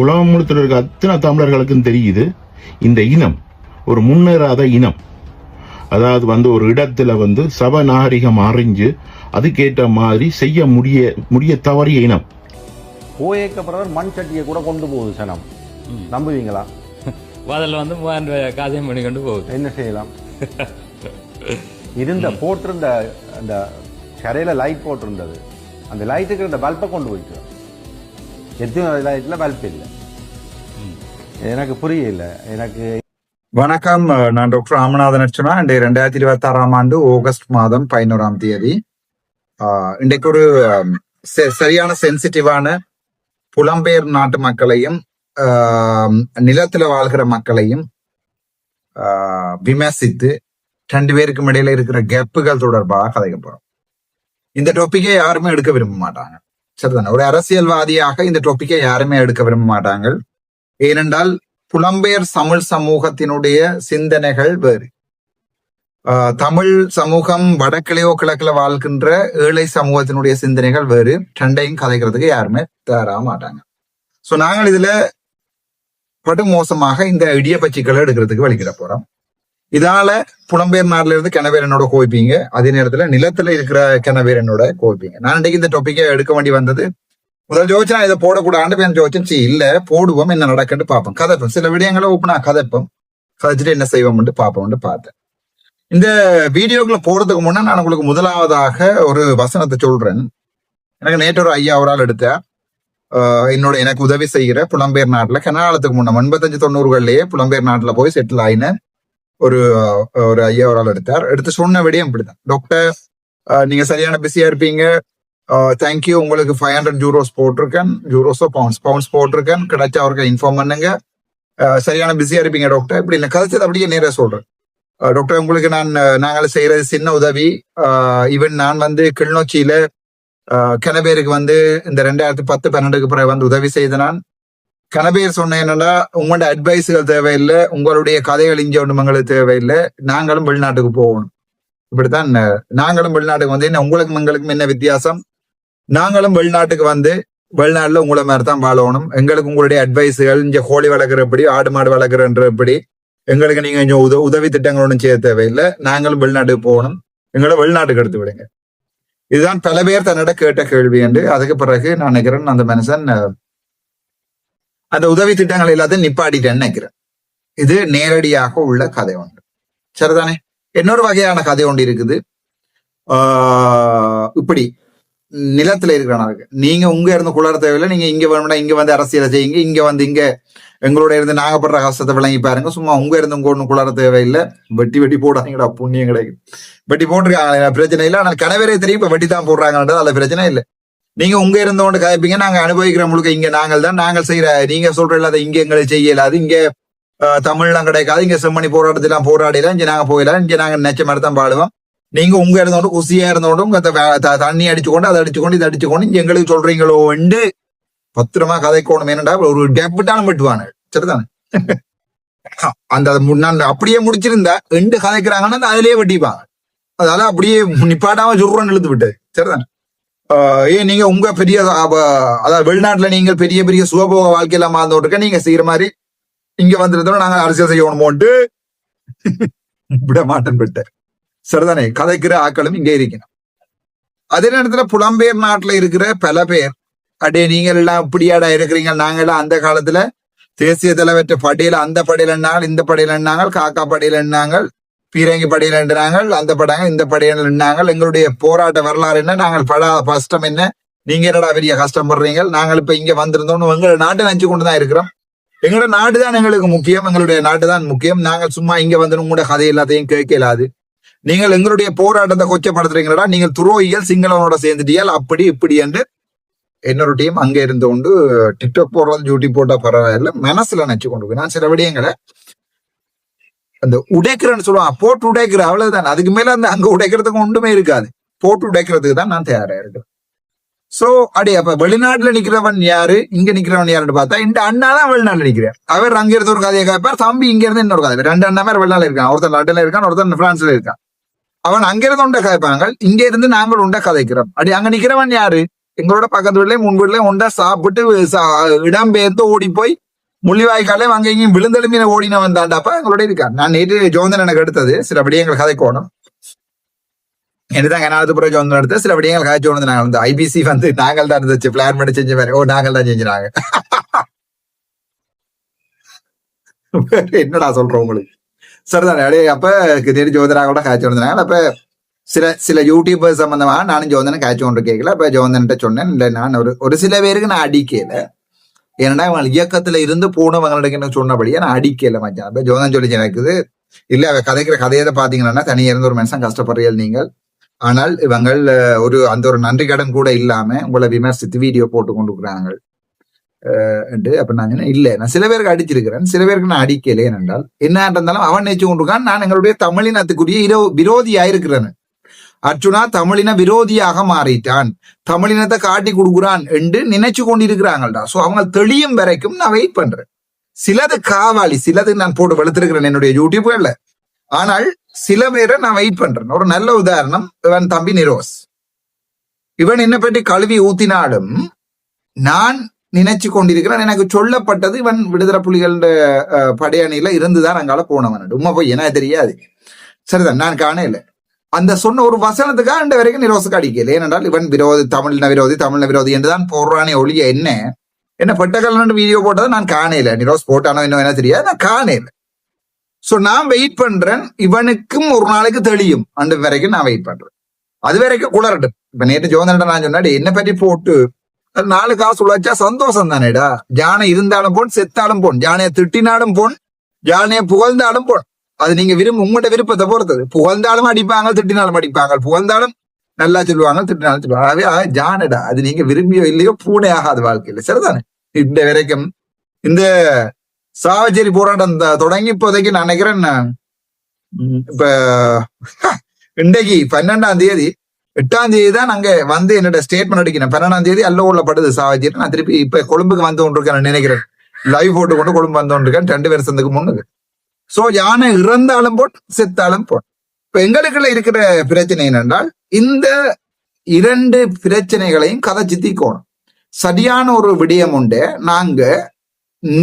உலகம் முழுக்க இருக்க அத்தனை தமிழர்களுக்கும் தெரியுது இந்த இனம் ஒரு முன்னேறாத இனம். அதாவது ஒரு இடத்துல சப நாகரிகம் அறிஞ்சு அதுக்கேற்ற மாதிரி செய்ய முடிய தவறிய இனம். போயேக்கப்படுறவர் மண் சட்டியை கூட கொண்டு போகுது சனம், நம்புவீங்களா? அதில் 3000 காசியம் பண்ணி கொண்டு போகுது. என்ன செய்யலாம்? இருந்த போட்டிருந்த அந்த கரையில லைட் போட்டிருந்தது, அந்த லைட்டுக்கு இந்த பல்பை கொண்டு போயிட்டு எத்தனை லைட்ல பல்ப் இல்லை. எனக்கு புரியல. எனக்கு வணக்கம், நான் டாக்டர் ராமநாதன் அர்ச்சனா. இன்றைய 2026 ஆண்டு ஆகஸ்ட் மாதம் 11ஆம் தேதி. இன்றைக்கு ஒரு சரியான சென்சிட்டிவான புலம்பெயர் நாட்டு மக்களையும் நிலத்துல வாழ்கிற மக்களையும் விமர்சித்து 2 பேருக்கும் இடையில இருக்கிற கேப்புகள் தொடர்பாக கதைக்க போறோம். இந்த டாபிக்கை யாருமே எடுக்க விரும்ப மாட்டாங்க, சரிதானே? ஒரு அரசியல்வாதியாக இந்த டாபிக்கை யாருமே எடுக்க விரும்ப மாட்டாங்க. ஏனென்றால் புலம்பெயர் தமிழ் சமூகத்தினுடைய சிந்தனைகள் வேறு. தமிழ் சமூகம் வடக்கிலேயோ கிழக்குல வாழ்கின்ற ஏழை சமூகத்தினுடைய சிந்தனைகள் வேறு. 2ஐயும் கதைக்கிறதுக்கு யாருமே தயாராக மாட்டாங்க. சோ நாங்கள் இதுல படு மோசமாக இந்த இடிய பச்சிகளை எடுக்கிறதுக்கு வலிக்கிற போறோம். இதால புலம்பெயர் நாட்டுல இருந்து கிணவேர் என்னோட கோய்ப்பீங்க, அதே நேரத்துல நிலத்துல இருக்கிற கிணவேர் என்னோட கோய்ப்பீங்க. நான் இன்றைக்கு இந்த டாபிக்கை எடுக்க வேண்டி வந்தது. முதல் ஜோதிச்சு நான் இதை போடக்கூடாது பேர் ஜோதிச்சு இல்ல போடுவோம், என்ன நடக்குன்னு பார்ப்போம், கதைப்போம். சில விடயங்களை ஓப்பனா கதைப்போம், கதைச்சிட்டு என்ன செய்வோம்னு பார்ப்போம்னு பார்த்தேன். இந்த வீடியோக்குள்ள போறதுக்கு முன்னா நான் உங்களுக்கு முதலாவதாக ஒரு வசனத்தை சொல்றேன். எனக்கு நேற்று ஒரு ஐயா ஒரு ஆள் எடுத்த எனக்கு உதவி செய்கிற புலம்பெயர் நாட்டுல கனகாலத்துக்கு முன்ன 85-90களிலேயே புலம்பெயர் நாட்டுல போய் செட்டில் ஆயின ஒரு ஐயா ஒரு ஆள் எடுத்து சொன்ன விடயம் இப்படிதான்: டாக்டர், நீங்க சரியான பிஸியா இருப்பீங்க, தேங்க்யூ, உங்களுக்கு 500 யூரோஸ் போட்டிருக்கேன், யூரோஸோ பவுண்ட்ஸ் போட்டிருக்கேன், கிடைச்சா அவருக்கு இன்ஃபார்ம் பண்ணுங்க, சரியான பிஸியா இருப்பீங்க டாக்டர். இப்படி இல்லை கதைச்சது அப்படியே நேர சொல்றேன். டாக்டர், உங்களுக்கு நாங்கள் செய்யறது சின்ன உதவி. ஈவன் நான் கிளிநொச்சியில கனபேருக்கு இந்த 2010-12க்கு பிறகு உதவி செய்த நான் கனபேர் சொன்ன என்னன்னா, உங்களோட அட்வைஸுகள் தேவையில்லை, உங்களுடைய கதைகள் இங்க ஒன்றும் எங்களுக்கு தேவையில்லை, நாங்களும் வெளிநாட்டுக்கு போகணும். இப்படித்தான் நாங்களும் வெளிநாட்டுக்கு என்ன உங்களுக்கும் எங்களுக்கும் என்ன வித்தியாசம்? நாங்களும் வெளிநாட்டுக்கு வெளிநாட்டுல உங்களை மாதிரி தான் வாழணும். எங்களுக்கு உங்களுடைய அட்வைஸுகள், இங்க கோழி வளர்க்குறபடி ஆடு மாடு வளர்க்குறன்றபடி எங்களுக்கு நீங்க கொஞ்சம் உதவி திட்டங்கள் ஒன்றும் செய்ய தேவையில்லை, நாங்களும் வெளிநாட்டுக்கு போகணும், எங்களை வெளிநாட்டுக்கு எடுத்து விடுங்க. இதுதான் பல பேர் தன்னிட கேட்ட கேள்வி என்று. அதுக்கு பிறகு நான் நினைக்கிறேன் அந்த மனுஷன் அந்த உதவி திட்டங்கள் எல்லாத்தையும் நிப்பாட்டிட்டேன்னு நினைக்கிறேன். இது நேரடியாக உள்ள கதை ஒன்று, சரிதானே? இன்னொரு வகையான கதை ஒன்று இருக்குது. இப்படி நிலத்துல இருக்கிறவங்க, நீங்க உங்க இருந்து குளர தேவையில்லை, நீங்க இங்க வேணும்னா இங்க அரசியலை செய்யுங்க, இங்க எங்களோட இருந்து நாகப்படுற கஷ்டத்தை விளங்கி பாருங்க, சும்மா உங்க இருந்து உங்க ஒண்ணு குளர தேவையில்லை, வெட்டி போடாதீங்கடா, புண்ணியம் கிடைக்கும். வெட்டி போட்டிருக்காங்க, பிரச்சனை இல்லை. ஆனால் கணவரே தெரியும் இப்ப வெட்டி தான் போடுறாங்கன்றது அதுல பிரச்சனை இல்லை. நீங்க உங்க இருந்தோண்டு கதைப்பீங்க, நாங்க அனுபவிக்கிற முழுக்க இங்க நாங்கள் செய்யற, நீங்க சொல்ற இல்லாத இங்க எங்களை செய்யலாது, இங்க தமிழ்லாம் கிடைக்காது, இங்க செம்மணி போராட்டத்தெல்லாம் போராடலாம், இங்க நாங்க போயிடலாம், இங்க நாங்க நெச்ச மாதிரி தான் பாடுவோம். நீங்க உங்க இருந்தோண்டு குசியா இருந்தோண்டும் தண்ணி அடிச்சுக்கொண்டு அதை அடிச்சுக்கொண்டு இதை அடிச்சுக்கொண்டு இங்க எங்களுக்கு சொல்றீங்களோ என்று பத்திரமா கதைக்கணும். என்னடா ஒரு டெப்டாலும் வெட்டுவானு, சரிதானே? அந்த அப்படியே முடிச்சிருந்தா எண்டு கதைக்கிறாங்கன்னா அதுலயே வெட்டிப்பாங்க. அதால அப்படியே நிப்பாட்டாம சொல்றோன்னு இழுத்து விட்டது, சரிதானே? ஏன் நீங்க உங்க பெரிய அதாவது வெளிநாட்டுல நீங்கள் பெரிய பெரிய சுகபோக வாழ்க்கையெல்லாம் வாழ்ந்தோட்டு நீங்க செய்யற மாதிரி இங்க வந்துருந்தோம் நாங்க அரசியல் செய்யணுமோட்டு விட மாட்டேன் விட்டேன், சரிதானே? கதைக்கிற ஆக்களும் இங்கே இருக்கணும். அதே நேரத்துல புலம்பெயர் நாட்டுல இருக்கிற பல பேர், அடே நீங்கள் எல்லாம் இப்படியாடா இருக்கிறீங்க, நாங்கெல்லாம் அந்த காலத்துல தேசிய தலைவற்ற படையில அந்த படையில என்னாங்க, இந்த படையில என்னாங்க, காக்கா படையில என்னாங்க, பீரங்கி படையில என்னாங்க, அந்த படையாங்க இந்த படையில என்னாங்க, எங்களுடைய போராட்ட வரலாறு என்ன, நாங்கள் பட கஷ்டம் என்ன, நீங்க என்னடா பெரிய கஷ்டப்படுறீங்க, நாங்கள் இப்ப இங்க வந்திருந்தோம், எங்களோட நாட்டை நினைச்சு கொண்டுதான் இருக்கிறோம், எங்களோட நாடு தான் எங்களுக்கு முக்கியம், எங்களுடைய நாட்டு தான் முக்கியம், நாங்கள் சும்மா இங்க வந்து உங்களோட கதை எல்லாத்தையும் கேட்கலாது, நீங்கள் எங்களுடைய போராட்டத்தை கொச்சப்படுத்துறீங்களா, நீங்கள் துரோகிகள், சிங்களவனோட சேர்ந்துட்டியால் அப்படி இப்படி என்று இன்னொரு டீம் அங்க இருந்து கொண்டு டிக்டாக் போடுறது, யூடியூப் போட்டா பரவாயில்ல, மனசுல நினைச்சு கொண்டு நான் சில விடயங்களை அந்த உடைக்கிறேன்னு சொல்லுவான், போட்டு உடைக்கிற அவ்வளவுதான். அதுக்கு மேல அங்க உடைக்கிறதுக்கு ஒன்றுமே இருக்காது, போட்டு உடைக்கிறதுக்கு தான் நான் தயாரா இருக்கிறேன். சோ அப்ப வெளிநாட்டுல நிக்கிறவன் யாரு, இங்க நிக்கிறவன் யாருன்னு பார்த்தா இந்த அண்ணா தான் வெளிநாட்டுல நிக்கிறார். அவர் அங்க இருந்து ஒரு கதையை கேட்பார், தம்பி இங்க இருந்து இன்னொரு கதை. 2 அண்ணா பேர் வெளிநாட்டுல இருக்கான், ஒருத்தர் லண்டன்ல இருக்கான், ஒருத்தர் பிரான்ஸ்ல இருக்கான். அவன் அங்கிருந்து உண்ட கதைப்பாங்க, இங்க இருந்து நாங்கள் உண்ட கதைக்கிறோம். அங்க நிக்கிறவன் யாரு, எங்களோட பக்கத்து வீட்லயும் முன் வீட்லயும் ஒன்றா சாப்பிட்டு இடம் பெயர்ந்து ஓடி போய் முள்ளிவாய்க்காலே அங்க இங்கேயும் விழுந்தெலும்பின ஓடின வந்தாண்டாப்பா எங்களோட இருக்கான். நான் நேற்று ஜோந்தன் எனக்கு எடுத்தது சில விடயங்கள் கதைக்கோணும். என்னதான் கனாலத்துப்புற ஜோந்தன் எடுத்து சில விடயங்கள் கதைச்சோன்னு நாங்கள் வந்து ஐபிசி வந்து நாங்கள் தான் இருந்துச்சு பிளான் பண்ணி செஞ்ச மாதிரி. நாங்கள் தான் செஞ்சுனாங்க. என்னடா சொல்றோம் உங்களுக்கு சரிதானே? அப்படியே அப்ப திடீர் ஜோதிராவோட காய்ச்சி வந்தாங்க. அப்ப சில யூடியூபர் சம்பந்தமா நானும் ஜோந்தனை காய்ச்சி கொண்டு கேட்கல. அப்ப ஜோந்தன்ட்ட சொன்னேன், இல்லை நான் ஒரு சில பேருக்கு நான் அடிக்கல, ஏன்னா இவங்க இயக்கத்துல இருந்து போனவங்களுக்கு சொன்னபடியே நான் அடிக்கல மச்சான். அப்ப ஜோந்தன் சொல்லி எனக்கு இல்ல அவ கதைக்கிற கதையை பாத்தீங்கன்னா தனியா இருந்து ஒரு மனுஷன் கஷ்டப்படுறீர்கள் நீங்கள், ஆனால் இவங்கள் அந்த ஒரு நன்றி கடன் கூட இல்லாம உங்களை விமர்சித்து வீடியோ போட்டு கொண்டு இருக்கிறாங்க. அப்ப நான் இல்ல நான் சில பேருக்கு அடிச்சிருக்கிறேன், சில பேருக்கு நான் அடிக்கல. ஏனென்றால் என்ன இருந்தாலும் அவன் நினைச்சு கொண்டிருக்கான் நான் எங்களுடைய தமிழினத்துக்குரிய விரோதியாயிருக்கிறேன். அர்ஜுனா தமிழின விரோதியாக மாறிட்டான், தமிழினத்தை காட்டி கொடுக்குறான் என்று நினைச்சு கொண்டிருக்கிறாங்கள்டா. சோ அவங்க தெளியும் வரைக்கும் நான் வெயிட் பண்றேன். சிலது காவாளி, சிலது நான் போட்டு வெளுத்திருக்கிறேன் என்னுடைய யூடியூப்ல. ஆனால் சில பேரை நான் வெயிட் பண்றேன். ஒரு நல்ல உதாரணம் இவன் தம்பி நிரோஸ். இவன் என்ன பற்றி கழுவி ஊத்தினாலும் நான் நினைச்சு கொண்டிருக்கிறேன். எனக்கு சொல்லப்பட்டது இவன் விடுதலை புலிகள் படையணியில இருந்துதான் அங்கால போனவன். உண்மை போய் என்ன தெரியாது, சரிதான், நான் காணல. அந்த சொன்ன ஒரு வசனத்துக்காக இந்த வரைக்கும் நிரோசுக்கு அடிக்கல. ஏனென்றால் இவன் விரோதி, தமிழின விரோதி என்றுதான் போடுறானே ஒழிய என்ன பெட்டகல் வீடியோ போட்டதை நான் காணல. நிரோஸ் போட்டானோ இன்னும் என்ன தெரியாது, நான் காணல. சோ நான் வெயிட் பண்றேன், இவனுக்கும் ஒரு நாளைக்கு தெளியும் அந்த வரைக்கும் நான் வெயிட் பண்றேன். அது வரைக்கும் குளரட்டும். இப்ப நேற்று ஜோதனிட்ட நான் சொன்னாடி என்ன பற்றி போட்டு 4 காசு உழைச்சா சந்தோஷம் தானேடா. ஜானை இருந்தாலும் போன், செத்தாலும் போன், ஜானைய திட்டினாலும் போன், ஜானைய புகழ்ந்தாலும் போன். அது நீங்க உங்களோட விருப்பத்தை பொறுத்தது. புகழ்ந்தாலும் அடிப்பாங்க, திட்டினாலும் அடிப்பாங்க. புகழ்ந்தாலும் நல்லா சொல்லுவாங்க, திட்டினாலும் சொல்லுவாங்க. ஜானடா அது நீங்க விரும்பியோ இல்லையோ பூனை ஆகாது வாழ்க்கையில, சரிதானே? இந்த வரைக்கும் இந்த சாவச்சேரி போராட்டம் தொடங்கி இப்போதைக்கு நான் நினைக்கிறேன் இப்ப இன்றைக்கு 12ஆம் தேதி 8ஆம் தேதி தான் அங்க வந்து என்னோட ஸ்டேட்மெண்ட் அடிக்கிறேன். 12ஆம் தேதி அல்ல படுது சாவச்சேரி. நான் திருப்பி இப்ப கொழும்புக்கு வந்து கொண்டிருக்கேன் நினைக்கிறேன். லைவ் போட்டு கொண்டு கொழும்பு வந்து கொண்டிருக்கேன் 2 வருஷத்துக்கு முன்னுக்கு. சோ யானை இறந்தாலும் போன், செத்தாலும் போன். இப்ப எங்களுக்குள்ள இருக்கிற பிரச்சனை என்னென்றால் இந்த 2 பிரச்சனைகளையும் கதைச்சு தீக்கணும். சரியான ஒரு விடயம் உண்டு. நாங்க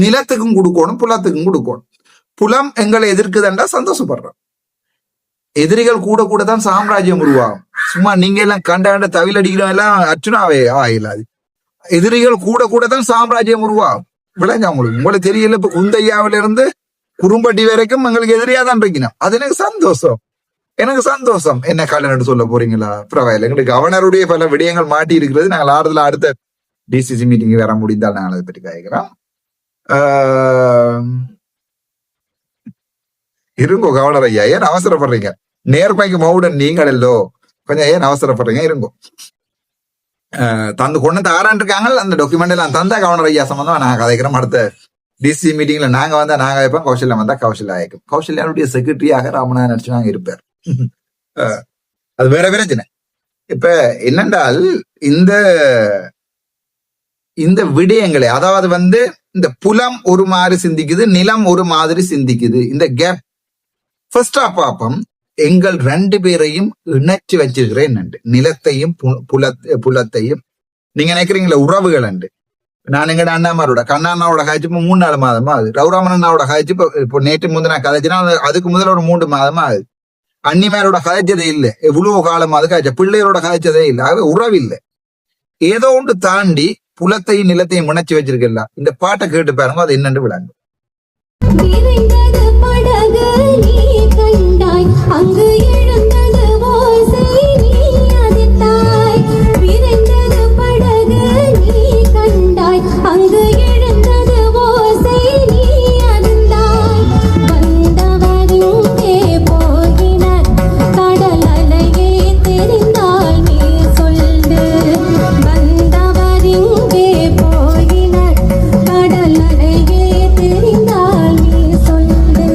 நிலத்துக்கும் கொடுக்கணும், புலத்துக்கும் கொடுக்கணும். புலம் எங்களை எதிர்க்குதுன்றா சந்தோஷப்படுறோம். எதிரிகள் கூட கூட தான் சாம்ராஜ்யம் உருவாகும். சும்மா நீங்க எல்லாம் கண்ட தவில் அடிக்கிறோம் எல்லாம் அர்ச்சுனாவே ஆயிலாது. எதிரிகள் கூட கூட தான் சாம்ராஜ்யம் உருவாகும். விளைஞ்சா உங்களுக்கு தெரியல. இப்ப குந்தையாவில இருந்து குறும்பட்டி வரைக்கும் எங்களுக்கு எதிரியா தான் இருக்கணும். அது எனக்கு சந்தோஷம். என்ன காலன்னு சொல்ல போறீங்களா? பரவாயில்ல. எங்களுக்கு கவர்னருடைய பல விடயங்கள் மாட்டி இருக்கிறது. நாங்கள் ஆறுதல அடுத்த டிசிசி மீட்டிங் வர முடிந்தால் நாங்கள் அதை பற்றி கேட்கிறோம். இருங்கோ கவர்னர் ஐயா, ஏன் அவசரப்படுறீங்க? நேர்மைக்கு மவுடன் நீங்கள் எல்லோ கொஞ்சம் ஏன் அவசரப்படுறீங்க? இருங்கோ. தந்து கொண்டு தாரான் இருக்காங்க. அந்த டாக்குமெண்ட் எல்லாம் தந்தா கவர்னர் ஐயா சம்பந்தம் நாங்க கதைக்கிறோம். அடுத்த டிசி மீட்டிங்ல நாங்க வந்தா நாங்க வைப்போம், கௌசல்யா வந்தா கௌசல்யா ஆயிக்கும். கௌசல்யாவுடைய செக்ரட்டரியாக ராமநாதன் நடிச்சு நாங்க இருப்பார். அது வேற பிரச்சனை. இப்ப என்னென்றால் இந்த விடயங்களை, அதாவது இந்த புலம் ஒரு மாதிரி சிந்திக்குது, நிலம் ஒரு மாதிரி சிந்திக்குது. இந்த கேப் ஃபர்ஸ்டா பாப்போம். எங்கள் 2 பேரையும் இணைச்சு வச்சிருக்கிறேன். நிலத்தையும் புலத்தையும் நீங்க நினைக்கிறீங்களா உறவுகள் அண்டு. நான் எங்கட அண்ணாமாரோட கண்ணாண்ணாவோட காய்ச்சி இப்போ 3-4 மாதமா ஆகுது. ரவுராமன் அண்ணாவோட காய்ச்சி இப்போ நேற்று முந்தின கதைச்சுனா அதுக்கு முதல்ல ஒரு 3 மாதமா ஆகுது. அன்னிமாரோட கதைச்சதே இல்லை. எவ்வளவு காலமா அது காய்ச்ச பிள்ளையரோட கதைச்சதே இல்லை. ஆகவே உறவு இல்லை. ஏதோ ஒன்று தாண்டி புலத்தையும் நிலத்தையும் முனைச்சு வச்சிருக்கல. இந்த பாட்டை கேட்டு பாருங்க, அது என்னன்னு விளங்கும். அங்கு எழுந்தது ஓசை நீ அதிர்ந்தாய், விரைந்தது படகு நீ கண்டாய். அங்கு எழுந்தது ஓசை நீ அதிர்ந்தாய். வந்தவரிங்கே போகினர் கடல் அலையே தெரிந்தால் நீ சொல்லு. வந்தவரிங்கே போகினர் கடல் அலையே தெரிந்தால் நீ சொல்லு.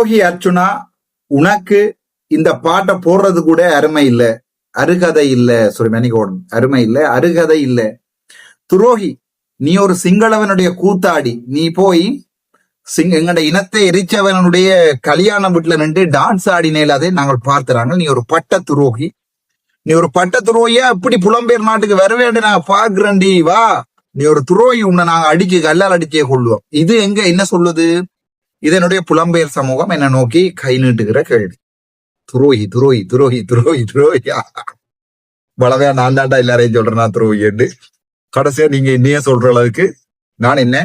துரோகி அர்ச்சுனா, உனக்கு இந்த பாட்டை போடுறது கூட அருமை இல்ல, அருகதை இல்ல. மணிகோடன், அருமை இல்ல, அருகதை இல்ல. துரோகி, நீ ஒரு சிங்களவனுடைய கூத்தாடி. நீ போய் எங்கட இனத்தை எரிச்சவனுடைய கல்யாண வீட்டுல நின்று டான்ஸ் ஆடினேல, அதை நாங்கள் பார்த்துறாங்க. நீ ஒரு பட்ட துரோகி. நீ ஒரு பட்ட துரோகியா இப்படி புலம்பெயர் நாட்டுக்கு வர வேண்டிய நாங்க பாக்குறேன்டி. வா, நீ ஒரு துரோகி, உன்னை நாங்க அடிச்சு கல்லால் அடிச்சே கொள்ளுவோம். இது எங்க என்ன சொல்லுது? இதனுடைய புலம்பெயர் சமூகம் என்ன நோக்கி கை நீட்டுகிற கேள்வி. துரோகி துரோகி துரோகி துரோகி துரோகியா? வளவே நான் தாண்டா எல்லாரையும் சொல்றேன் நான் துரோகி என்று. கடைசியா நீங்க என்னையே சொல்ற அளவுக்கு நான் என்ன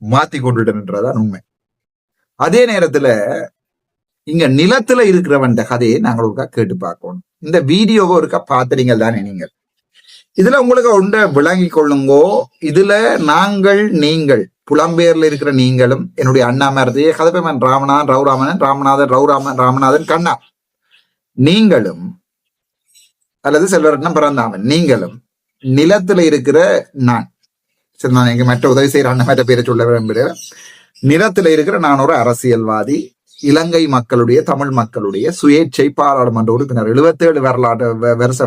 மாத்தி கொண்டுட்டேன்ன்றதான் உண்மை. அதே நேரத்துல இங்க நிலத்துல இருக்கிறவன் கதையை நாங்கள் ஒருக்கா கேட்டு பார்க்கணும். இந்த வீடியோவை ஒருக்கா பார்த்துறீங்க தானே நீங்கள்? இதுல உங்களுக்கு ஒன்றை விளங்கி கொள்ளுங்கோ. இதுல நாங்கள், நீங்கள், புலம்பெயர்ல இருக்கிற நீங்களும், என்னுடைய அண்ணா மாரத்தையே கதப்பேமன் ராமநாதன் ரவுராமன் ராமநாதன் ராமநாதன் கண்ணா, நீங்களும் அல்லது செல்வரட்னம் பிறந்தாமன், நீங்களும் நிலத்துல இருக்கிற நான், சரி நான் எங்க மற்ற உதவி செய்யற அண்ணன் மற்ற பேரை சொல்ல விரும்புகிறேன். நிலத்துல இருக்கிற நான் ஒரு அரசியல்வாதி, இலங்கை மக்களுடைய, தமிழ் மக்களுடைய சுயேட்சை பாராளுமன்ற உறுப்பினர். 77 வருஷ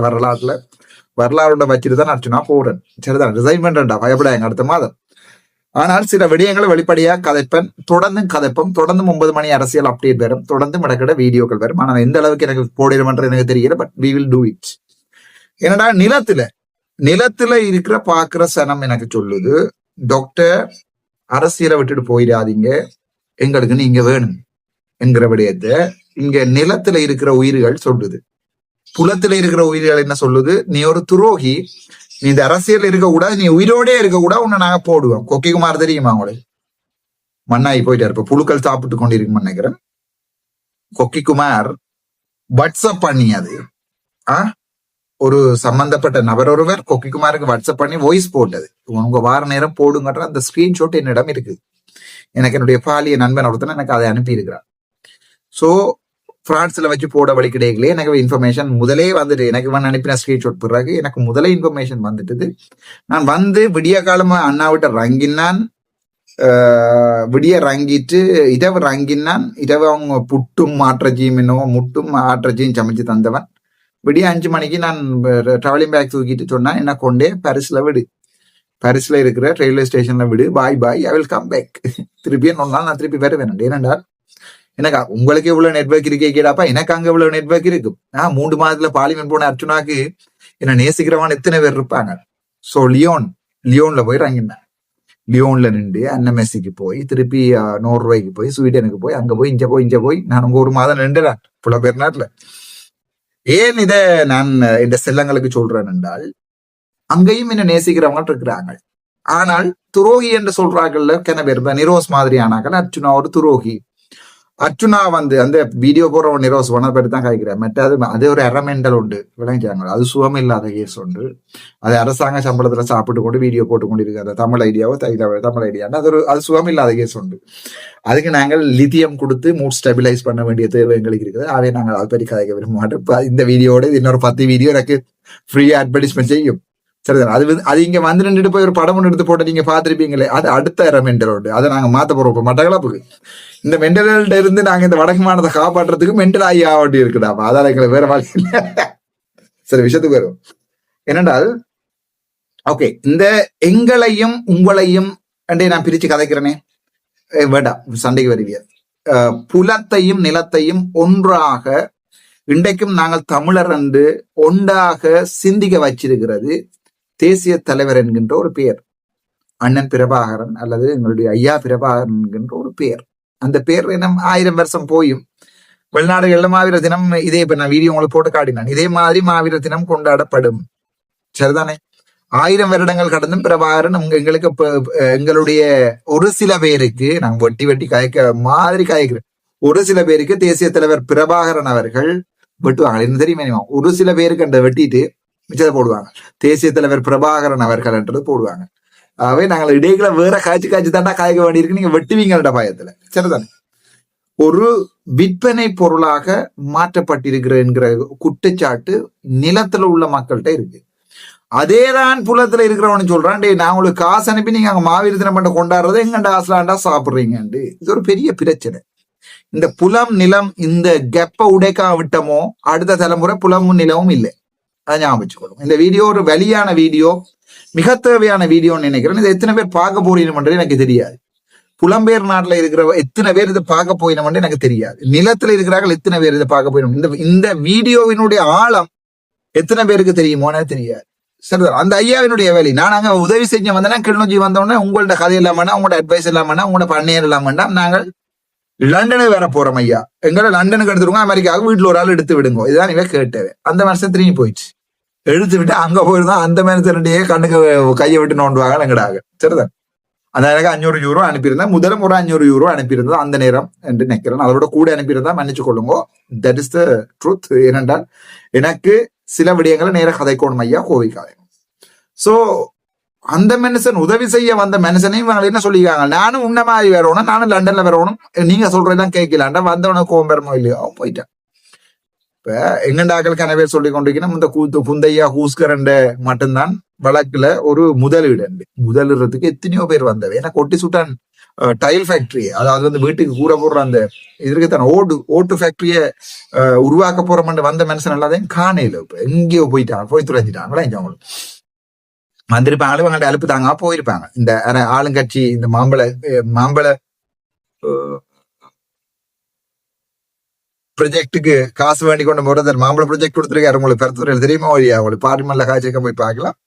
வரலாறுட வச்சுட்டு தான் அர்ச்சுனா போறேன். சரிதான், ரிசைன் பண்றேன்டா, பயப்படாங்க அடுத்த மாதம். ஆனால் சில விடயங்களை வெளிப்படையா கதைப்பேன், தொடர்ந்தும் 9 மணி அரசியல் அப்டேட் வரும், தொடர்ந்து இடக்கிட வீடியோக்கள் வரும். ஆனால் எந்த அளவுக்கு எனக்கு போடுறேன் எனக்கு தெரியல, but we will do it. ஏன்னா நிலத்துல இருக்கிற பாக்குற சனம் எனக்கு சொல்லுது, டாக்டர் அரசியலை விட்டுட்டு போயிடாதீங்க, எங்களுக்கு நீங்க வேணும் என்கிற விடயத்தை இங்க நிலத்துல இருக்கிற உயிர்கள் சொல்லுது. புலத்துல இருக்கிற உயிர்கள் என்ன சொல்லுது? நீ ஒரு துரோகி, நீ இந்த அரசியல் இருக்க கூடாது, நீ உயிரோடே இருக்க கூடாது, உன்னை நாங்க போடுவோம். கொக்கிக்குமார் தெரியுமா உங்களுக்கு? மண்ணாகி போயிட்டாரு, இப்ப புழுக்கள் சாப்பிட்டு கொண்டிருக்குன்னு நினைக்கிறேன். கொக்கிக்குமார் வாட்ஸ்அப் பண்ணி அது ஒரு சம்பந்தப்பட்ட நபர் ஒருவர் கொக்கிக்குமாருக்கு வாட்ஸ்அப் பண்ணி வாய்ஸ் போட்டது. உங்க வார நேரம் போடுங்கன்ற அந்த ஸ்கிரீன்ஷாட் என்னிடம் இருக்கு. எனக்கு என்னுடைய பாலிய நண்பன் ஒருத்தன எனக்கு அதை அனுப்பி இருக்கிறான். சோ பிரான்ஸ்ல வச்சு போட வழி கிடைக்கலையே, எனக்கு இன்ஃபர்மேஷன் முதலே வந்துட்டு, எனக்கு அனுப்பின ஸ்கிரீன்ஷாட் பிறகு எனக்கு முதலே இன்ஃபர்மேஷன் வந்துட்டுது. நான் வந்து விடிய காலமா அண்ணாவிட்ட ரங்கினான், விடிய ரங்கிட்டு இரவு ரங்கினான். இரவு அவங்க புட்டும் ஆற்றச்சியும் முட்டும் ஆற்றச்சியும் சமைச்சு தந்தவன். விடிய 5 மணிக்கு நான் டிராவலிங் பேக் தூக்கிட்டு சொன்னா, என்ன கொண்டே பாரிஸ்ல விடு, பாரிஸ்ல இருக்கிற ரயில்வே ஸ்டேஷன்ல விடு, பாய் பாய், ஐ வில் கம் பேக். திருப்பியும் 1 நாள் நான் திருப்பி வர வேணும். ஏனென்றால் எனக்கு உங்களுக்கு எவ்வளவு நெட்வொர்க் இருக்கே கேடாப்பா, எனக்கு அங்க எவ்வளவு நெட்வொர்க் இருக்கும். 3 மாதத்துல பார்லிமெண்ட் போன அர்ச்சுனாக்கு என்ன நேசிக்கிறவான் எத்தனை பேர் இருப்பாங்க. சோ லியோன்ல போய் இறங்கினேன். லியோன்ல நின்று அன்னமெஸ்ஸிக்கு போய் திருப்பி நோர்வேக்கு போய் ஸ்வீடனுக்கு போய் அங்க போய் இங்க போய் நான் உங்க 1 மாதம் நின்றுறேன் புல பேர் நாட்டுல. ஏன் இத நான் இந்த செல்லங்களுக்கு சொல்றேன் என்றால், அங்கேயும் என்ன நேசிக்கிறவங்க இருக்கிறாங்க. ஆனால் துரோகி என்று சொல்றாங்கல்ல கென பேர், நிரோஸ் மாதிரியானாக்கள் அர்ச்சுனா ஒரு துரோகி. அர்ச்சுனா வந்து அந்த வீடியோ போடுறவன் நிரோஸ் ஒன்ன பேர் தான் காய்க்கிறேன். மற்றது அது ஒரு அரமெண்டல் உண்டு, விளங்கிச்சாங்க. அது சுகம் இல்லாத கேஸ் உண்டு. அது அரசாங்க சம்பளத்துல சாப்பிட்டு கொண்டு வீடியோ போட்டு கொண்டு இருக்கு. அந்த தமிழ் ஐடியாவோ தமிழ் ஐடியா அது சுகம் இல்லாத கேஸ் உண்டு. அதுக்கு நாங்கள் லித்தியம் கொடுத்து மூட் ஸ்டெபிலைஸ் பண்ண வேண்டிய தேவை எங்களுக்கு இருக்குது. அதே நாங்கள் அது பற்றி கதைக்க விரும்ப மாட்டோம். இந்த வீடியோட இன்னொரு 10 வீடியோ எனக்கு ஃப்ரீயா அட்வர்டைஸ்மெண்ட் செய்யும். சரிதான், அது இங்க வந்து நின்றுட்டு போய் ஒரு படம் ஒன்று எடுத்து போட்டு நீங்க பாத்திருப்பீங்களே, அது அடுத்த மெண்டல் உண்டு. அதை நாங்க மாத்த போறோம். இப்போ மட்டக்களப்புக்கு இந்த மெண்டல்கிட்ட இருந்து நாங்க இந்த வடக்கு மாநிலத்தை காப்பாற்றுறதுக்கு மெண்டல் ஆகி ஆவட்டி இருக்குடா. அதால எங்களை வேற வாழ்க்கை சரி விஷயத்துக்கு வரும். என்னென்றால் ஓகே, இந்த எங்களையும் உங்களையும் நான் பிரிச்சு கதைக்கிறேனே, வேண்டாம் சண்டைக்கு வருவிய. புலத்தையும் நிலத்தையும் ஒன்றாக இன்றைக்கும் நாங்கள் தமிழர் என்று ஒன்றாக சிந்திக்க வச்சிருக்கிறது தேசிய தலைவர் என்கின்ற ஒரு பெயர். அண்ணன் பிரபாகரன் அல்லது எங்களுடைய ஐயா பிரபாகரன் என்கின்ற ஒரு பெயர். அந்த பேர் என்ன 1000 வருஷம் போயும் வெளிநாடுகள்ல மாவீர தினம் இதே, இப்ப நான் வீடியோ உங்களுக்கு போட்டு காட்டினான், இதே மாதிரி மாவீர தினம் கொண்டாடப்படும். சரிதானே? 1000 வருடங்கள் கடந்தும் பிரபாகரன் எங்களுக்கு எங்களுடைய ஒரு சில பேருக்கு நாங்க வெட்டி கயக்க மாதிரி கயக்கிறேன். ஒரு சில பேருக்கு தேசிய தலைவர் பிரபாகரன் அவர்கள் வெட்டுவாங்க. என்ன தெரியுமா? ஒரு சில பேருக்கு அந்த வெட்டிட்டு மிச்சத்தை போடுவாங்க. தேசிய தலைவர் பிரபாகரன் அவர்கள் என்றது போடுவாங்க. ஆகவே நாங்கள் இடையில வேற காய்ச்சி தாண்டா காய்க்க வேண்டியிருக்கு, நீங்க வெட்டுவீங்கன்ற பயத்துல. சரிதானே? ஒரு விற்பனை பொருளாக மாற்றப்பட்டிருக்கிற என்கிற குற்றச்சாட்டு நிலத்துல உள்ள மக்கள்கிட்ட இருக்கு. அதேதான் புலத்துல இருக்கிறவனு சொல்றான், நான் உங்களுக்கு காசு அனுப்பி நீங்க அங்க மாவீர தினம் மட்டும் கொண்டாடுறதை எங்கண்டா ஆசலாண்டா சாப்பிடுறீங்கண்டு. இது ஒரு பெரிய பிரச்சனை. இந்த புலம் நிலம் இந்த கெப்ப உடைக்கா விட்டமோ அடுத்த தலைமுறை புலமும் நிலமும் இல்லை. அதை ஞாபகம் வச்சுக்கொள்ளும். இந்த வீடியோ ஒரு வலியான வீடியோ, மிக தேவையான வீடியோன்னு நினைக்கிறேன். இதை எத்தனை பேர் பார்க்க போறீங்கன்றது எனக்கு தெரியாது. புலம்பெயர் நாட்டுல இருக்கிற எத்தனை பேர் இதை பார்க்க போயினோம்னு எனக்கு தெரியாது. நிலத்துல இருக்கிறார்கள் எத்தனை பேர் இதை பார்க்க போயிடும். இந்த வீடியோவினுடைய ஆழம் எத்தனை பேருக்கு தெரியுமோ எனக்கு தெரியாது. சரிதான். அந்த ஐயாவினுடைய வேலை நான் அங்க உதவி செஞ்சு வந்தேன்னா கிளிநொச்சி வந்தோடனே உங்கள்ட்ட கதை இல்லாமன்னா உங்களோட அட்வைஸ் இல்லாமன்னா உங்களோட பண்ணையர் இல்லாமன்னா நாங்கள் லண்டனுக்கு வேற போறோம் ஐயா, எங்களை லண்டனுக்கு எடுத்துருவோங்க, அமெரிக்காவுக்கு வீட்டுல ஒரு ஆள் எடுத்து விடுங்க, இதுதான் இவன் கேட்டவே. அந்த மனுஷன் திரும்பி போயிடுச்சு, எடுத்து விட்டு அங்க போயிருந்தோம். அந்த மனுஷனுடைய கண்ணுக்கு கையை விட்டு நோண்டுவாங்க எங்கடாக. சரிதான். அந்த எனக்கு 500 யூரோ அனுப்பியிருந்தேன். முதலும் ஒரு 500 யூரோ அனுப்பியிருந்தது அந்த நேரம் என்று நினைக்கிறேன். அதோட கூட அனுப்பியிருந்தா மன்னிச்சு கொள்ளுங்க. That is the truth. ஏனென்றால் எனக்கு சில விடயங்களை நேர கதைக்கோணும் ஐயா, கோவிக்காதே. சோ அந்த மனுஷன் உதவி செய்ய வந்த மனுஷனையும் இவங்க என்ன சொல்லிக்காங்க, நானும் உன்ன மாதிரி வரணும், நானும் லண்டன்ல வரணும், நீங்க சொல்றதெல்லாம் கேட்கலாண்டா, வந்தவனுக்கு கோம்பெருமோ இல்லையோ அவன் போயிட்டான். இப்ப எங்கண்டாக்கள் கனவே சொல்லி கொண்டிருக்கணும், இந்த குந்தையா ஹூஸ்கரண்ட மட்டும்தான் வழக்குல ஒரு முதலீடு. முதலிடுறதுக்கு எத்தனையோ பேர் வந்தவை. ஏன்னா கொட்டி சுட்டான் டைல் ஃபேக்டரி, அதாவது வந்து வீட்டுக்கு கூற போடுற அந்த இதுக்குத்தான் ஓட்டு ஃபேக்டரிய உருவாக்க போறோம்னு வந்த மனுஷன் எல்லாத்தையும் காணையில இப்ப எங்கேயோ போயிட்டாங்க, போய் துளைஞ்சிட்டாங்க. அவங்களுக்கு வந்திருப்பாங்க, இவங்க அலுப்பு தாங்க போயிருப்பாங்க. இந்த ஆளுங்கட்சி இந்த மாம்பழ ப்ரொஜெக்டுக்கு காசு வேண்டி கொண்டு போறது மாம்பழ ப்ரொஜெக்ட் கொடுத்துருக்காரு. உங்களுக்கு பெருத்துறையில் தெரியுமா இல்லையா? உங்களுக்கு பார்லிமெண்ட்ல காய்ச்சிக்க போய் பார்க்கலாம்.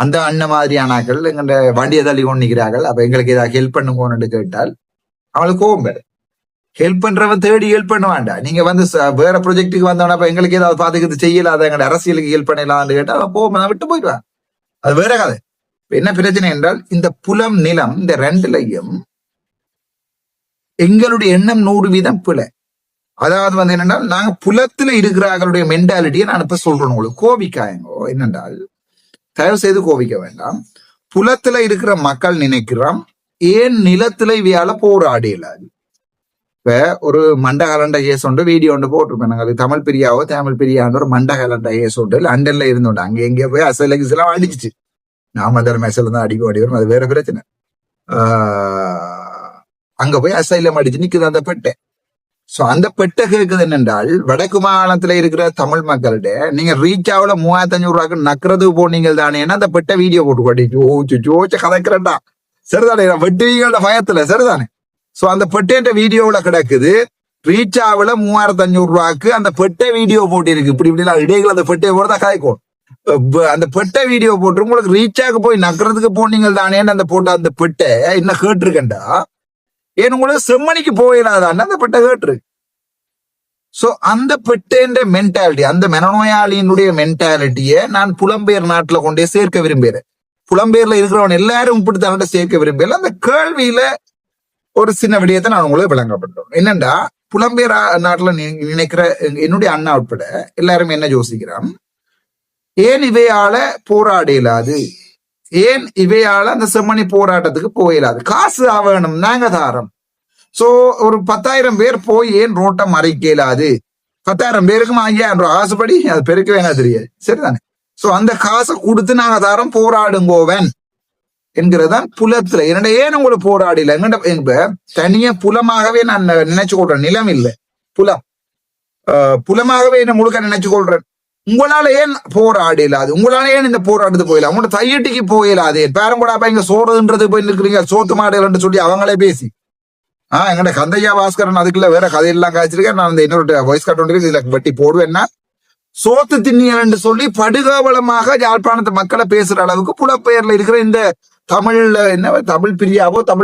அந்த அண்ணன் மாதிரியானாக்கள் எங்கள்ட வண்டியை தள்ளி கொண்டு நிற்கிறார்கள். அப்ப எங்களுக்கு ஏதாவது ஹெல்ப் பண்ணுங்கன்னு கேட்டால் அவங்களுக்கு கோவம் வேறு. ஹெல்ப் பண்றவன் தேடி ஹெல்ப் பண்ண வேண்டாம். நீங்க வந்து வேற ப்ரொஜெக்டுக்கு வந்தோன்னா அப்ப எங்களுக்கு ஏதாவது பாத்துக்கிறது செய்யலாத, எங்க அரசியலுக்கு ஹெல்ப் பண்ணலாம்னு கேட்டா அவன் போக விட்டு போயிடுவான். அது வேற கதை. என்ன பிரச்சனை என்றால் இந்த புலம் நிலம் இந்த ரெண்டுலையும் எங்களுடைய எண்ணம் 100% பிழை. அதாவது வந்து என்னென்றால் நாங்க புலத்துல இருக்கிறவர்களுடைய மென்டாலிட்டியை நான் இப்ப சொல்றேன் உங்களுக்கு. கோபிக்காயங்கோ என்னென்றால் தயவு செய்து கோபிக்க வேண்டாம். புலத்துல இருக்கிற மக்கள் நினைக்கிறோம் ஏன் நிலத்துல இவையால போராடியலாது. இப்ப ஒரு மண்டகலண்ட கேஸ் ஒன்று வீடியோ ஒன்று போட்டிருப்பேன். நாங்கள் தமிழ் பிரியாண்டு ஒரு மண்டகலண்ட கேஸ் ஒன்று லண்டன்ல இருந்தோண்டு அங்கே எங்கேயோ போய் அசலைக்கு எல்லாம் அடிச்சிச்சு. நாம அந்த மெசல தான் அடிக்க வேண்டி வரும், அது வேற பிரச்சனை. அங்க போய் அசைலம் அடிச்சு நிக்குது அந்த பெட்டை. சோ அந்த பெட்டை கேக்குது என்னென்றால் வடக்கு மாகாணத்துல இருக்கிற தமிழ் மக்கள்கிட்ட நீங்க ரீச் ஆகல 3500 ரூபாய்க்கு நக்குறது போனீங்க தானே, அந்த பெட்டை வீடியோ போட்டு கொட்டி கதைக்கிறேன்டா. சரிதானே, வெட்டுவீங்களோட பயத்துல. சரிதானே. சோ அந்த பெட்டை வீடியோல கிடக்குது. ரீச் ஆகல 3500 ரூபாய்க்கு அந்த பெட்டை வீடியோ போட்டு இருக்கு. இப்படி இப்படி இடைகள் அந்த பெட்டையை போடுறதா கதைக்கும். அந்த பெட்டை வீடியோ போட்டு உங்களுக்கு ரீச் ஆக போய் நக்குறதுக்கு போனீங்க தானேன்னு அந்த போட்ட அந்த பெட்டை என்ன கேட்டிருக்கேன்டா, ஏன் உங்களுக்கு செம்மணிக்கு போயிடாதான்னு அந்த பெட்டை கேட்டிருக்கு. சோ அந்த பெட்டேன்ற மென்டாலிட்டி, அந்த மனநோயாளியினுடைய மென்டாலிட்டியை நான் புலம்பெயர் நாட்டுல கொண்டே சேர்க்க விரும்புகிறேன். புலம்பெயர்ல இருக்கிறவன் எல்லாரும் இப்படித்தான் சேர்க்க விரும்பல. அந்த கேள்வியில ஒரு சின்ன விடயத்தை நான் உங்களுக்கு விளங்கப்பட்டோம். என்னண்டா புலம்பெயர் நாட்டுல நினைக்கிற என்னுடைய அண்ணா உட்பட எல்லாரும் என்ன யோசிக்கிறான், ஏன் இவையால போராட இயலாது, ஏன் இவையால அந்த செம்மணி போராட்டத்துக்கு போயிடாது, காசு ஆகணும் நாங்க தாரம். சோ ஒரு 10,000 பேர் போய் ஏன் ரோட்டை மறைக்க இயலாது, 10,000 பேருக்கும் 5,000 ரூபாய் காசுபடி அது பெருக்க வேணாம் தெரியாது. சரிதானே. சோ அந்த காசை கொடுத்து நாங்க தாரம் போராடுங்கோவன் என்கிறதான் புலத்துல. என்னோட ஏன் உங்களுக்கு போராடல எங்கட தனியா புலமாகவே நான் நினைச்சு கொள்றேன். நிலம் இல்லை புலம், புலமாகவே என்ன முழுக்க நினைச்சு கொள்றேன். உங்களால ஏன் போராடலாது, உங்களால ஏன் இந்த போராட்டத்துக்கு போயிடலாம், உங்களோட தையட்டிக்கு போயிடாது. பேரங்கூடா இங்க சோறுன்றது போய் நிற்கிறீங்க, சோத்து மாடுகள்னு சொல்லி அவங்களே பேசி எங்கட கந்தையா பாஸ்கரன் அதுக்குள்ள வேற கதையெல்லாம் காய்ச்சிருக்கேன். நான் இந்த இன்னொரு வாய்ஸ் கார்டு ஒன்று இதுல வெட்டி போடுவேன்னா, சோத்து திண்ணியல் சொல்லி படுகோபலமாக யாழ்ப்பாணத்து மக்களை பேசுற அளவுக்கு புலப்பெயர்ல இருக்கிற இந்த தமிழ்ல என்ன தமிழ்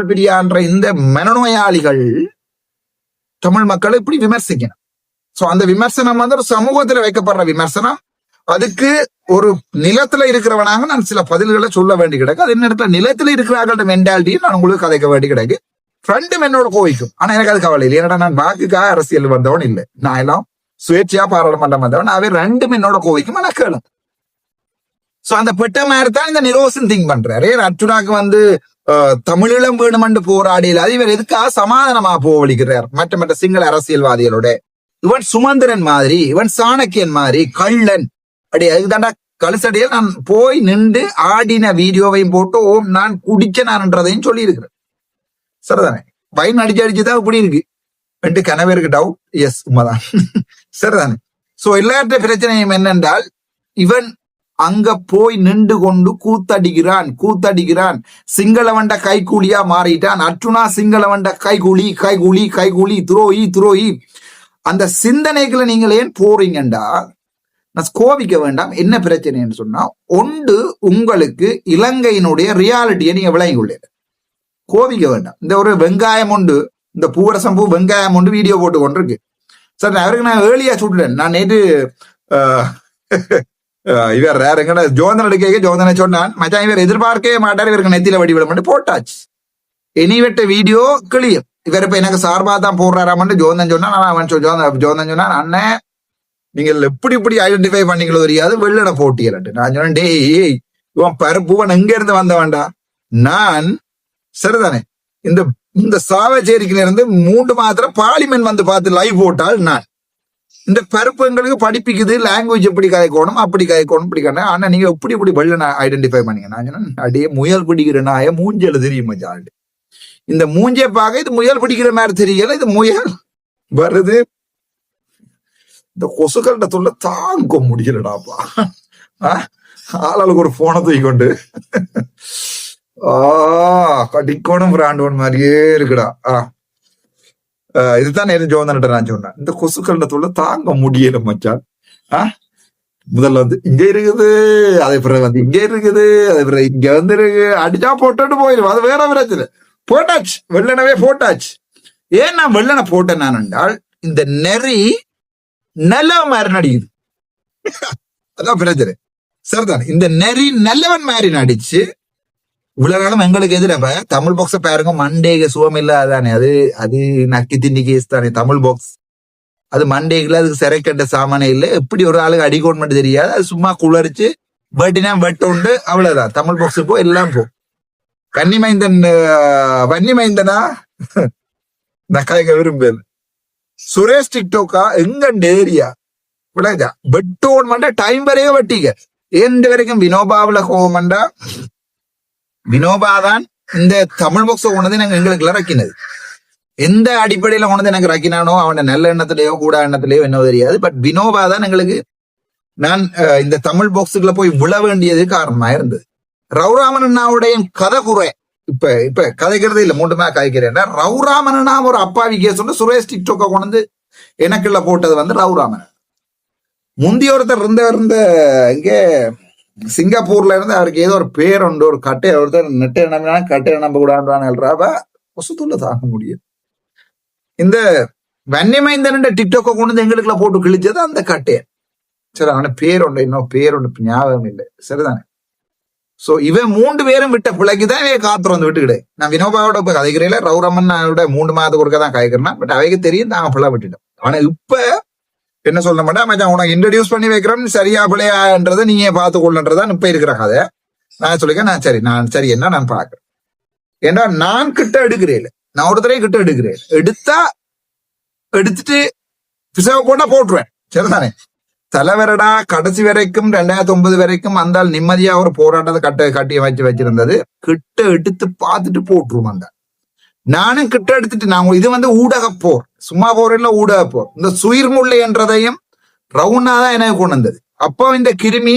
பிரியான்ற இந்த மனநோயாளிகள் தமிழ் மக்களை இப்படி விமர்சிக்கணும். சோ அந்த விமர்சனம் வந்து ஒரு சமூகத்துல வைக்கப்படுற விமர்சனம். அதுக்கு ஒரு நிலத்துல இருக்கிறவனாக நான் சில பதில்களை சொல்ல வேண்டி கிடக்கு. அது என்ன இடத்துல நிலத்துல இருக்கிறார்கள்ட்ட மென்டாலிட்டியும் நான் உங்களுக்கு கதைக்க வேண்டி கிடக்கு. ஃப்ரெண்டும் என்னோட கோவிக்கும். ஆனா எனக்கு அது கவலை இல்லை. ஏன்னா நான் வாக்குக்காக அரசியல் வந்தவன் இல்லை, நான் எல்லாம் சுயேட்சையா பாராளுமன்றம் வந்தவன். அவை ரெண்டும் என்னோட கோவிக்கும். ஆனா கேளு. சோ அந்த பெட்ட மாதிரி தான் இந்த நிரோசன் திங்க் பண்றாரு. அர்ஜுனாக்கு வந்து தமிழீழம் வேணுமென்று போராடியில் அது இவர் எதுக்காக சமாதானமா போவழிக்கிறார் மற்ற சிங்கள அரசியல்வாதிகளோட. இவன் சுமந்திரன் மாதிரி, இவன் சாணக்கியன் மாதிரி கள்ளன் அப்படி. அதுதாண்டா கழுசடியில் நான் போய் நின்று ஆடின வீடியோவையும் போட்டு நான் குடிச்ச நான்ன்றதையும் சொல்லி இருக்கிறேன். சரிதானே. வைன் அடிச்சுதான் இப்படி இருக்கு ரெண்டு கனவேருக்கு டவுட். எஸ், உண்மைதான். சரிதானே? சோ எல்லாற்ற பிரச்சனையும் என்னென்றால் இவன் அங்க போய் நின்று கொண்டு கூத்தடிக்கிறான். சிங்களவண்ட கைகூலியா மாறிட்டான். அற்றுனா சிங்களவண்ட கைகூலி துரோகி. அந்த சிந்தனைகளை நீங்கள் ஏன் போறீங்கண்டா, நான் கோபிக்க வேண்டாம். என்ன பிரச்சனைன்னு சொன்னா, ஒன்று உங்களுக்கு இலங்கையினுடைய ரியாலிட்டியை நீங்க விளங்கி கொள்ள கோபிக்க வேண்டாம். இந்த ஒரு வெங்காயம் உண்டு, இந்த பூவரசம் பூ வெங்காயம் உண்டு வீடியோ போட்டு கொண்டிருக்கு. சார் அவருக்கு நான் ஏர்லியா சுட்டுட்டேன். நான் நேற்று இவர் எங்கட ஜோதனை எடுக்க ஜோதனை சொன்னான், மச்சான் இவர் எதிர்பார்க்கவே மாட்டார், இவருக்கு நெத்தியில வடிவிட போட்டாச்சு. இனிவெட்ட வீடியோ கிளியும். இவர் இப்ப எனக்கு சார்பா தான் போடுறாராமன்னு ஜோதன் சொன்னா, அவன் ஜோதன் சொன்னான், அண்ணன் நீங்கள் எப்படி ஐடென்டிஃபை பண்ணிங்களோ தெரியாது, வெள்ளட போட்டியலட்டு. நான் சொன்னேன், டேய் இவன் பருப்புவன் எங்க இருந்து வந்த வேண்டாம். நான் சரிதானே இந்த சாவச்சேரிக்கில இருந்து 3 மாத்திரம் பார்லிமெண்ட் வந்து பார்த்து லைவ் போட்டால் நான் இந்த பருப்பு எங்களுக்கு படிப்பிக்குது, லாங்குவேஜ் எப்படி கதைக்கணும், அப்படி கதைக்கணும், இப்படி கண்ண. ஆனா நீங்க எப்படி வெள்ள ஐடென்டிஃபை பண்ணீங்க. நான் சொன்னேன், அடியே முயல் பிடிக்கிற நாய மூஞ்சல தெரியுமா ஜாண்டு. இந்த மூஞ்சை பார்க்க இது முயல் பிடிக்கிற மாதிரி தெரியல, இது முயல் வருது. இந்த கொசுக்கள்கிட்ட தொல்லை தாங்க முடியலடாப்பா. ஆளாளுக்கு ஒரு போனை தூக்கி கொண்டு கடிக்கோணும் பிராண்டோன் மாதிரியே இருக்குடா. இதுதான் நேரம் ஜோதன்ட்ட நான் சொன்னேன், இந்த கொசுக்கள்கிட்ட தொல்லை தாங்க முடியல மச்சான். முதல்ல வந்து இங்க இருக்குது, அதே பிறகு வந்து இங்க இருக்குது, அதே பிறகு இங்க வந்து இருக்கு, அடிச்சா போட்டு போயிடும். அது வேற பிரச்சனை. போட்டாச்சு, வெள்ளனவே போட்டாச்சு. ஏன் நான் வெள்ளனை போட்டேன் நான் என்றால், இந்த நெறி நல்ல மாதிரி நடிக்குது. அதான் பிரச்சனை. சரிதானே? இந்த நெறி நல்லவன் மாதிரி நடிச்சு இவ்வளவு காலம் எங்களுக்கு எதிராக தமிழ் பாக்ஸ பாருங்க, மண்டேக சுகம் இல்லாதானே. அது நக்கி திண்டி கேஸ் தானே தமிழ் பாக்ஸ். அது மண்டேக்குல அதுக்கு சிறைக்கட்ட சாமானே இல்லை. எப்படி ஒரு ஆளுக்கு அடிக்கோன் மட்டும் தெரியாது. அது சும்மா குளரிச்சு வெட்டினா வெட்ட உண்டு, அவ்வளவுதான். தமிழ் பாக்ஸ் போ, எல்லாம் போ. வன்னிமைந்தனா நான் கதைக்க விரும்பல. சுரேஷ் டிக்டோக்கா எங்க ஏரியா விளையாஜா வெட்டோன் மண்டா டைம் வரைய வெட்டிக்க எந்த வரைக்கும் வினோபாவில கோவமண்டா. வினோபாதான் இந்த தமிழ் பாக்ஸ கொண்டது நாங்க எங்களுக்கு ரக்கினது. எந்த அடிப்படையில கொண்டது எனக்கு ரக்கினானோ, அவன நல்ல எண்ணத்திலேயோ கூட எண்ணத்திலேயோ என்ன தெரியாது. பட் வினோபா தான் எங்களுக்கு நான் இந்த தமிழ் பாக்ஸுக்குள்ள போய் விழ வேண்டியது காரணமா இருந்தது. ரவுராமன் அண்ணாவுடைய கதை குறை இப்ப கதைக்கிறதே இல்லை, மூட்டுமே கதைக்கிறேன். ரவுராமன் அண்ணா ஒரு அப்பாவி கேஸ் ஒன்று சுரேஷ் டிக்டோக்க கொண்டு எனக்குள்ள போட்டது வந்து ரவுராமன். முந்தைய ஒருத்தர் இருந்த இங்கே சிங்கப்பூர்ல இருந்து அவருக்கு ஏதோ ஒரு பேர் உண்டு, ஒரு கட்டையை ஒருத்தர் நெட்டை நம்பினா கட்டையை நம்ப கூடாதுறாப்ப கொசுத்துள்ள தாங்க முடியும். இந்த வன்னிமைந்தன் டிக்டோக்க கொண்டு எங்களுக்குள்ள போட்டு கிழிச்சது அந்த கட்டையன். சரி, அவன பேர் உண்டு, இன்னும் பேர் உண்டு ஞாபகம் இல்லை. சரிதானே? சோ இவன் 3 பேரும் விட்ட பிள்ளைக்குதான் இவன் காத்திரம் வந்து விட்டுக்கிடு. நான் வினோபாவோட இப்ப கதைக்கிறேன், ரவுரமன் 3 மாதத்துக்கு ஒருக்க தான் கதைக்கிறேன். பட் அவைக்கு தெரியும் நாங்க பிள்ளை விட்டுட்டோம். ஆனா இப்ப என்ன சொல்ல மாட்டேன், மச்சான் உனக்கு இன்ட்ரடியூஸ் பண்ணி வைக்கிறேன், சரியா பிள்ளையான்றதை நீயே பார்த்து கொள்ளன்றதான் இப்ப இருக்கிற கதை. நான் சொல்லிக்க நான் சரி என்ன நான் பாக்குறேன். ஏன்னா நான் கிட்ட எடுக்கிறேன், நான் ஒருத்தரையும் கிட்ட எடுக்கிறேன். எடுத்துட்டு பிசவ போட்டா போட்டுருவேன். சரிதானே? தலைவரடா கடைசி வரைக்கும் 2009 வரைக்கும் அந்த நிம்மதியா ஒரு போராட்டத்தை கட்டி வச்சிருந்தது. கிட்ட எடுத்து பார்த்துட்டு போட்டுருவோம். அந்த நானும் கிட்ட எடுத்துட்டு நாங்க இது வந்து ஊடக போர், சும்மா போர் இல்ல, ஊடக போர். இந்த சுயிர்முல்லை என்றதையும் ரவுண்டா தான் எனக்கு கொண்டு வந்தது. அப்போ இந்த கிருமி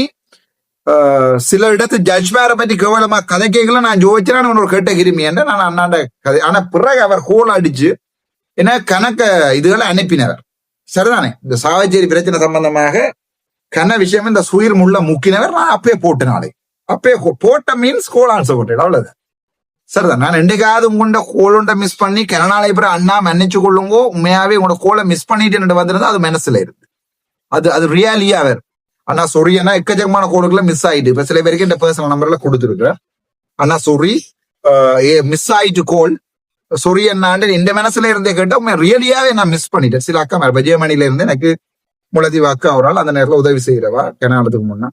சில இடத்து ஜட்ஜ்மேரை பத்தி கேவலமா கதை கேட்கல. நான் ஜோதிச்சேன் ஒரு கேட்ட கிருமி என்று நான் அண்ணாண்ட கதை. ஆனா பிறகு அவர் கோல் அடிச்சு என்ன கணக்க இதுகளை அனுப்பினவர். சரிதானே? இந்த சாவச்சேரி பிரச்சனை சம்பந்தமாக கன விஷயம் இந்த சுயிர் முள்ள முக்கினவர். நான் அப்பயே போட்டு நாளை அப்பயே போட்ட மீன்ஸ் கோல் ஆன்சர் போட்டேன், அவ்வளவுதான். சரிதான். நான் என்னைக்காவது உங்கள்ட கோலுண்ட மிஸ் பண்ணி கனநாளை பிற அண்ணா மன்னிச்சு கொள்ளுங்கோ, உண்மையாவே உங்களோட கோலை மிஸ் பண்ணிட்டு வந்திருந்தா அது மனசுல இருந்து அது ரியாலியா வேறு. அண்ணா சொரியனா எக்கச்சக்கமான கோலுக்குள்ள மிஸ் ஆயிட்டு. இப்ப சில பேருக்கு இந்த பர்சனல் நம்பர்ல கொடுத்துருக்கேன். அண்ணா சொரி மிஸ் ஆயிட்டு கோல் சொரி என்னாண்டு இந்த மனசுல இருந்தே கேட்டா ரியலியாவே நான் மிஸ் பண்ணிட்டேன். சில அக்கா விஜயமணில இருந்து எனக்கு முளதீவு அக்கா ஒரு ஆள் அந்த நேரத்துல உதவி செய்யறவா கனகாலத்துக்கு முன்னா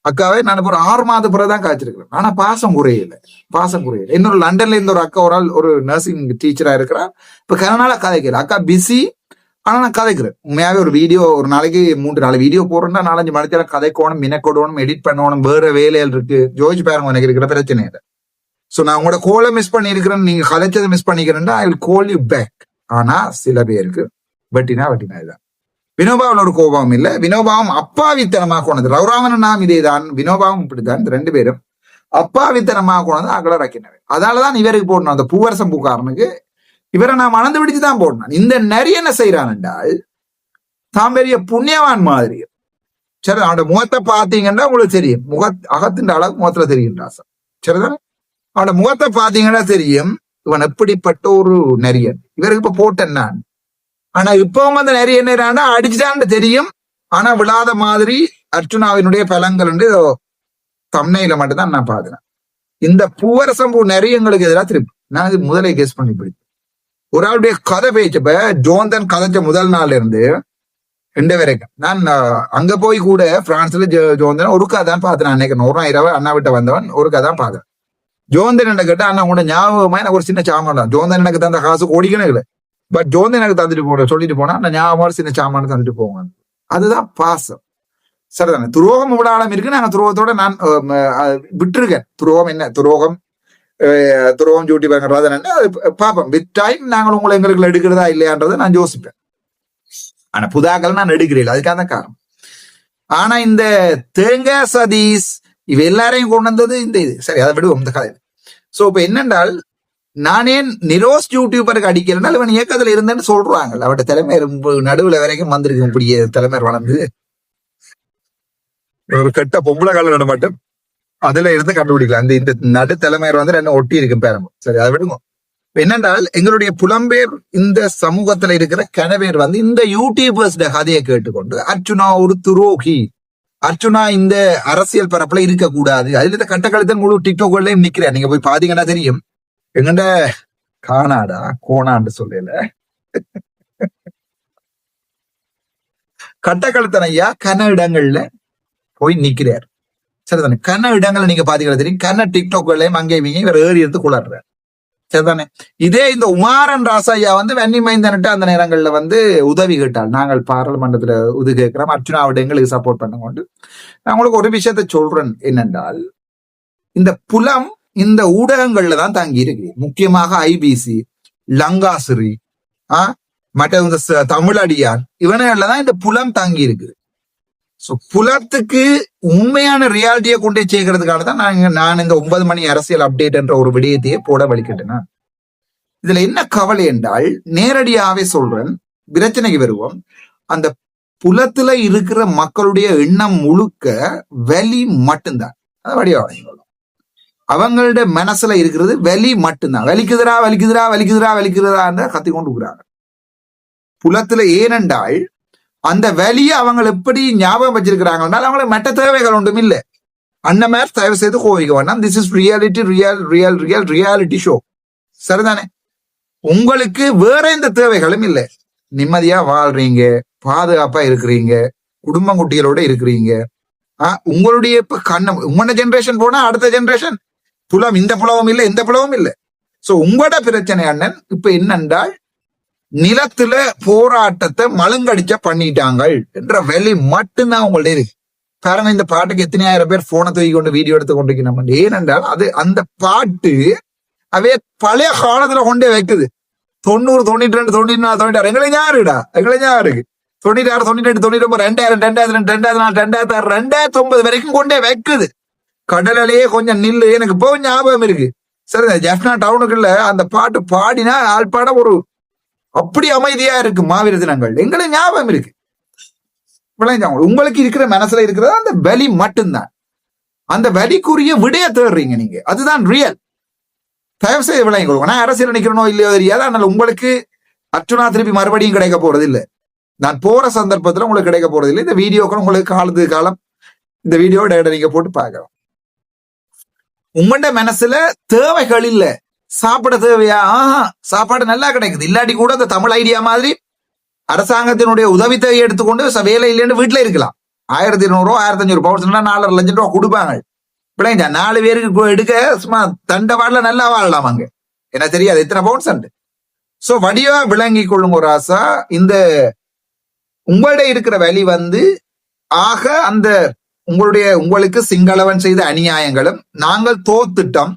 அக்காவே நான் ஒரு 6 மாத பிறகுதான் காய்ச்சிருக்கிறேன். ஆனா பாசம் குறையல. இன்னொரு லண்டன்ல இருந்த ஒரு அக்கா ஒரு ஆள் ஒரு நர்சிங் டீச்சரா இருக்கிறா. இப்ப கனநாள கதைக்கிறேன். அக்கா பிஸி, ஆனா நான் கதைக்கிறேன். உண்மையாவே ஒரு வீடியோ ஒரு நாளைக்கு 3-4 வீடியோ போடுறேன்னா 4-5 மணித்தேரம் கதைக்கணும், மினக்கொடணும், எடிட் பண்ணணும், வேற வேலைகள் இருக்கு. ஜோதிச்சு பாருங்க, எனக்கு இருக்கிற பிரச்சனை இல்லை. சோ நான் உங்களோட கோலை மிஸ் பண்ணிருக்கிறேன், நீங்க கதைச்சதை மிஸ் பண்ணிக்கிறேன்னா I will call you back. ஆனா சில பேருக்கு வெட்டினா இதுதான். வினோபாவில் ஒரு கோபம் இல்ல, வினோபாவும் அப்பாவித்தனமாக கொண்டது. ரவுராமன் நாம் இதேதான், வினோபாவும் இப்படித்தான். இந்த 2 பேரும் அப்பாவித்தனமாக கொண்டது அகல ரக்கினவை. அதனாலதான் இவருக்கு போடணும், அந்த பூவரசம் பூக்காரனுக்கு இவரை நான் மணந்து பிடிச்சுதான் போடணும். இந்த நிறைய என்ன செய்யறான் என்றால் தான் பெரிய புண்ணியவான் மாதிரி. சரி, அவனோட முகத்தை பார்த்தீங்கன்னா உங்களுக்கு தெரியும், அகத்தின் அளவு முகத்துல தெரியும் ராசா. சரிதானே? அவனோட முகத்தை பார்த்தீங்கன்னா தெரியும் இவன் எப்படிப்பட்ட ஒரு நெறியன். இவருக்கு இப்ப போட்டேன் நான். ஆனா இப்பவும் அந்த நெறிய என்ன அடிச்சுட்டான்னு தெரியும். ஆனா விழாத மாதிரி அர்ச்சுனாவினுடைய பலங்கள் தம்னையில மட்டும்தான் நான் பாக்குறேன். இந்த பூவரசம் பூ நெறியங்களுக்கு எதிராக திருப்பி நான் இது முதலே கெஸ் பண்ணி பிடிச்சேன். ஒரு ஆளுடைய கதை பேச்சப்ப ஜோந்தன் கதைச்ச முதல் நாள்ல இருந்து ரெண்டு வரைக்கும் நான் அங்க போய் கூட பிரான்ஸ்ல ஜோந்தன் ஒரு கதை தான் பார்த்தேன். அன்னைக்கு 100 அண்ணா விட்ட வந்தவன் ஒரு கதை தான் பார்த்தேன். ஜோந்தன் என்ன கேட்டா அண்ணா உங்களோட ஞாபகமா எனக்கு ஒரு சின்ன சாமான் தான். ஜோந்தன் எனக்கு தந்த காசு கோடிக்கணும் இல்லை, பட் ஜோந்தன் எனக்கு தந்துட்டு சொல்லிட்டு போனா அந்த ஞாபகமா சின்ன சாமான தந்துட்டு போவாங்க. அதுதான் பாசம். சரிதானே? துரோகம் விடாலம் இருக்கு. நாங்க துரோகத்தோட நான் விட்டுருக்கேன். துரோகம் என்ன துரோகம் சூட்டி வாங்குறதா அது பாப்போம். வித் டைம் நாங்கள் உங்களை எங்களுக்கு எடுக்கிறதா இல்லையான்றதை நான் யோசிப்பேன். ஆனா புதாக்கள் நான் எடுக்கிறேன், அதுக்காக தான் காரணம். ஆனா இந்த தேங்காய் சதீஷ் இவ எல்லாரையும் கொண்டு வந்தது இந்த இது. சரி, அதை விடுவோம் இந்த கதை. சோ இப்ப என்னென்றால் நானே நிரோஸ் யூடியூபருக்கு அடிக்கிறேன்னா இவன் இயக்கத்துல இருந்தேன்னு சொல்றாங்க. அவட்ட தலைமை நடுவுல வரைக்கும் வந்திருக்கு. இப்படி தலைமை வளர்ந்து ஒரு கெட்ட பொம்பளை கால மட்டும் அதுல இருந்து கண்டுபிடிக்கலாம். இந்த நடு தலைமையர் வந்து என்ன ஒட்டி இருக்கும் பேரம்பு. சரி, அதை விடுங்க. என்னென்றால் எங்களுடைய புலம்பெயர் இந்த சமூகத்துல இருக்கிற கணவர் வந்து இந்த யூடியூபர்ஸ் கதையை கேட்டுக்கொண்டு அர்ச்சுனா ஒரு துரோகி, அர்ச்சுனா இந்த அரசியல் பரப்புல இருக்கக்கூடாது, அதுல இந்த கட்டக்கழுத்தன் முழு டிக்டாக்லயும் நிக்கிறேன். நீங்க போய் பாத்தீங்கன்னா தெரியும். எங்கண்ட காணாடா கோணான்னு சொல்லல கட்டக்கழுத்தன் ஐயா கன இடங்கள்ல போய் நிக்கிறார். சரிதானே? கன இடங்கள்ல நீங்க பாத்தீங்கன்னா தெரியும். கன டிக்டாக்லயும் அங்கேயும் இவர் ஏறி எடுத்து கொள்ளாடுறாரு. சரிதானே? இதே இந்த உமாரன் ராசையா வந்து வன்னி மைந்தன்ட்டு அந்த நேரங்கள்ல வந்து உதவி கேட்டால் நாங்கள் பாராளுமன்றத்துல உதவி கேட்கிறோம், அர்ச்சுனாவோட எங்களுக்கு சப்போர்ட் பண்ண கொண்டு. நான் உங்களுக்கு ஒரு விஷயத்த சொல்றேன் என்னென்றால் இந்த புலம் இந்த ஊடகங்கள்ல தான் தங்கி இருக்கு. முக்கியமாக ஐபிசி, லங்காசிரி, மற்ற இந்த தமிழடியார் இவனங்கள்ல தான் இந்த புலம் தங்கி இருக்கு. சோ புலத்துக்கு உண்மையான ரியாலிட்டியை கொண்டே சேர்க்கறதுக்காக தான் நான் இந்த 9 மணி அரசியல் அப்டேட் என்ற ஒரு விடயத்தையே போட வலிக்கிட்டேன். இதுல என்ன கவலை என்றால் நேரடியாவே சொல்றேன், பிரச்சனைக்கு வருவோம். அந்த புலத்துல இருக்கிற மக்களுடைய எண்ணம் முழுக்க வலி மட்டும்தான். அது வடிவா அவங்களுடைய மனசுல இருக்கிறது வலி மட்டும்தான். வலிக்குதுரா வலிக்குதுரா வலிக்குதுரா வலிக்குதுரா கத்தி கொண்டு இருக்கிறாங்க புலத்துல. ஏனென்றால் அந்த வலியை அவங்க எப்படி ஞாபகம் வச்சிருக்கிறாங்கன்னா அவங்களுக்கு மெட்ட தேவைகள் ஒன்றும் இல்லை. அண்ணன் மேல தயவு செய்து கோவிக்க வேண்டாம். This is reality, reality show. சரிதானே? உங்களுக்கு வேற எந்த தேவைகளும் இல்லை. நிம்மதியா வாழ்றீங்க, பாதுகாப்பா இருக்கிறீங்க, குடும்பம் குட்டிகளோட இருக்கிறீங்க. உங்களுடைய இப்ப உங்களோட ஜெனரேஷன் போனா அடுத்த ஜெனரேஷன் புலம் இந்த புலவும் இல்லை, எந்த புலவும் இல்லை. சோ உங்களோட பிரச்சனை அண்ணன் இப்ப என்னென்றால் நிலத்துல போராட்டத்தை மழுங்கடிச்ச பண்ணிட்டாங்க என்ற வேலை மட்டும்தான் உங்கள்ட்ட இருக்கு. பாருங்க, இந்த பாட்டுக்கு எத்தனை ஆயிரம் பேர் போனை தூக்கி கொண்டு வீடியோ எடுத்து கொண்டிருக்கணும். ஏனென்றால் அது அந்த பாட்டு அவைய பழைய காலத்துல கொண்டே வைக்குது. 90, 92, 94, 96 எங்களை ஞாபகம்டா, எங்களை ஞாபகம் இருக்கு. 96, 98, 99, 2000, 2004, 2006, 2009 வரைக்கும் கொண்டே வைக்குது. கடலையே கொஞ்சம் நில்லு எனக்கு இப்போ ஞாபகம் இருக்கு. சரி, ஜெஃப்னா டவுனுக்குள்ள அந்த பாட்டு பாடினா ஆள்பாட ஒரு அப்படி அமைதியா இருக்கு. மாவீர தினங்கள் எங்களுக்கு ஞாபகம் இருக்கு. உங்களுக்கு இருக்கிற மனசுல இருக்கிறது அந்த வலி மட்டும்தான். அந்த வலிக்குரிய விடைய தேடுறீங்க நீங்க, அதுதான் ரியல். தயவு செய்து விளங்கி கொடுங்க. நான் அரசியல் நினைக்கிறனோ இல்லையோ தெரியாது. அதனால உங்களுக்கு அர்ச்சுனா திருப்பி மறுபடியும் கிடைக்க போறது இல்லை. நான் போற சந்தர்ப்பத்துல உங்களுக்கு கிடைக்க போறது இல்லை. இந்த வீடியோக்கள் உங்களுக்கு காலத்துக்கு காலம் இந்த வீடியோ டேட்டா நீங்க போட்டு பார்க்கலாம். உங்களோட மனசுல தேவைகள் இல்ல. சாப்பிட தேவையா? சாப்பாடு நல்லா கிடைக்குது. இல்லாட்டி கூட அந்த தமிழ் ஐடியா மாதிரி அரசாங்கத்தினுடைய உதவி தேவையை எடுத்துக்கொண்டு வேலை இல்லைன்னு வீட்டுல இருக்கலாம். 1200 1500 பவுன்ஸ் 4.5 லட்சம் ரூபா கொடுப்பாங்க. பிள்ளைங்க 4 பேருக்கு எடுக்க சும்மா தண்டவாடல நல்லா வாழலாம் அங்க. எனக்கு தெரியாது எத்தனை பவுன்ஸ். சோ வடிவா விளங்கி கொள்ளுங்க ஒரு ஆசா. இந்த உங்களோட இருக்கிற வழி வந்து ஆக அந்த உங்களுக்கு சிங்களவன் செய்த அநியாயங்களும் நாங்கள் தோத்துட்டோம்,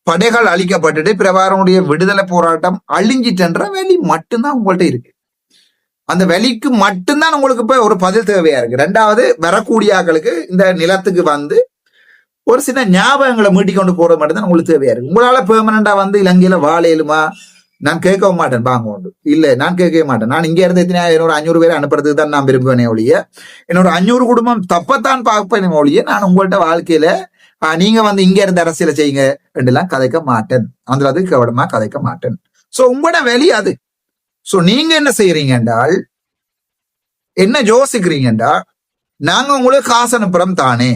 படைகள் அழிக்கப்பட்டுட்டு பிரபாரனுடைய விடுதலை போராட்டம் அழிஞ்சிட்டன்ற வழி மட்டும்தான் உங்கள்ட்ட இருக்கு. அந்த வழிக்கு மட்டும்தான் உங்களுக்கு இப்ப ஒரு பதில் தேவையா இருக்கு. ரெண்டாவது, வரக்கூடிய ஆட்களுக்கு இந்த நிலத்துக்கு வந்து ஒரு சின்ன ஞாபகங்களை மீட்டிக்கொண்டு போறது மட்டும்தான் உங்களுக்கு தேவையா இருக்கு. உங்களால பெர்மனண்டா வந்து இலங்கையில வாழையிலுமா நான் கேட்கவும் மாட்டேன், வாங்க உண்டு இல்ல, நான் கேட்கவே மாட்டேன். நான் இங்க இருந்து எத்தனை என்னோட 500 பேரை அனுப்புறதுக்கு தான் நான் விரும்புவேனே ஒழிய, என்னோட 500 குடும்பம் தப்பத்தான் பார்ப்பேனே ஒழிய, நான் உங்கள்ட்ட வாழ்க்கையில நீங்க வந்து இங்க இருந்து அரசியலை செய்யுங்க எல்லாம் கதைக்க மாட்டேன். அந்த அது கவனமா கதைக்க மாட்டேன். சோ உங்களோட வெளி அது. சோ நீங்க என்ன செய்யறீங்க என்றால், என்ன யோசிக்கிறீங்கன்றா, நாங்க உங்களுக்கு காசு அனுப்புறோம் தானே,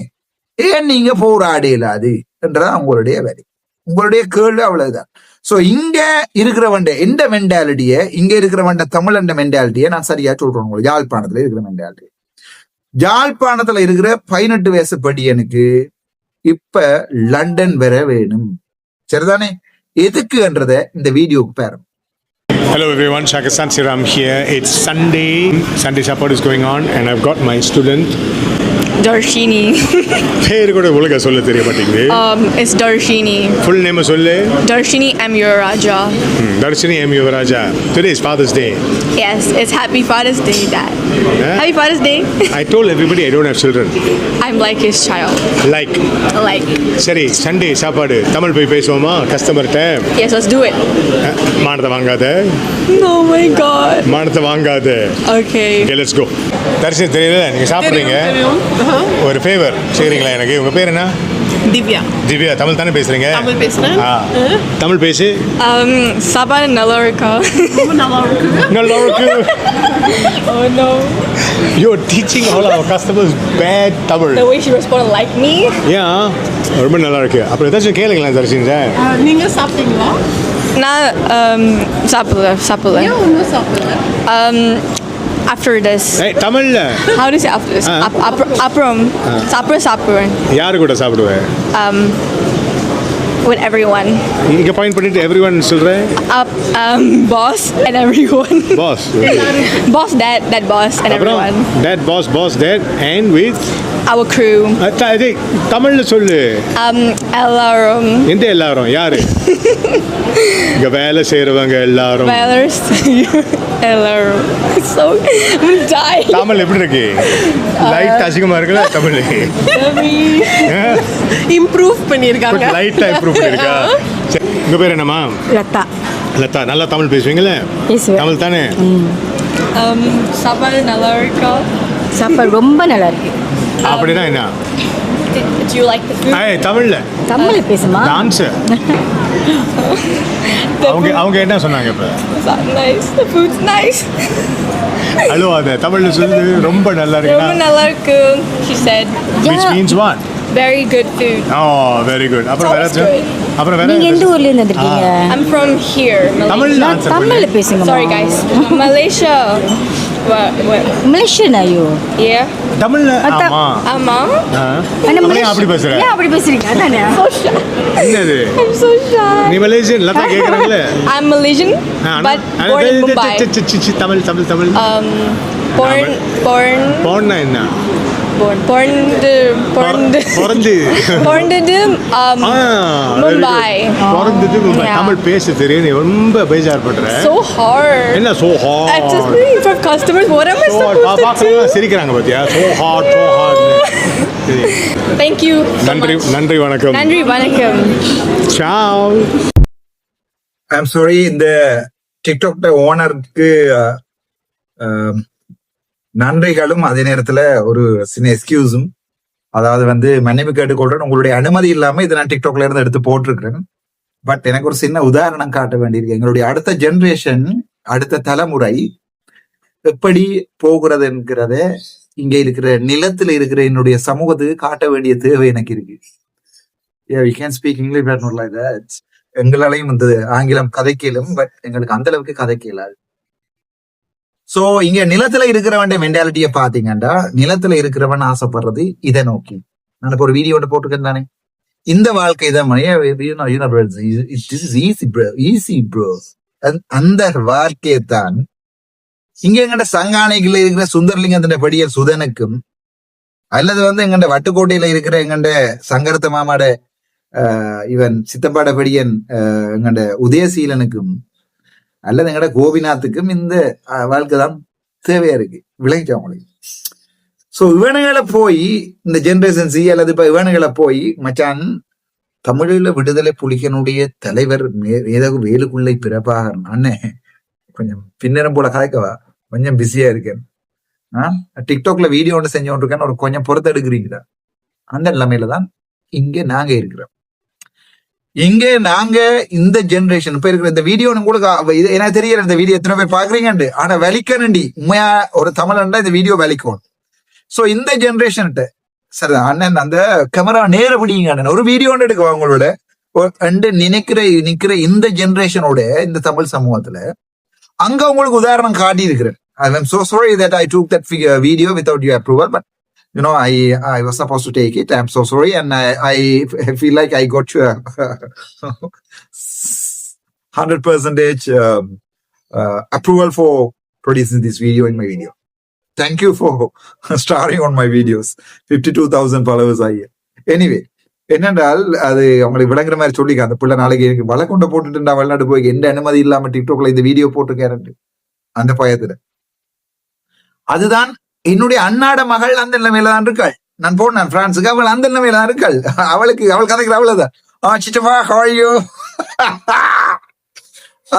ஏன் நீங்க போராடையில அது என்றதான் உங்களுடைய வேலை. உங்களுடைய கேள்வி அவ்வளவுதான். சோ இங்க இருக்கிறவன் எந்த மென்டாலிட்டிய, இங்க இருக்கிறவன் தமிழ் மென்டாலிட்டியை நான் சரியா சொல்றேன் உங்களுக்கு. யாழ்ப்பாணத்துல இருக்கிற மென்டாலிட்டி, யாழ்ப்பாணத்துல இருக்கிற 18 வயசு படியனுக்கு இப்ப லண்டன் வர வேணும், சரிதானே? எதுக்குன்றத இந்த வீடியோக்கு பாருங்க. Hello everyone, Shakistan Siram here. It's Sunday. Sunday support is going on and I've got my student. Darshini. பேர் கூட ஒழுங்கா சொல்ல தெரிய மாட்டேங்குது. It's Darshini. Full name சொல்லு. Darshini M. Yuraja. Darshini M. Yuvaraja. Today is Father's Day. Yes, it's Happy Father's Day, Dad. Yeah? Happy Father's Day. I told everybody I don't have children. I'm like his child. Like. Like. சரி, Sunday சாப்பாடு தமிழ் போய் பேசுவோமா கஸ்டமர்கிட்ட? Yes, let's do it. மானத்தை வாங்காத. Oh my God. மானத்தை வாங்காத. Okay. Okay, let's go. Dharshini தெரியல, நீங்க சாப்பிடுறீங்க. ஒரு ஃபேவர் செய்றீங்களா எனக்கு? உங்க பேர் என்ன? Divya. திவ்யா. தமிழ் தானே பேசுறீங்க? தமிழ் பேசுறேன். தமிழ் பேசு. Saban Nalarika. நல்லா இருக்கு. Oh no. You're teaching all our customers bad Tamil. The way she responded like me. Yeah. ரொம்ப நல்லா இருக்கு. அப்புறம் ஏதாச்சும் கேளுங்களேன் தர்ஷினி சார். நீங்க சாப்பிட்டீங்களா? நான் சாப்பிடல. ஏன் ஒன்றும் சாப்பிடல? After this. ஏய் தமிழ்ல. How do you say after this? அப்புறம் சாப்பிடுவேன். யாரு கூட சாப்பிடுவேன்? With everyone. இங்க பாயிண்ட் பண்ணிட்டு everyone சொல்றேன். Boss and everyone. Boss. Boss, that boss and everyone. That boss that and with Our crew. அது தமிழ்ல சொல்லு. எல்லாரும். எந்த எல்லாரும்? யாரு? இங்க வேலை செய்றவங்க எல்லாரும். எல்லாரும். So I'm dying. தமிழ் எப்படி இருக்கு? லைட் அசிங்கமா இருக்குல்ல தமிழ்? இம்ப்ரூவ் பண்ணிருக்காங்க. லைட்டா இம்ப்ரூவ் பண்ணிருக்கா? உங்க பேர் என்னம்மா? லதா. லதா. நல்லா தமிழ் பேசுவீங்களா? தமிழ் தானே? சாப்பாடு நல்லா இருக்கா? சாப்பாடு ரொம்ப நல்லா இருக்கு. அப்படின்னா என்ன? Do you like the food? ஏய் தமிழ்ல. தமிழ்ல பேசுமா? டான்ஸ். அவங்க என்ன சொன்னாங்க இப்ப? Nice. The food's nice. Hello, அது தமிழ்ல சொல்லு. ரொம்ப நல்லா இருக்கு. ரொம்ப நல்லா இருக்கு. She said. Which means what? Very good food. Oh, very good. அப்புறம் வேற அப்புறம் வேற நீங்க எந்த ஊர்ல இருந்து வந்திருக்கீங்க? I'm from here. தமிழ்ல ஆன்சர் பண்ணு. தமிழ்ல பேசுங்க. Sorry guys. Malaysia. What? Malaysian ஐயோ. Yeah. தமிழ்ல ஆமா. ஆமா. அப்படியே அப்படி பேசுற. ஏன் அப்படி பேசுறீங்க? அதானே. So shy. என்னது? I'm so shy. நீ மலேசியன் லதா கேக்குறாங்கல? I'm Malaysian but born in Mumbai. Tamil. born என்ன? பிறந்தது மும்பை. பிறந்தது மும்பை. தமிழ் பேச தெரியும். நீ ரொம்ப பேஜார் பண்ற. So hard. என்ன so hard? I'm just waiting for customers. What am I supposed to do? சிரிக்கிறாங்க பாத்தியா? so hard. Thank you so much. நன்றி வணக்கம். நன்றி வணக்கம். Ciao. ஐம் சாரி, இந்த டிக்டாக் ஓனருக்கு நன்றிகளும் அதே நேரத்துல ஒரு சின்ன எக்ஸ்கியூஸும். அதாவது வந்து மன்னிப்பு கேட்டுக்கொள்றேன், உங்களுடைய அனுமதி இல்லாம இதை நான் டிக்டாக்ல இருந்து எடுத்து போட்டிருக்கிறேன். பட் எனக்கு ஒரு சின்ன உதாரணம் காட்ட வேண்டியிருக்கு. எங்களுடைய அடுத்த ஜெனரேஷன், அடுத்த தலைமுறை எப்படி போகிறது என்கிறத இங்க இருக்கிற நிலத்துல இருக்கிற என்னுடைய சமூகத்துக்கு காட்ட வேண்டிய தேவை எனக்கு இருக்கு. We can speak English but not like that. எங்களாலையும் வந்து ஆங்கிலம் கதைக்கலும், பட் எங்களுக்கு அந்த அளவுக்கு கதைக்க இயலாது. சோ இங்க நிலத்துல இருக்கிறவன் மென்டாலிட்டிய பாத்தீங்கன்னா, நிலத்துல இருக்கிறவன் ஆசைப்படுறது இதை நோக்கி. நான் இப்ப ஒரு வீடியோ போட்டிருக்கேன் தானே, இந்த வாழ்க்கை தான் ஈஸி ப்ரோ. அந்த வாழ்க்கையை தான் இங்க எங்கட சங்கானைக்குள்ள இருக்கிற சுந்தர்லிங்கத்தின் படியல் சுதனுக்கும், அல்லது வந்து எங்கண்ட வட்டுக்கோட்டையில இருக்கிற எங்கண்ட சங்கரத்த மாமாட இவன் சித்தப்பாட படியன் எங்கட உதயசீலனுக்கும் அல்லது எங்கட கோபிநாத்துக்கும் இந்த வாழ்க்கை தான் தேவையா இருக்கு. விளங்கிச்சா உங்களுக்கு? சோ இவனுங்களை போய் இந்த ஜெனரேஷன் சி அல்லது இப்ப இவனுங்களை போய் மச்சான் தமிழில விடுதலை புலிகளுடைய தலைவர் ஏதோ வேலுக்குள்ளை பிரபாகரன் அண்ணே கொஞ்சம் பின்னரம் போல கதைக்கவா, கொஞ்சம் பிஸியா இருக்கேன். டிக்டாக்ல வீடியோ ஒன்று செஞ்சு கொண்டிருக்கேன், ஒரு கொஞ்சம் பொறுத்து எடுக்கிறீங்களா? அந்த நிலைமையில தான் இங்க நாங்க இருக்கிறோம். இங்க நாங்க இந்த ஜெனரேஷன் இப்ப இருக்கிற இந்த வீடியோ உங்களுக்கு எனக்கு தெரியல இந்த வீடியோ எத்தனை பேர் பாக்குறீங்கன்னு. ஆனா வலிக்கணுண்டி உண்மையா ஒரு தமிழன்டா இந்த வீடியோ வலிக்கும். சோ இந்த ஜெனரேஷன்ட்ட சரி அண்ணன் அந்த கேமரா நேர பிடிங்க அண்ணன், ஒரு வீடியோ ஒன்று எடுக்க அவங்களோட நிக்கிற இந்த ஜெனரேஷனோட இந்த தமிழ் சமூகத்துல அங்க உங்களுக்கு உதாரணம் காட்டி இருக்கிறேன். I'm so sorry that I took that video without your approval, but you know I was supposed to take it. I'm so sorry, and I feel like I got your 100% approval for producing this video in my video. Thank you for starring on my videos. 52,000 followers are here. Anyway, என்னென்றால் அது அவங்களுக்கு விளங்குற மாதிரி சொல்லிக்க அந்த பிள்ளை நாளைக்கு எனக்கு வழக்கொண்ட போட்டுட்டு வெளிநாட்டு போய் எந்த அனுமதி இல்லாம டிக்டாக்ல இந்த வீடியோ போட்டுருக்கேன் அந்த பயத்துல. அதுதான் என்னுடைய அண்ணாட மகள் அந்த நிலைமையில தான் இருக்காள். நான் போனேன் பிரான்ஸுக்கு, அவள் அந்த நிலைமையில தான் இருக்காள். அவள் கதைக்கிற அவ்வளவுதான் சிச்சப்பா ஹாயோ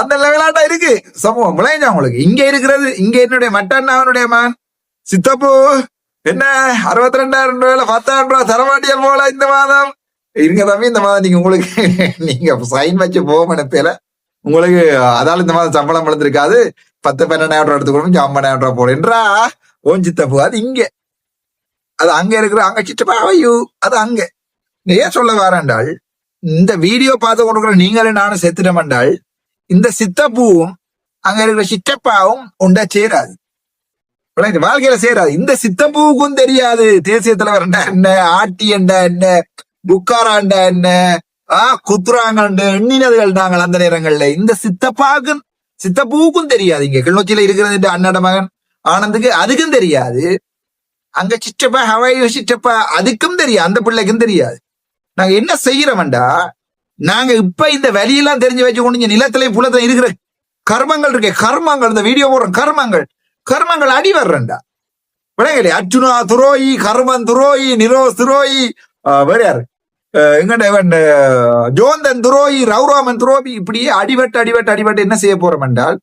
அந்த லெவலாட்டா இருக்கு சமூகம். விளைஞ்சா அவங்களுக்கு இங்க இருக்கிறது. இங்க என்னுடைய மட்டண்ணாவனுடைய மகன் சித்தப்பு என்ன 62,000 ரூபாய் 10,000 ரூபாய் தரமாட்டியல் போல இந்த மாதம் இருங்க தம்பி. இந்த மாதம் நீங்க உங்களுக்கு நீங்க சைன் வச்சு போக நினைப்பேல உங்களுக்கு அதால இந்த மாதம் சம்பளம் வளர்ந்துருக்காது. 10,000-12,000 ரூபாய் எடுத்துக்கணும், 50,000 ரூபாய் போடுன்றா ஓன் சித்தப்பு. அது இங்க, அது அங்க இருக்கிற அங்க சித்தப்பா ஐயோ அது அங்க. ஏன் சொல்ல வரேன்டால் இந்த வீடியோ பார்த்து கொண்டிருக்கிற நீங்களே நானும் செத்துட்டோம்டால் இந்த சித்தப்பூவும் அங்க இருக்கிற சித்தப்பாவும் உண்டா சேராது, வாழ்க்கையில சேராது. இந்த சித்தப்பூவுக்கும் தெரியாது தேசிய தலைவர்ண்டா என்ன, ஆட்டி என்றா என்ன, புக்காராண்டா என்ன, குத்துராங்கண்டு எண்ணினதுகள் நாங்கள் அந்த நேரங்கள்ல. இந்த சித்தப்பூவுக்கும் தெரியாது. இங்க கிளிநொச்சியில இருக்கிறது அண்ணாட மகன் ஆனந்துக்கு அதுக்கும் தெரியாது. அங்க சிற்றப்பா ஹவாயோ சிற்றப்பா அதுக்கும் தெரியாது, அந்த பிள்ளைக்கும் தெரியாது. நாங்க என்ன செய்யறோம்டா, நாங்க இப்ப இந்த வழியெல்லாம் தெரிஞ்சு வச்சு கொண்டு நிலத்திலையும் புலத்துல இருக்கிற கர்மங்கள் இருக்கே, கர்மங்கள் இந்த வீடியோ போடுற கர்மங்கள் அடி வர்றா விளையாடு. அர்ஜுனா துரோயி, கர்மன் துரோயி, நிரோஸ் துரோயி, வேற யாரு எங்கண்ட ஜோந்தன் துரோயி, ரவுராமன் துரோபி, இப்படியே அடிபட்டு என்ன செய்ய போறோம் என்றால்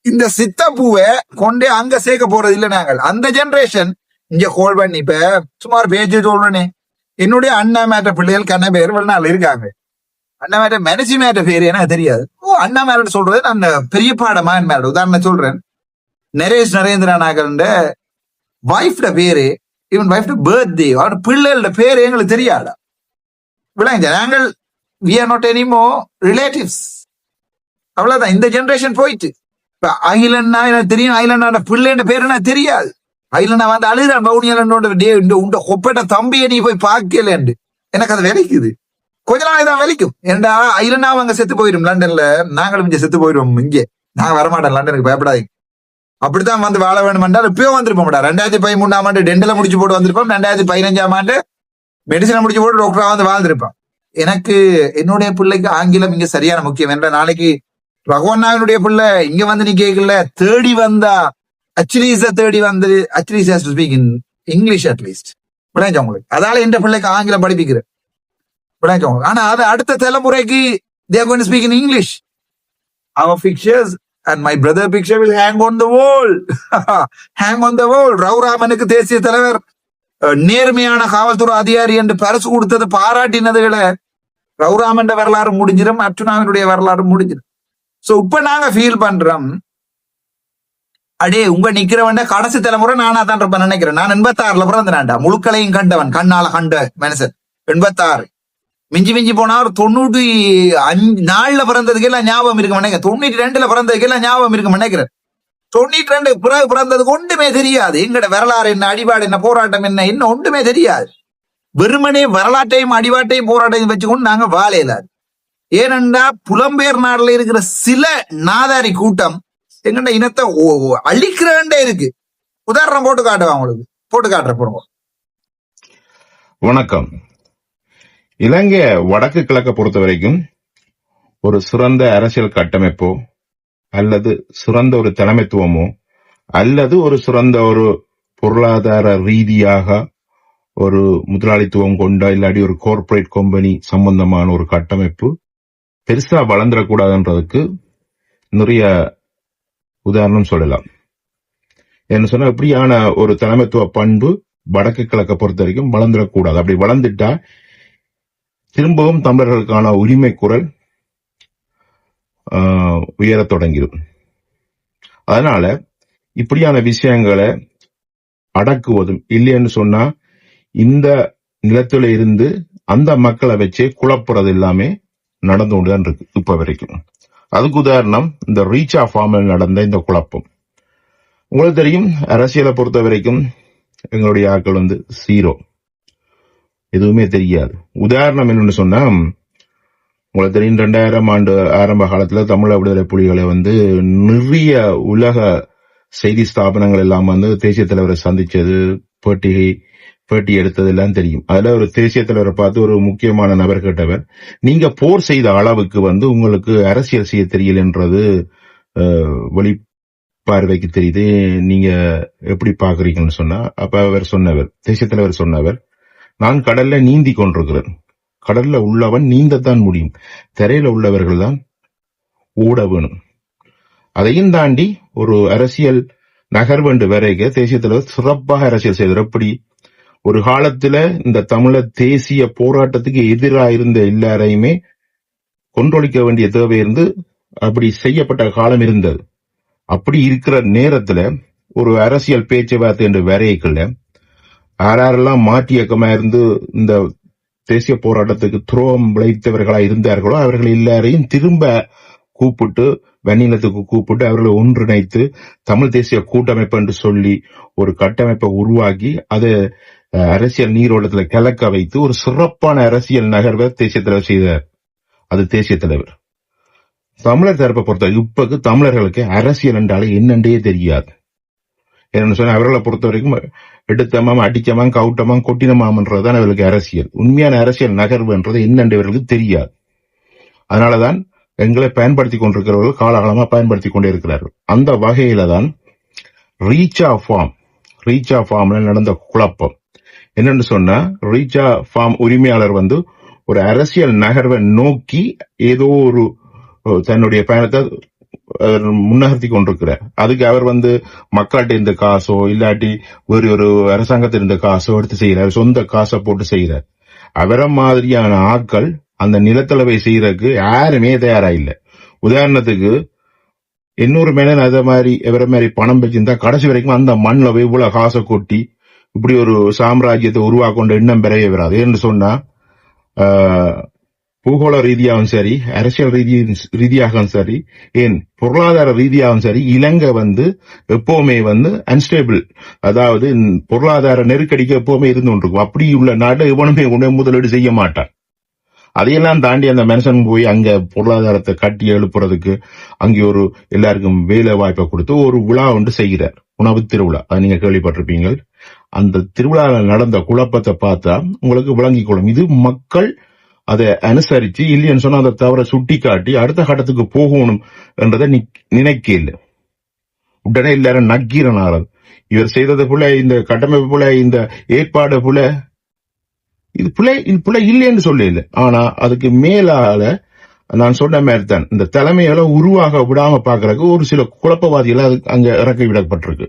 இந்த சித்தப்பூவை கொண்டே அங்க சேர்க்க போறது இல்லை. நாங்கள் அந்த ஜெனரேஷன் இங்க கோல் பண்ணி இப்ப சுமார் பேச்சு சொல்றேனே, என்னுடைய அண்ணா மேட்ட பிள்ளைகள் கண்ண பேர் வெளிநாள் இருக்காங்க. அண்ணா மேட்ட மனசி மேட்ட பேரு எனக்கு தெரியாது. அண்ணா மேரட் சொல்றது நான் பெரியப்பாட மகன் மேரட் உதாரணம் சொல்றேன். நரேந்திர நாகர்ன்ற வைஃப்ட பேரு, இவன் வைஃப்ட பர்த்டே, அவன் பிள்ளைகளோட பேரு எங்களுக்கு தெரியாதா? விளங்க நாங்கள் we are not anymore relatives. அவ்வளவுதான். இந்த ஜெனரேஷன் போயிட்டு இப்ப அகிலன்னா எனக்கு தெரியும், அகிலண்ணா பிள்ளைன்ற பேரு எனக்கு தெரியாது. அகிலண்ணா வந்து அழுகிறான் பவுனியலோட உண்ட கொப்பட்ட தம்பியை நீ போய் பார்க்கலன்னு. எனக்கு அது விளைக்குது, கொஞ்ச நாள் தான் விளைக்கும். ஏன்டா அகிலண்ணா அங்க செத்து போயிடும் லண்டன்ல, நாங்களும் இங்க செத்து போயிடுவோம். இங்கே நாங்க வரமாட்டோம் லண்டனுக்கு, பயப்படாதீங்க. அப்படித்தான் வந்து வாழ வேண்டும் என்றால் இப்பயும் வந்திருப்போம். 2013ஆம் ஆண்டு டென்டலை முடிச்சு போட்டு வந்திருப்போம். 2015ஆம் ஆண்டு மெடிசனை முடிச்சு போட்டு டாக்டரா வந்து வாழ்ந்திருப்பான். எனக்கு என்னுடைய பிள்ளைக்கு ஆங்கிலம் இங்க சரியான முக்கியம். என்ற நாளைக்கு ரகுவண்ணாவினுடைய பிள்ளை இங்க வந்து நீ கேட்கல, தேடி வந்தா தேடி வந்து ஸ்பீக் இன் இங்கிலீஷ் அட்லீஸ்ட் விளையாஞ்ச உங்களுக்கு. அதால என் பிள்ளைக்கு ஆங்கிலம் படிப்பிக்கிறேன் விளையாஞ்ச உங்களுக்கு. ஆனா அது அடுத்த தலைமுறைக்கு they are going to speak in English. Our pictures and my brother picture will hang on the wall. Hang on the wall. ரவுராமனுக்கு தேசிய தலைவர் நேர்மையான காவல்துறை அதிகாரி என்று பரிசு கொடுத்தது பாராட்டினதுகளை ரவுராமன் வரலாறு முடிஞ்சிடும், அர்ச்சுனாவினுடைய வரலாறு முடிஞ்சிடும். சோ இப்ப நாங்க ஃபீல் பண்றோம், அடே உங்க நிக்கிறவன் கடைசி தலைமுறை நானா தான் இருப்பேன் நினைக்கிறேன். நான் 86ல பிறந்தேன்டா, முழுக்களையும் கண்டவன், கண்ணால கண்ட மனுஷன். 86 மிஞ்சி போனா ஒரு 94ல பிறந்ததுக்கு எல்லாம் ஞாபகம் இருக்கு நினைக்கிறேன். 92ல பிறந்ததுக்கு எல்லாம் ஞாபகம் இருக்கு நினைக்கிறேன். 92 பிறகு பிறந்ததுக்கு ஒன்றுமே தெரியாது. எங்கட வரலாறு என்ன, அடிபாடு என்ன, போராட்டம் என்ன ஒன்றுமே தெரியாது. வெறுமனே வரலாற்றையும் அடிபாட்டையும் போராட்டையும் வச்சுக்கொண்டு நாங்க வாழையிலாது. ஏனென்றா புலம்பெயர் நாடுல இருக்கிற சில நாதாரி கூட்டம் எங்கட இனத்தை அழிக்கிறே இருக்கு. உதாரணம் போட்டு காட்டுவாங்க, உங்களுக்கு போட்டு காட்டுற போடுவோம். வணக்கம். இலங்கை வடக்கு கிழக்க பொறுத்த வரைக்கும் ஒரு சிறந்த அரசியல் கட்டமைப்போ அல்லது சிறந்த ஒரு தலைமைத்துவமோ அல்லது ஒரு சிறந்த ஒரு பொருளாதார ரீதியாக ஒரு முதலாளித்துவம் கொண்ட இல்லாட்டி ஒரு கார்ப்பரேட் கம்பெனி சம்பந்தமான ஒரு கட்டமைப்பு பெருசா வளர்ந்துடக்கூடாதுன்றதுக்கு நிறைய உதாரணம் சொல்லலாம். என்ன சொன்னா, இப்படியான ஒரு தலைமைத்துவ பண்பு வடக்கு கிழக்க பொறுத்த வரைக்கும் வளர்ந்துடக்கூடாது. அப்படி வளர்ந்துட்டா திரும்பவும் தமிழர்களுக்கான உரிமை குரல் உயரத் தொடங்கிடும். அதனால இப்படியான விஷயங்களை அடக்குவதும் இல்லைன்னு சொன்னா இந்த நிலத்துல இருந்து அந்த மக்களை வச்சே குழப்புறது எல்லாமே நடந்து கொண்டுதான் இருக்கு இப்ப வரைக்கும். அதுக்கு உதாரணம் இந்த ரீச் ஆஃப் ஃபார்மில் நடந்த இந்த குழப்பம். உங்களுக்கு தெரியும், அரசியலை பொறுத்த வரைக்கும் எங்களுடைய ஆட்கள் ஜீரோ, எதுவுமே தெரியாது. உதாரணம் என்னன்னு சொன்னா, உங்களுக்கு தெரியும் 2000 ஆண்டு ஆரம்ப காலத்துல தமிழ் விடுதலை புலிகளை நிறைய உலக செய்தி ஸ்தாபனங்கள் எல்லாம் தேசிய தலைவரை சந்திச்சது, பேட்டி எடுத்தது எல்லாம் தெரியும். அதுல ஒரு தேசிய தலைவரை பார்த்து ஒரு முக்கியமான நபர் கேட்டவர், நீங்க போர் செய்த அளவுக்கு உங்களுக்கு அரசியல் செய்ய தெரியலன்றது வெளிப்பார்வைக்கு தெரியுது, நீங்க எப்படி பாக்குறீங்கன்னு சொன்னா, அப்ப அவர் சொன்னவர், தேசிய தலைவர் சொன்னவர், நான் கடல்ல நீந்தி கொண்டிருக்கிறேன், கடல்ல உள்ளவன் நீந்தத்தான் முடியும், தரையில உள்ளவர்கள் தான் ஓட வேணும். அதையும் தாண்டி ஒரு அரசியல் நகர்வெண்டு வரைக்க தேசிய தலைவர் சிறப்பாக அரசியல் செய்தார். எப்படி ஒரு காலத்துல இந்த தமிழர் தேசிய போராட்டத்துக்கு எதிராக இருந்த எல்லாரையுமே கொன்றொழிக்க வேண்டிய தேவை இருந்து அப்படி செய்யப்பட்ட காலம் இருந்தது. அப்படி இருக்கிற நேரத்துல ஒரு அரசியல் பேச்சுவார்த்தை என்று வரையக்கல யாரெல்லாம் மாற்றி இயக்கமா இருந்து இந்த தேசிய போராட்டத்துக்கு துரோகம் விளைத்தவர்களா இருந்தார்களோ அவர்கள் எல்லாரையும் திரும்ப கூப்பிட்டு வன்னிலத்துக்கு கூப்பிட்டு அவர்களை ஒன்றிணைத்து தமிழ் தேசிய கூட்டமைப்பு என்று சொல்லி ஒரு கட்டமைப்பை உருவாக்கி அதை அரசியல் நீரோட்டத்துல கலக்க வைத்து ஒரு சிறப்பான அரசியல் நகர்வை தேசிய தலைவர் செய்தார். அது தேசிய தலைவர். தமிழர் தரப்பை பொறுத்த இப்பக்கு தமிழர்களுக்கு அரசியல் என்றாலே என்னண்டே தெரியாது. என்னன்னு சொன்னா, அவர்களை பொறுத்த வரைக்கும் எடுத்தமாம் அடிச்சமாம் கவுட்டமாம் கொட்டினமாம்ன்றதுதான் அவர்களுக்கு அரசியல். உண்மையான அரசியல் நகர்வுன்றது என்னென்று இவர்களுக்கு தெரியாது. அதனாலதான் எங்களை பயன்படுத்தி கொண்டிருக்கிறவர்கள் காலகாலமா பயன்படுத்தி கொண்டே இருக்கிறார்கள். அந்த வகையில தான் ரீச் ஆஃப் ஃபார்ம்ல நடந்த குழப்பம் என்னன்னு சொன்னா, ரீச் ஆஃப் ஃபார்ம் உரிமையாளர் ஒரு அரசியல் நகர்வை நோக்கி ஏதோ ஒரு தன்னுடைய பயணத்தை முன்னகர்த்தி கொண்டிருக்கிறார். அதுக்கு அவர் மக்கள்கிட்ட இருந்த காசோ இல்லாட்டி வேறு ஒரு அரசாங்கத்தில் இருந்த காசோ எடுத்து செய்யறார், சொந்த காசை போட்டு செய்யறார். அவரை மாதிரியான ஆட்கள் அந்த நிலத்தளவை செய்யறதுக்கு யாருமே தயாரா இல்ல. உதாரணத்துக்கு 800 மேல அதே மாதிரி எவரை மாதிரி பணம் வச்சிருந்தா கடைசி வரைக்கும் அந்த மண்ணில் போய் இவ்வளவு காசை கொட்டி இப்படி ஒரு சாம்ராஜ்யத்தை உருவாக்கொண்ட எண்ணம் பெறவே வராது. என்று சொன்னா பூகோள ரீதியாகவும் சரி, அரசியல் ரீதியாகவும் சரி, ஏன் பொருளாதார ரீதியாகவும் சரி, இலங்கை எப்பவுமே அன்ஸ்டேபிள், அதாவது பொருளாதார நெருக்கடிக்கு எப்பவுமே இருந்து கொண்டிருக்கும். அப்படி உள்ள நாட்டை எவனுமே முதலீடு செய்ய மாட்டான். அதையெல்லாம் தாண்டி அந்த மனுஷன் போய் அங்க பொருளாதாரத்தை கட்டி எழுப்புறதுக்கு அங்கே ஒரு எல்லாருக்கும் வேலை வாய்ப்பை கொடுத்து ஒரு விழா செய்கிறார், உணவு திருவிழா. அதை நீங்க கேள்விப்பட்டிருப்பீங்க. அந்த திருவிழாவில் நடந்த குழப்பத்தை பார்த்தா உங்களுக்கு விளங்கிக் கொள்ளும். இது மக்கள் அதை அனுசரிச்சு இல்லைன்னு சொன்னா அதை தவிர சுட்டி காட்டி அடுத்த கட்டத்துக்கு போகணும் என்றதை நினைக்க இல்லை. உடனே எல்லாரும் நக்கீரனார் இவர் செய்தது போல, இந்த கட்டமைப்பு போல, இந்த ஏற்பாடு போல, இது பிள்ளை இல்லைன்னு சொல்ல இல்லை. ஆனா அதுக்கு மேலால நான் சொன்ன மாதிரி தான் இந்த தலைமையால உருவாக விடாம பாக்குறதுக்கு ஒரு சில குழப்பவாதிகள் அது அங்க இறக்கி விடப்பட்டிருக்கு.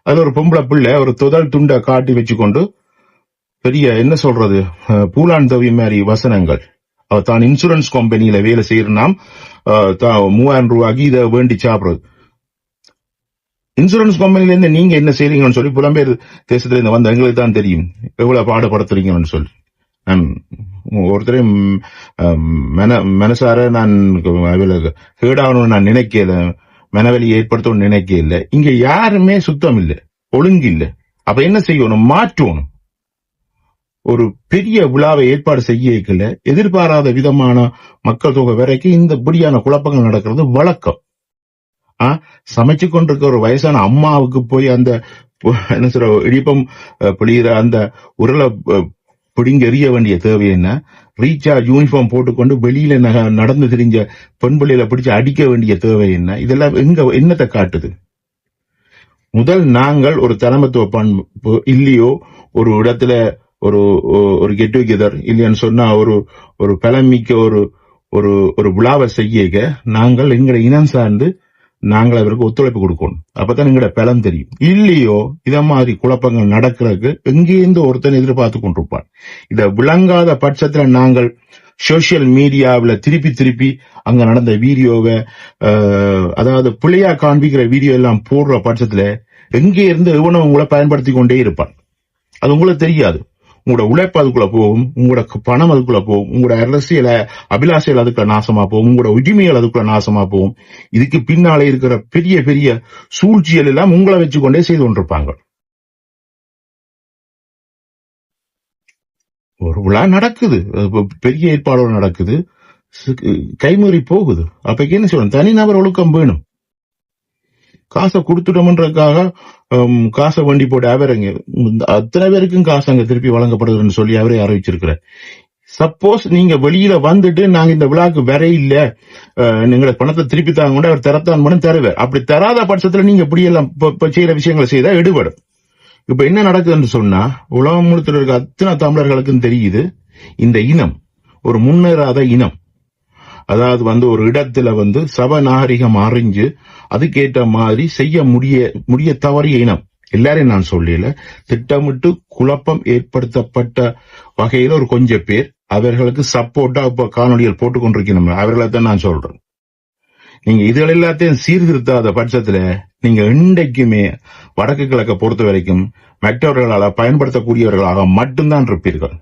அதுல ஒரு பொம்பளை பிள்ளை ஒரு தொதல் துண்டை காட்டி வச்சுக்கொண்டு பெரிய என்ன சொல்றது பூலான் தவி மாதிரி வசனங்கள், அவர் தான் இன்சூரன்ஸ் கம்பெனியில வேலை செய்யறாம், 3000 ரூபாய்க்கு இதை வேண்டி சாப்பிடுறது. இன்சூரன்ஸ் கம்பெனில இருந்து நீங்க என்ன செய்றீங்கன்னு சொல்லி புலம்பெயர் தேசத்துல இருந்து வந்த எங்களுக்கு தான் தெரியும் எவ்வளவு பாடுபடுத்துறீங்கன்னு சொல்லி. நான் ஒருத்தரையும் மனசார நான் கேடாகணும்னு நான் நினைக்கல, மனவெளி ஏற்படுத்தணும்னு நினைக்க இல்லை. இங்க யாருமே சுத்தம் இல்லை, ஒழுங்கு இல்லை. அப்ப என்ன செய்யணும்? மாற்றணும். ஒரு பெரிய விழாவை ஏற்பாடு செய்யல, எதிர்பாராத விதமான மக்கள் தொகை வரைக்கும் இந்த இப்படியான குழப்பங்கள் நடக்கிறது வழக்கம். சமைச்சு கொண்டிருக்க ஒரு வயசான அம்மாவுக்கு போய் அந்த என்ன சொல்ற இடிப்பம் பிழிகிற அந்த உருளை பிடிங்க எறிய வேண்டிய தேவை என்ன? ரீசார்ஜ் யூனிஃபார்ம் போட்டுக்கொண்டு வெளியில நடந்து திரிஞ்ச பெண் பிள்ளைகளை பிடிச்சு அடிக்க வேண்டிய தேவை என்ன? இதெல்லாம் என்னத்தை காட்டுது? முதல் நாங்கள் ஒரு தலைமத்துவ பண்பு இல்லையோ, ஒரு இடத்துல ஒரு ஒரு கெட் டுகெதர் இல்லைன்னு சொன்னா ஒரு பலமிக்க ஒரு ஒரு விழாவை செய்ய நாங்கள் எங்களை இனம் சார்ந்து நாங்கள் அவருக்கு ஒத்துழைப்பு கொடுக்கணும். அப்பதான் எங்களோட பலம் தெரியும். இல்லையோ இத மாதிரி குழப்பங்கள் நடக்கிறதுக்கு எங்கேருந்து ஒருத்தன் எதிர்பார்த்து கொண்டிருப்பான். இத விளங்காத பட்சத்துல நாங்கள் சோசியல் மீடியாவில திருப்பி அங்க நடந்த வீடியோவை அதாவது பிள்ளையா காண்பிக்கிற வீடியோ எல்லாம் போடுற பட்சத்துல எங்கே இருந்து எவனும் உங்களை பயன்படுத்தி கொண்டே இருப்பான். அது உங்களுக்கு தெரியாது. உங்களோட உழைப்பு அதுக்குள்ள போகும், உங்களோட பணம் அதுக்குள்ள போகும், உங்களோட அரசியல அபிலாஷைகள் அதுக்குள்ள நாசமா போகும், உங்களோட உரிமைகள் அதுக்குள்ள நாசமா போகும். இதுக்கு பின்னாலே இருக்கிற பெரிய பெரிய சூழ்ச்சிகள் எல்லாம் உங்களை வச்சுக்கொண்டே செய்து கொண்டிருப்பாங்க. ஒரு விழா நடக்குது, பெரிய ஏற்பாடோடு நடக்குது, கைமீறி போகுது. அப்ப என்ன சொல்லணும்? தனிநபர் ஒழுக்கம் வேணும். காசை கொடுத்துட்டோம்ன்றதுக்காக காசை வண்டி போட்டு அவரங்க அத்தனை பேருக்கும் காசு அங்க திருப்பி வழங்கப்படுதுன்னு சொல்லி அவரே அறிவிச்சிருக்கிறார். சப்போஸ் நீங்க வெளியில வந்துட்டு நாங்க இந்த விழாக்கு வர இல்ல, நீங்க பணத்தை திருப்பி தாங்க கூட அவர் தரத்தான் பண்ண தருவார். அப்படி தராத பட்சத்துல நீங்க இப்படி எல்லாம் செய்யற விஷயங்களை செய்தா எடுபடும். இப்ப என்ன நடக்குதுன்னு சொன்னா, உலகம் முழுத்துல இருக்க அத்தனை தமிழர்களுக்கும் தெரியுது இந்த இனம் ஒரு முன்னேறாத இனம். அதாவது ஒரு இடத்துல சப நாகரிகம் அறிஞ்சு அதுக்கேற்ற மாதிரி செய்ய முடிய தவறிய இனம். எல்லாரையும் நான் சொல்லல, திட்டமிட்டு குழப்பம் ஏற்படுத்தப்பட்ட வகையில ஒரு கொஞ்சம் பேர் அவர்களுக்கு சப்போர்ட்டா இப்ப காணொலிகள் போட்டுக் கொண்டிருக்கணும். அவர்களைத்தான் நான் சொல்றேன். நீங்க இதுகள் எல்லாத்தையும் சீர்திருத்தாத பட்சத்துல நீங்க இன்றைக்குமே வடக்கு கிழக்க பொறுத்த வரைக்கும் மற்றவர்களால் பயன்படுத்தக்கூடியவர்களாக மட்டும்தான் இருப்பீர்கள்.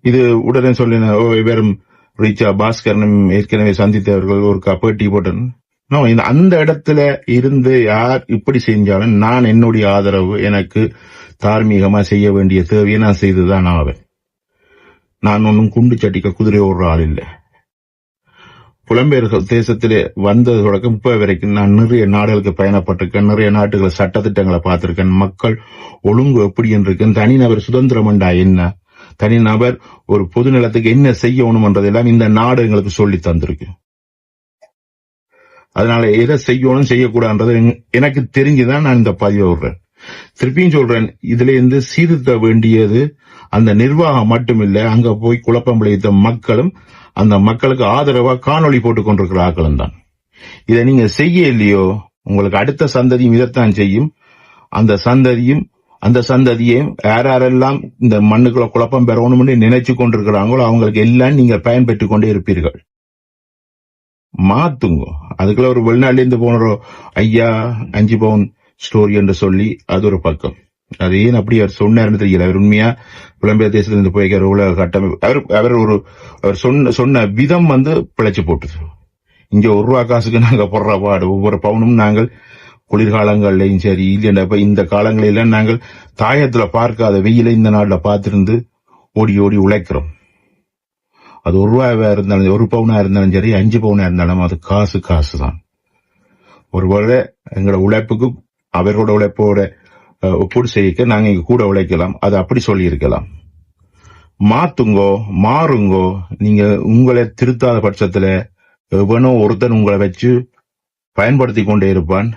இது உடனே சொல்லின வெறும் ரீச்சா பாஸ்கரனும் ஏற்கனவே சந்தித்தவர்கள் ஒரு பேட்டி போட்டன். அந்த இடத்துல இருந்து யார் இப்படி செஞ்சாலும் நான் என்னுடைய ஆதரவு, எனக்கு தார்மீகமா செய்ய வேண்டிய தேவையை நான் செய்துதான் ஆவேன். நான் ஒன்னும் குண்டு சட்டிக்க குதிரை ஓடுற ஆள் இல்லை. புலம்பெயர்கள் தேசத்திலே வந்தது தொடக்கம் இப்ப வரைக்கும் நான் நிறைய நாடுகளுக்கு பயணப்பட்டிருக்கேன், நிறைய நாட்டுகளை சட்டத்திட்டங்களை பார்த்திருக்கேன். மக்கள் ஒழுங்கு எப்படி இருக்கேன், தனிநபர் சுதந்திரம் என்றா என்ன, தனிநபர் ஒரு பொது நிலத்துக்கு என்ன செய்யணும் என்றதெல்லாம் இந்த நாடு எங்களுக்கு சொல்லி தந்திருக்கு. அதனால எதை செய்யணும் செய்யக்கூடாதுன்றது எனக்கு தெரிஞ்சுதான் நான் இந்த பதிவை விடுறேன். திருப்பியும் சொல்றேன், இதுல இருந்து சீர்திருத்த வேண்டியது அந்த நிர்வாகம் மட்டுமில்லை, அங்க போய் குழப்பம் விளைவித்த மக்களும் அந்த மக்களுக்கு ஆதரவா காணொளி போட்டுக் கொண்டிருக்கிற ஆக்களும் தான். இதை நீங்க செய்ய இல்லையோ உங்களுக்கு அடுத்த சந்ததியும் இதைத்தான் செய்யும். அந்த சந்ததியை யாரெல்லாம் இந்த மண்ணுக்குள்ள குழப்பம் பெறணும்னு நினைச்சு கொண்டிருக்கிறாங்களோ அவங்களுக்கு எல்லாம் நீங்க பயன்பெற்றுக் கொண்டே இருப்பீர்கள். மாத்துங்க. அதுக்குள்ள ஒரு வெளிநாட்டுல இருந்து போன ஐயா 5 பவுன் ஸ்டோரி என்று சொல்லி அது ஒரு பக்கம். அது ஏன் அப்படி அவர் சொன்னாருன்னு தெரியல. அவர் உண்மையா புலம்பெயர் தேசத்துல இருந்து போய்க்கிற உலக கட்டமைப்பு அவர் சொன்ன விதம் பிழைச்சு போட்டுது. இங்க ₹1 காசுக்கு நாங்க போடுற பாடு, ஒவ்வொரு பவுனும் நாங்கள் குளிர்காலங்கள்லயும் சரி இல்லையா இந்த காலங்களில நாங்கள் தாயத்துல பார்க்காத வெயில இந்த நாட்டுல பார்த்திருந்து ஓடி ஓடி உழைக்கிறோம். அது ₹1 இருந்தாலும், 1 பவுனா இருந்தாலும் சரி, 5 பவுனா இருந்தாலும் அது காசு தான். ஒருவேளை எங்களோட உழைப்புக்கு அவர்களோட உழைப்போட ஒப்புடு செய்ய நாங்க இங்க கூட உழைக்கலாம், அது அப்படி சொல்லி இருக்கலாம். மாத்துங்கோ, மாறுங்கோ. நீங்க உங்களை திருத்தாத பட்சத்துல எவனோ ஒருத்தன் உங்களை வச்சு பயன்படுத்தி கொண்டே இருப்பான்.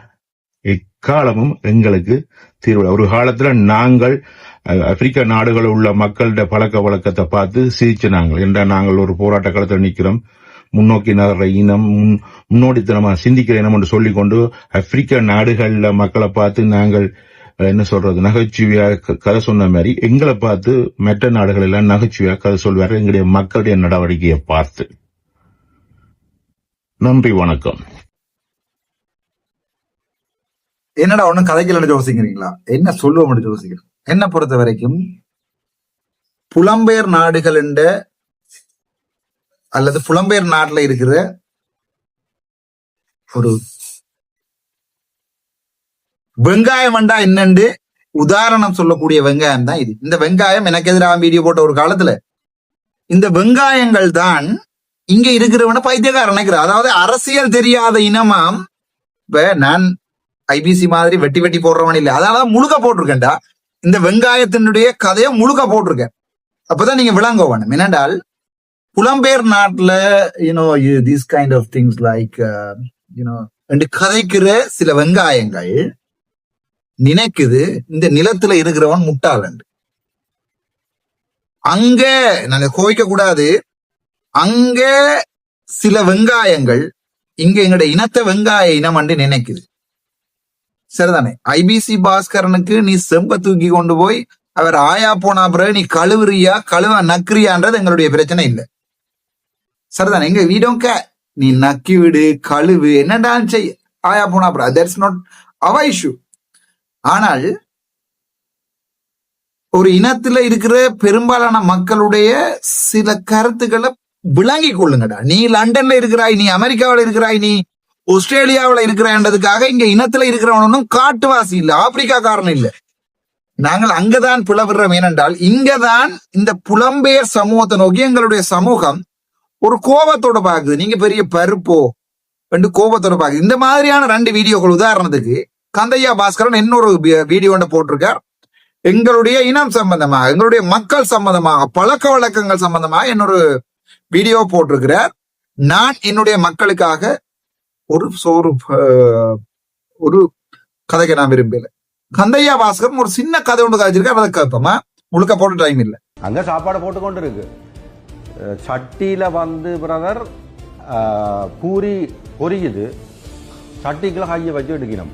எக்காலமும் எங்களுக்கு தீர்வு. ஒரு காலத்துல நாங்கள் ஆப்பிரிக்க நாடுகளில் உள்ள மக்களோட பழக்க வழக்கத்தை பார்த்து சிரிச்சு நாங்கள் ஒரு போராட்ட களத்தில் நிக்கிறோம், முன்னோக்கி நகர்ற இனம், முன்னோடித்தனமா சிந்திக்கிற இனம் என்று சொல்லிக்கொண்டு ஆப்பிரிக்க நாடுகள்ல மக்களை பார்த்து நாங்கள் என்ன சொல்றது நகைச்சுவையா கதை சொன்ன மாதிரி எங்களை பார்த்து மற்ற நாடுகள் எல்லாம் நகைச்சுவையா கதை சொல்வாரு எங்களுடைய மக்களுடைய நடவடிக்கையை பார்த்து. நன்றி, வணக்கம். என்னடா ஒன்னும் கதைக்கலன்னு யோசிக்கிறீங்களா? என்ன சொல்லுவோம் யோசிக்கிறேன். என்ன பொறுத்த வரைக்கும் புலம்பெயர் நாடுகள் அல்லது புலம்பெயர் நாட்டுல இருக்கிற ஒரு வெங்காயம் வண்டா என்னண்டு உதாரணம் சொல்லக்கூடிய வெங்காயம் தான் இது. இந்த வெங்காயம் எனக்கு எதிராக வீடியோ போட்ட ஒரு காலத்துல இந்த வெங்காயங்கள் தான் இங்க இருக்கிறவன பைத்தியக்காரன் நினைக்கிறேன். அதாவது அரசியல் தெரியாத இனமாம். இப்ப நான் ஐபிசி மாதிரி வெட்டி போடுறவன் இல்லை, அதனாலதான் முழுக்க போட்டிருக்கேன்டா. இந்த வெங்காயத்தினுடைய கதையை முழுக்க போட்டிருக்கேன். அப்பதான் நீங்க விளங்க வேணும். என்னென்றால் புலம்பெயர் நாட்டுல these kind of things like என்று கதைக்கிற சில வெங்காயங்கள் நினைக்குது இந்த நிலத்துல இருக்கிறவன் முட்டாள். அங்க நாங்க கோவிக்க கூடாது. அங்க சில வெங்காயங்கள் இங்க எங்கட இனத்தை வெங்காய இனம் என்று நினைக்குது. சரிதானே? ஐபிசி பாஸ்கரனுக்கு நீ செம்ப தூக்கி கொண்டு போய் அவர் ஆயா போனா பிறகு நீ கழுவுறியா நக்கிரியான்றது எங்களுடைய பிரச்சனை இல்லை. சரிதானே? எங்க வீடோங்க நீ நக்கி விடு, கழுவு, என்னடான் செய், ஆயா போனா பிறகு தட்ஸ் நாட் அவர் இஷ்யூ. ஆனால் ஒரு இனத்துல இருக்கிற பெரும்பாலான மக்களுடைய சில கருத்துக்களை விளங்கி கொள்ளுங்கடா. நீ லண்டன்ல இருக்கிறாய், நீ அமெரிக்காவில் இருக்கிறாய், நீ ஆஸ்திரேலியாவில் இருக்கிறன்றதுக்காக இங்க இனத்துல இருக்கிறவனும் காட்டுவாசி இல்ல, ஆப்பிரிக்காக்காரன் இல்ல. நாங்கள் அங்கதான் பிளவுறோம். ஏனென்றால் இங்கதான் இந்த புலம்பெயர் சமூகத்தை நோக்கி எங்களுடைய சமூகம் ஒரு கோபத்தோட பாக்குது. நீங்க பெரிய பருப்போ ரெண்டு கோபத்தோட பாக்குது. இந்த மாதிரியான 2 வீடியோக்கள், உதாரணத்துக்கு கந்தையா பாஸ்கரன் இன்னொரு வீடியோ போட்டிருக்கார். எங்களுடைய இனம் சம்பந்தமாக, எங்களுடைய மக்கள் சம்பந்தமாக, பழக்க வழக்கங்கள் சம்பந்தமாக இன்னொரு வீடியோ போட்டிருக்கிறார். நான் என்னுடைய மக்களுக்காக ஒரு கதைக்கு நான் விரும்பல. கந்தையா பாஸ்கரன் ஒரு சின்ன கதை ஒன்று காய்ச்சிருக்காரு. அதை கேட்போமா? முழுக்க போட்ட டைம் இல்லை. அங்க சாப்பாடு போட்டு கொண்டு இருக்கு. சட்டியில பிரதர் பூரி பொரியுது, சட்டிக்குள்ள கையை வச்சு எடுக்கணும்.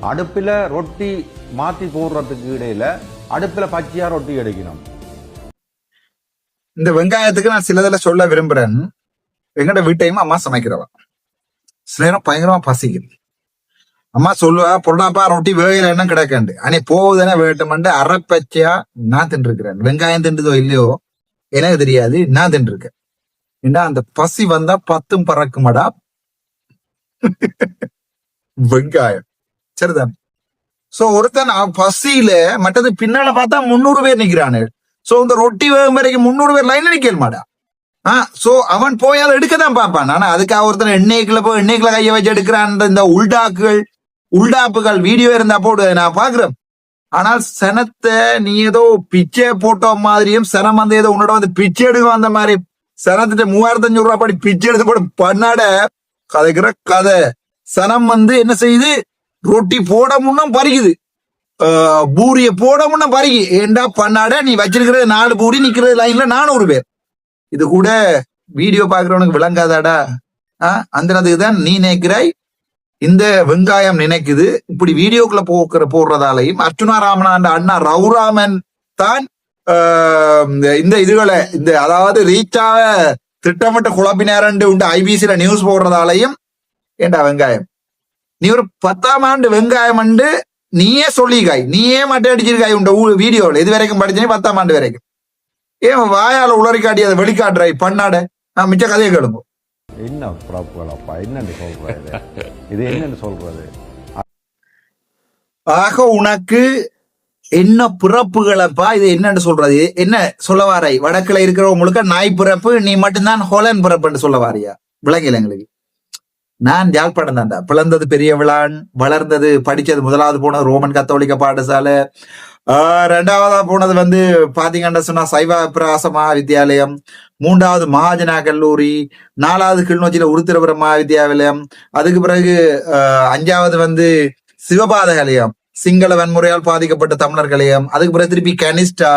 அடுப்பில் ரொட்டி மாத்தி போடுறதுக்கு இடையில அடுப்பில் பச்சையா ரொட்டி எடுக்கணும். இந்த வெங்காயத்துக்கு நான் சிலதில் சொல்ல விரும்புறேன். எங்கட வீட்டையும் அம்மா சமைக்கிறவா. சில நேரம் பயங்கரமா பசிக்குது. அம்மா சொல்லுவா, பொருளாப்பா ரொட்டி வேகிற எண்ணம் கிடைக்காண்டு, அனே போகுதுன்னா வேட்டுமெண்டு அரைப்பச்சையா நான் தின்றுருக்கிறேன். வெங்காயம் தின்றுதோ இல்லையோ எனக்கு தெரியாது, நான் தின்றுருக்கேன். ஏன்னா அந்த பசி வந்தா 10 பறக்குமடா வெங்காயம். சரிதான்? சோ ஒருத்தன் பசியில மற்றது பின்னால பார்த்தா 300 பேர் நிக்கிறானு. சோ இந்த ரொட்டி வேகும் வரைக்கும் 300 பேர் லைன்ல நிக்கல் மாடா. சோ அவன் போய் அதை எடுக்கதான் பார்ப்பான். ஆனா அதுக்காக ஒருத்தன் எண்ணெய்க்குள்ள போய் எண்ணெய்க்குள்ள கையை வச்சு எடுக்கிறான். இந்த உள்டாப்புகள் வீடியோ இருந்தா போடு, நான் பாக்குறேன். ஆனால் சனத்தை நீ ஏதோ பிச்சை போட்ட மாதிரியும், சனம் வந்து ஏதோ உன்னோட வந்து பிச்சை எடுக்க வந்த மாதிரி சனத்திட்ட 3500 ரூபாய் படி பிச்சை எடுத்து போட பண்ணாட கதைக்கிற கதை. சனம் வந்து என்ன செய்யுது? ரொட்டி போட முன்னும் பறிக்குது, பூரிய போட முன்னும் பறிக்கு. ஏண்டா பண்ணாட நீ வச்சிருக்கிறது 4 பூரி, நிக்கிறது லைன்ல 400 பேர். இது கூட வீடியோ பாக்குறவனுக்கு விளங்காதாடா? அந்த தான் நீ நினைக்கிறாய் இந்த வெங்காயம் நினைக்குது. இப்படி வீடியோக்குள்ள போடுறதாலையும் அர்ச்சுனா ராமன் அண்ணா ரவுராமன் தான் இந்த இதுகளை அதாவது ரீச்சாக திட்டமிட்ட குழப்பினாரண்டு உண்டு ஐபிசில நியூஸ் போடுறதாலையும். ஏண்டா வெங்காயம் நீ ஒரு 10ஆம் ஆண்டு வெங்காயம் அண்டு நீயே சொல்லிக்காய், நீயே மட்டை அடிச்சிருக்காய் உண்ட வீடியோவில். இது வரைக்கும் படிச்சேன் 10ஆம் ஆண்டு வரைக்கும். ஏன் வாயால உளறி காட்டி அதை வெளிக்காட்டுறாய் பண்ணாட? நான் மிச்ச கதையை கேளுங்க. என்ன ப்ராப்பலப்பா, என்னன்னு சொல்றது இது? என்னன்னு சொல்றது? ஆக உனக்கு என்ன பிறப்புகளப்பா? இது என்னன்னு சொல்றது? என்ன சொல்ல வாராய்? வடக்குல இருக்கிறவங்களுக்கு நாய் பிறப்பு, நீ மட்டும்தான் ஹோலன் பிறப்புன்னு சொல்ல வாரியா? விளங்கல எங்களுக்கு. நான் யாழ்ப்பாணம் தான்டா. பிளந்தது பெரிய விழான், வளர்ந்தது படிச்சது 1வது போனது ரோமன் கத்தோலிக்க பாடசாலை, 2வதா போனது வந்து பாத்தீங்கன்னா சொன்னா சைவ பிரகாசமா வித்யாலயம், 3வது மகாஜனா கல்லூரி, 4வது கிளிநொச்சியில உருத்திரபுரம் மகாவித்யாலயம், அதுக்கு பிறகு 5வது வந்து சிவபாத கலையம், சிங்கள வன்முறையால் பாதிக்கப்பட்ட தமிழர் கலையம், அதுக்கு பிறகு திருப்பி கனிஷ்டா,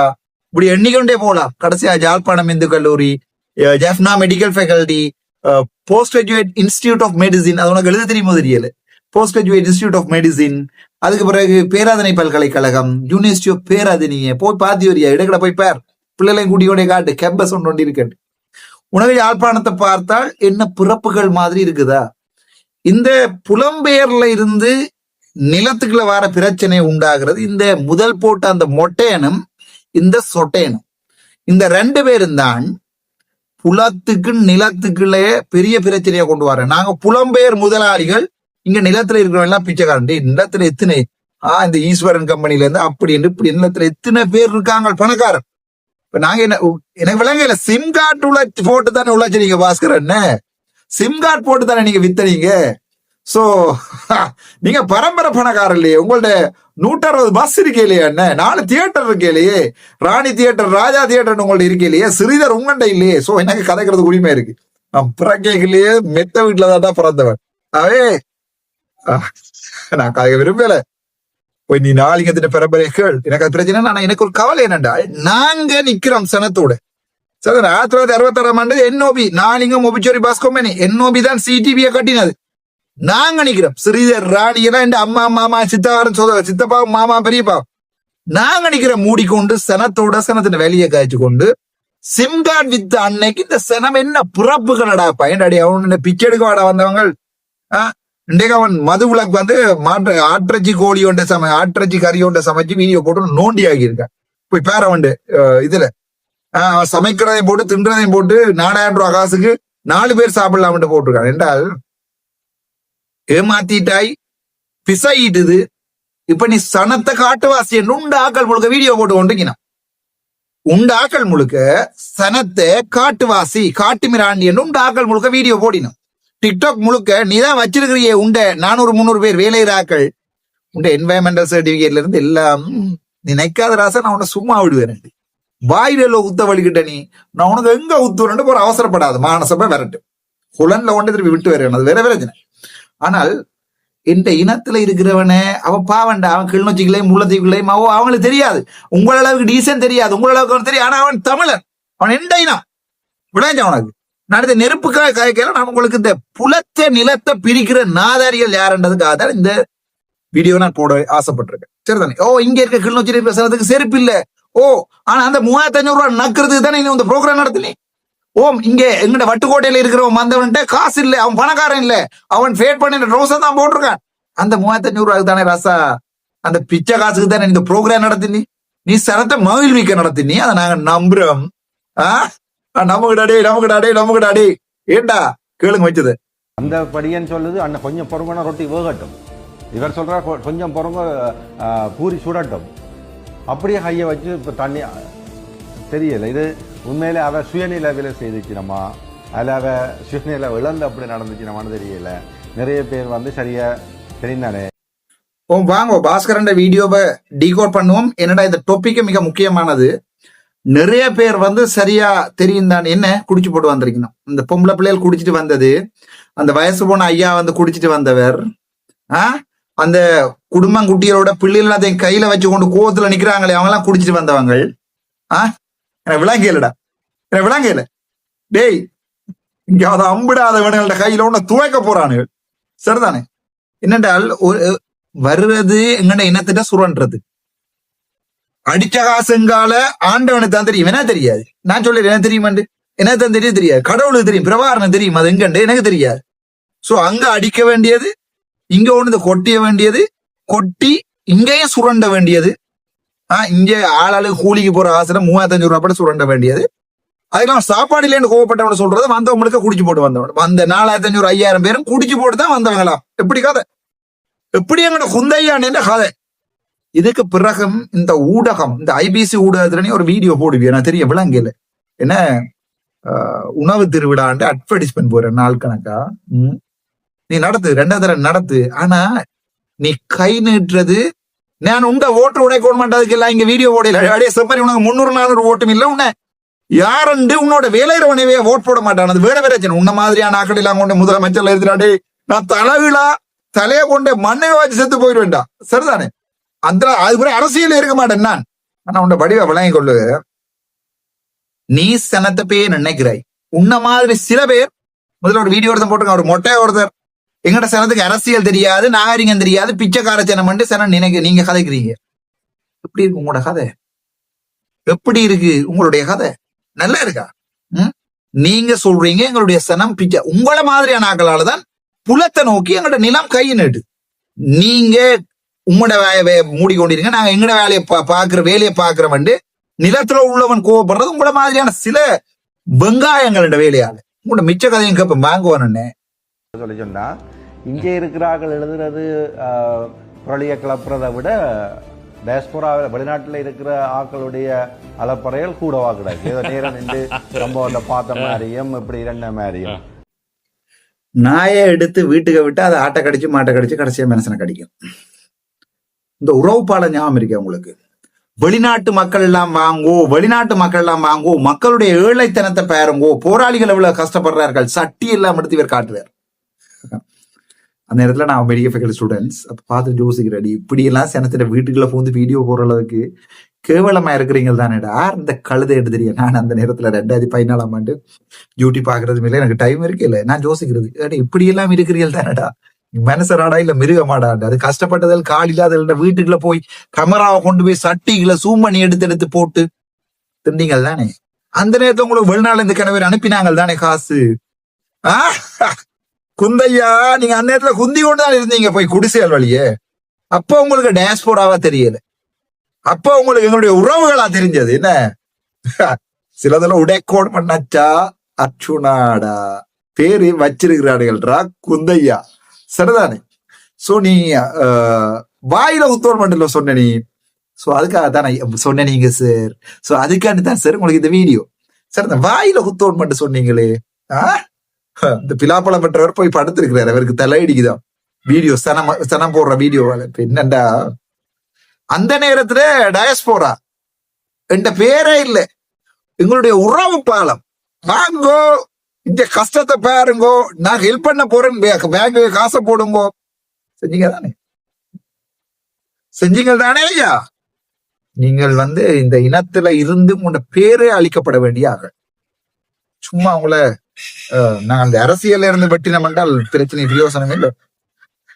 இப்படி எண்ணிக்கொண்டே போலாம். கடைசியா யாழ்ப்பாணம் இந்து கல்லூரி, Jaffna medical faculty, post graduate institute of medicine, அது உனக்கு எழுத தெரியுமோ தெரியல, post graduate institute of medicine, அதுக்கு பிறகு பேராதனை பல்கலைக்கழகம், யூனிவர்சிட்டி ஆஃப் பேராதனிய போய் பாத்தி வரியா, இடக்கட போய் பேர் பிள்ளைகளையும் கூட்டியோட காட்டு, கேம்பஸ் ஒன்று இருக்கு. உனக்கு யாழ்ப்பாணத்தை பார்த்தால் என்ன பிறப்புகள் மாதிரி இருக்குதா? இந்த புலம்பெயர்ல இருந்து நிலத்துக்குள்ள வர பிரச்சனை உண்டாகிறது இந்த முதல் போட்ட அந்த மொட்டையனும் இந்த சொட்டையனும். இந்த 2 பேரும் தான் புலத்துக்கு நிலத்துக்குள்ளே பெரிய பிரச்சனையை கொண்டு வர. நாங்க புலம்பெயர் முதலாளிகள், இங்க நிலத்துல இருக்கிறவங்க எல்லாம் பிச்சைக்காரன். நிலத்துல எத்தனை இந்த ஈஸ்வரன் கம்பெனில இருந்து அப்படி என்று இப்படி நிலத்துல எத்தனை பேர் இருக்காங்க பணக்காரன். இப்ப நாங்க என்ன எனக்கு விளங்கல, சிம் கார்டு போட்டு தானே உழைச்சீங்க பாஸ்கரன், சிம் கார்டு போட்டு தானே நீங்க வித்தனீங்க. சோ நீங்க பரம்பரை பணக்காரர் இல்லையே, உங்கள்ட்ட 160 பஸ் இருக்கே இல்லையா, என்ன 4 தியேட்டர் இருக்கே இல்லையே, ராணி தியேட்டர், ராஜா தியேட்டர் உங்கள்ட்ட இருக்கே இல்லையே, ஸ்ரீதர் உங்கள்ட்ட இல்லையே. சோ எனக்கு கதைக்கிறது உரிமை இருக்கு. நான் பிறக்கைகளையே மெத்த வீட்டுலதான் பிறந்தவன். அவே நான் கதைக்க விரும்பல. போய் நீ நாளைக்கு திட்ட பரம்பரைகள் எனக்கு அது பிரச்சனை. ஆனா எனக்கு ஒரு கவலை என்னண்டா, நாங்க நிக்கிறோம் சனத்தோட. சரி, 1966 என்ஓபி நாளிங்கம் ஒபிச்சோரி பாஸ் கம்பெனி என்ஓபி தான் சிடிவியை கட்டினது. நாங்க நிக்கிறோம். ஸ்ரீதர், ராணி எல்லாம் என் அம்மா மாமா சித்தாவரன் சித்தப்பா மாமா பெரியப்பா நாங்க நிக்கிறோம் மூடிக்கொண்டு சனத்தோட சனத்தின் வேலையை காய்ச்சி கொண்டு சிம் கார்டு வித்த அன்னைக்கு இந்த சனம் என்ன பிறப்புகளடா பயன்டாடி. அவன் பிச்சை எடுக்க வாடா வந்தவங்க. இன்றைக்கு அவன் மது விளக்கு வந்து ஆட்டிறச்சி கோழி ஒன்றை ஆட்டிறச்சி கறி ஒன்றை சமைச்சு வீடியோ போட்டு நோண்டி ஆகியிருக்கான். போய் பேர வந்து இதுல சமைக்கிறதையும் போட்டு தின்றதையும் போட்டு 4000 ரூபாய் காசுக்கு 4 பேர் சாப்பிடலாம்னு போட்டிருக்கான். என்றால் ஏமாத்திட்டாய், பிசையிட்டுது. இப்ப நீ சனத்தை காட்டுவாசி என்று உண்ட ஆக்கள் முழுக்க வீடியோ போட்டு கொண்டிருக்கணும். உண்ட ஆக்கள் முழுக்க சனத்தை காட்டுவாசி காட்டு மிராண்டி என்று உண்ட ஆக்கள் முழுக்க வீடியோ போடினும். டிக்டாக் முழுக்க நீதான் வச்சிருக்கிறியே உண்ட 400-300 பேர் வேலையிறாக்கள். உண்ட என்வாயன்மெண்டல் சர்டிபிகேட்ல இருந்து எல்லாம் நினைக்காத ராசா நான் உன்னை சும்மா விடுவேன். வாயில உத்த வலிக்கிட்ட நீ நான் உனக்கு எங்க உத்துவரண்டு போற அவசரப்படாது. மானசபை விரட்டு குலன்ல ஒன்று திருப்பி விட்டு வரேன். அது வேற பிரச்சனை. ஆனால் இந்த இனத்துல இருக்கிறவன அவன் பாவண்டா, அவன் கிளிநொச்சிக்குள்ளையும் முள்ளத்தீக்குள்ளையும் அவங்களுக்கு தெரியாது. உங்கள அளவுக்கு டீசன் தெரியாது, உங்கள அளவுக்கு அவன் தெரியும். ஆனா அவன் தமிழன், அவன் எந்த இனம் விளைஞ்ச அவனுக்கு. நான் இந்த நெருப்புக்காக காய்க்கல. நான் உங்களுக்கு இந்த புலத்தை நிலத்தை பிரிக்கிற நாதாரிகள் யாருன்றதுக்காக தான் இந்த வீடியோ நான் போட ஆசைப்பட்டிருக்கேன். சரிதானே? ஓ, இங்க இருக்க கிளிநொச்சி பேசுறதுக்கு செருப்பு இல்ல. ஓ, ஆனா அந்த 3500 ரூபாய் நக்குறதுக்கு தானே இந்த ப்ரோக்ராம் நடத்தினே. ஓம், இங்க எங்கட வட்டுக்கோட்டையில இருக்கிறவன் வந்தவன்ட்ட காசு இல்ல, அவன் பணக்காரன் இல்ல, அவன் ஃபேட் பண்ணின ரோஸை தான் போட்டிருக்கான். அந்த 3500 ரூபாய்க்கு தானே ராசா, அந்த பிச்சை காசுக்கு தானே இந்த ப்ரோக்ராம் நடத்தினி. நீ சனத்தை மகிழ்விக்க நடத்தினி. அதை நாங்க நம்புறோம். நமக்குடாடே ஏண்டா கேளுங்க வச்சது. அந்த படியன்னு சொல்லுது அண்ணன் கொஞ்சம் பொறுங்கன ரொட்டி வேகட்டும். இவர் சொல்றார் கொஞ்சம் பொறுங்க பூரி சுடட்டும். அப்படியே கையை வச்சு இப்ப தண்ணி தெரியல. இது உண்மையில அவ சுயநிலவில செய்துச்சினமா அதில் அவ சுயநிலை இழந்து அப்படி நடந்துச்சினமான்னு தெரியல. நிறைய பேர் வந்து சரியா தெரிந்தானே. வாங்க பாஸ்கரன் வீடியோவை டீகோட் பண்ணுவோம். என்னடா இந்த டாபிக் மிக முக்கியமானது. நிறைய பேர் வந்து சரியா தெரியும் தான். என்ன குடிச்சு போட்டு வந்திருக்கணும். இந்த பொம்பளை பிள்ளைகள் குடிச்சிட்டு வந்தது, அந்த வயசு போன ஐயா வந்து குடிச்சிட்டு வந்தவர், அந்த குடும்பம் குட்டிகளோட பிள்ளைகள் அதை கையில வச்சு கொண்டு கோவத்துல நிக்கிறாங்களே அவங்க எல்லாம் குடிச்சிட்டு வந்தவங்க. எனக்கு விளங்கலடா, எனக்கு விளங்கல. டேய், இங்க அதை அம்பிடாதவனோட கையில ஒண்ணு துவைக்க போறானுகள். சரிதானே? என்னென்றால் வருவது எங்கட இனத்திட்ட சுரன்றது. அடிச்ச காசுங்கால ஆண்டவனுக்கு தான் தெரியும். என்ன தெரியாது? நான் சொல்லிடுறேன், என்ன தெரியுமாண்டு. என்ன தான் தெரியாது. கடவுளுக்கு தெரியும், பிரபாகரனுக்கு தெரியும். அது எங்கண்டு எனக்கு தெரியாது. சோ அங்க அடிக்க வேண்டியது, இங்க ஒண்ணு கொட்டிய வேண்டியது, கொட்டி இங்கேயும் சுரண்ட வேண்டியது. இங்க ஆளாளு கூலிக்கு போற காசுல 3500 ரூபாய் பட சுரண்ட வேண்டியது. அதுக்கெல்லாம் சாப்பாடு இல்லைன்னு கோவப்பட்டவன சொல்றது வந்தவங்களுக்கு குடிச்சு போட்டு வந்தவன். வந்த 4500 5000 பேரும் குடிச்சு போட்டு தான் வந்தவங்களாம். எப்படி கதை? எப்படி எங்கட குந்தையான்னு கதை. இதுக்கு பிறகும் இந்த ஊடகம், இந்த ஐபிசி ஊடகத்துல ஒரு வீடியோ போடுவியா, நான் தெரிய விளங்கல. என்ன உணவு திருவிழாண்டு அட்வர்டைஸ்மெண்ட் போற நாள் கணக்கா நீ நடத்து, 2வது தடவை நடத்து. ஆனா நீ கை நீட்டுறது, நான் உண்ட ஓட்டு உடைக்கணுமாட்டதுக்கு எல்லாம் இங்க வீடியோ போடல. அடைய செப்பரி உனக்கு 300-400 ஓட்டும் இல்ல. உன்னை யாருண்டு உன்னோட வேலையிறவனவே ஓட் போட மாட்டான். அது வேற பிரச்சனை. உன்ன மாதிரியான ஆக்கள் எல்லாம் கொண்டு முதலமைச்சர்ல இருக்கிறாடே, நான் தலைவிழா தலையை கொண்டு மண்ணை வச்சு செத்து போயிடுவேன்டா. சரிதானே? அந்த அது அரசியல் இருக்க மாட்டேன் நான். ஆனா உன்ட வடிவ விளங்கி கொள்ளு. நீ சனத்தை பேர் நினைக்கிறாய். உன்ன மாதிரி சில பேர் முதல்ல ஒரு வீடியோ ஒருத்தர் போட்டுருங்க. ஒரு மொட்டை ஒருத்தர் எங்கட சனத்துக்கு அரசியல் தெரியாது, நாகரிகம் தெரியாது, பிச்சைக்கார சனம் சனம் நினைக்க நீங்க கதைக்கிறீங்க. எப்படி இருக்கு உங்களோட கதை? எப்படி இருக்கு உங்களுடைய கதை? நல்லா இருக்கா? நீங்க சொல்றீங்க எங்களுடைய சனம் பிச்சை. உங்களை மாதிரியான ஆக்களாலதான் புலத்தை நோக்கி எங்களோட நிலம் கை நட்டு. நீங்க உங்களோட வேலையை மூடிக்கொண்டிருங்க, நாங்க எங்கட வேலையை பாக்குற வேலையை பாக்குறவன் நிலத்துல உள்ளவன் கோவப்படுறது உங்களோட மாதிரியான சில வெங்காயங்களோட வேலையால. உங்களோட மிச்ச கதையும் கேப்ப வாங்குவானே சொல்லி சொன்னா, இங்கே இருக்கிறார்கள் எழுதுறது புரளிய கிளப்புறதை விட டயஸ்போராவில் வெளிநாட்டில் இருக்கிற ஆக்களுடைய அலப்பறைகள் கூடவா கிடையாது. ஏதோ நேரம் நின்று சம்பவத்தை பார்த்த மாதிரியும் இப்படி இரண்ட மாதிரியும். நாயை எடுத்து வீட்டுக்கு விட்டு அதை ஆட்டை கடிச்சு மாட்டை கடிச்சு கடைசியா மனுஷனை கடிக்கும். இந்த உறவு பாலம் ஞாபகம் இருக்கே உங்களுக்கு? வெளிநாட்டு மக்கள் எல்லாம் வாங்கோ, மக்களுடைய ஏழைத்தனத்தை பாருங்கோ, போராளிகள் எவ்வளவு கஷ்டப்படுறார்கள், சட்டி எல்லாம் எடுத்து இவர் காட்டுவார். அந்த நேரத்துல நான் மெடிக்கல் ஃபேக்கல்டி ஸ்டூடெண்ட்ஸ் அப்ப பார்த்து யோசிக்கிறேன், இப்படி எல்லாம் சனத்திட வீட்டுக்குள்ள பூந்து வீடியோ போற அளவுக்கு கேவலமா இருக்கிறீங்க தானேடா இந்த கழுதை எடுத்துறிய. நான் அந்த நேரத்துல 2014ஆம் ஆண்டு டியூட்டி பாக்குறது மேல எனக்கு டைம் இருக்கு இல்ல, நான் யோசிக்கிறது இப்படி எல்லாம் இருக்கிறீர்கள் தானேடா, மனசராடா இல்ல மிருகமாடாண்டு. அது கஷ்டப்பட்டதில் கால் இல்லாத வீட்டுக்குள்ள போய் கேமராவை கொண்டு போய் சட்டிகளை சூம் பண்ணி எடுத்து போட்டு திண்டீங்கள் தானே. அந்த நேரத்துல உங்களுக்கு வெளிநாள் இந்த கிணவர் அனுப்பினாங்க தானே காசு. குந்தையா நீங்க அந்த நேரத்துல குந்தி கொண்டுதான் இருந்தீங்க போய் குடிசையால் வழியே. அப்ப உங்களுக்கு டேஸ்போராவா தெரியல, அப்ப உங்களுக்கு எங்களுடைய உறவுகளா தெரிஞ்சது. என்ன சிலதுல உடைக்கோடு பண்ணாச்சா அர்ச்சுனாடா பேரு வச்சிருக்கிறாடுகள்ரா குந்தையா, சரிதானே? சோ நீ வாயில உத்தோல் மண்டல சொன்ன நீ, சோ அதுக்காக தான் சொன்ன நீங்க சார். சோ அதுக்காண்டி தான் சார் உங்களுக்கு இந்த வீடியோ. சார் வாயில உத்தோல் மட்டும் சொன்னீங்களே, இந்த பிலாப்பழம் பெற்றவர் போய் படுத்திருக்கிறார், அவருக்கு தலையடிக்குதான் வீடியோ சனம் போடுற வீடியோ. என்னண்டா அந்த நேரத்துல டயஸ்போரா என்ற பேரே இல்லை, எங்களுடைய உறவு பாலம். வாங்கோ, இந்த கஷ்டத்தை பாருங்கோ, நான் ஹெல்ப் பண்ண போறேன், பேங்க் காசை போடுங்கோ. செஞ்சீங்க தானே ஐயா? நீங்கள் இந்த இனத்துல இருந்து உங்களோட பேரே அழிக்கப்பட வேண்டிய ஆக. சும்மா உங்களை நான் அந்த அரசியல்ல இருந்து வெட்டினம் என்றால் பிரச்சனை பிரயோசனம் இல்லை.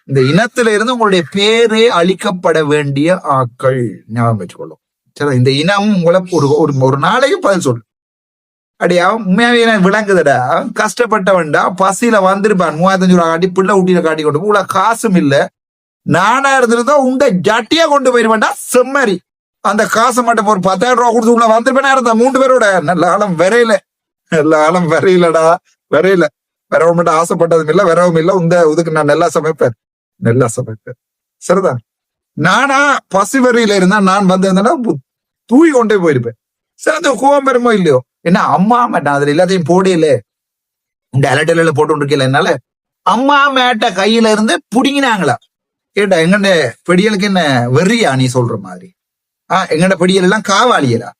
இந்த இனத்துல இருந்து உங்களுடைய பேரே அழிக்கப்பட வேண்டிய ஆட்கள் ஞாபகம் வச்சுக்கொள்ளும். சரி, இந்த இனம் உங்களை ஒரு நாளைக்கு பதில் சொல்லு. அடியா உண்மையாவே விளங்குதடா, கஷ்டப்பட்டவன்டா, பசியில வந்திருப்பான், 3500 ரூபா காட்டி பிள்ளை ஊட்டியில காட்டி கொண்டு போய் இவ்வளவு காசும் இல்ல, நானா இருந்திருந்தா உண்ட ஜட்டியா கொண்டு போயிருவேன்டா செம்மறி. அந்த காசை மட்டும் ஒரு 10,000 ரூபா கொடுத்து உள்ள வந்திருப்பேனா இருந்தா 3 பேரோட. நல்ல ஆழம் வரையிலடா, வரையில வரவும் மட்டும் ஆசைப்பட்டதும் இல்ல, வரவும் இல்ல. இதுக்கு நான் நல்லா சமைப்பேன். சரிதான். நானா பசி வரியில இருந்தா நான் வந்திருந்தேன்னா தூய் கொண்டே போயிருப்பேன். சரி, அந்த கோவம் பெருமோ இல்லையோ, என்ன அம்மா மேட்டேன் அதுல எல்லாத்தையும் போடையில இந்த அலட்டையில போட்டு இருக்கல, என்னால அம்மா மேட்ட கையில இருந்து புடிங்கினாங்களா. ஏட்டா எங்கண்ட பெடியலுக்கு என்ன வெறியா நீ சொல்ற மாதிரி? எங்கட பெடியல் எல்லாம் காவாளியலா?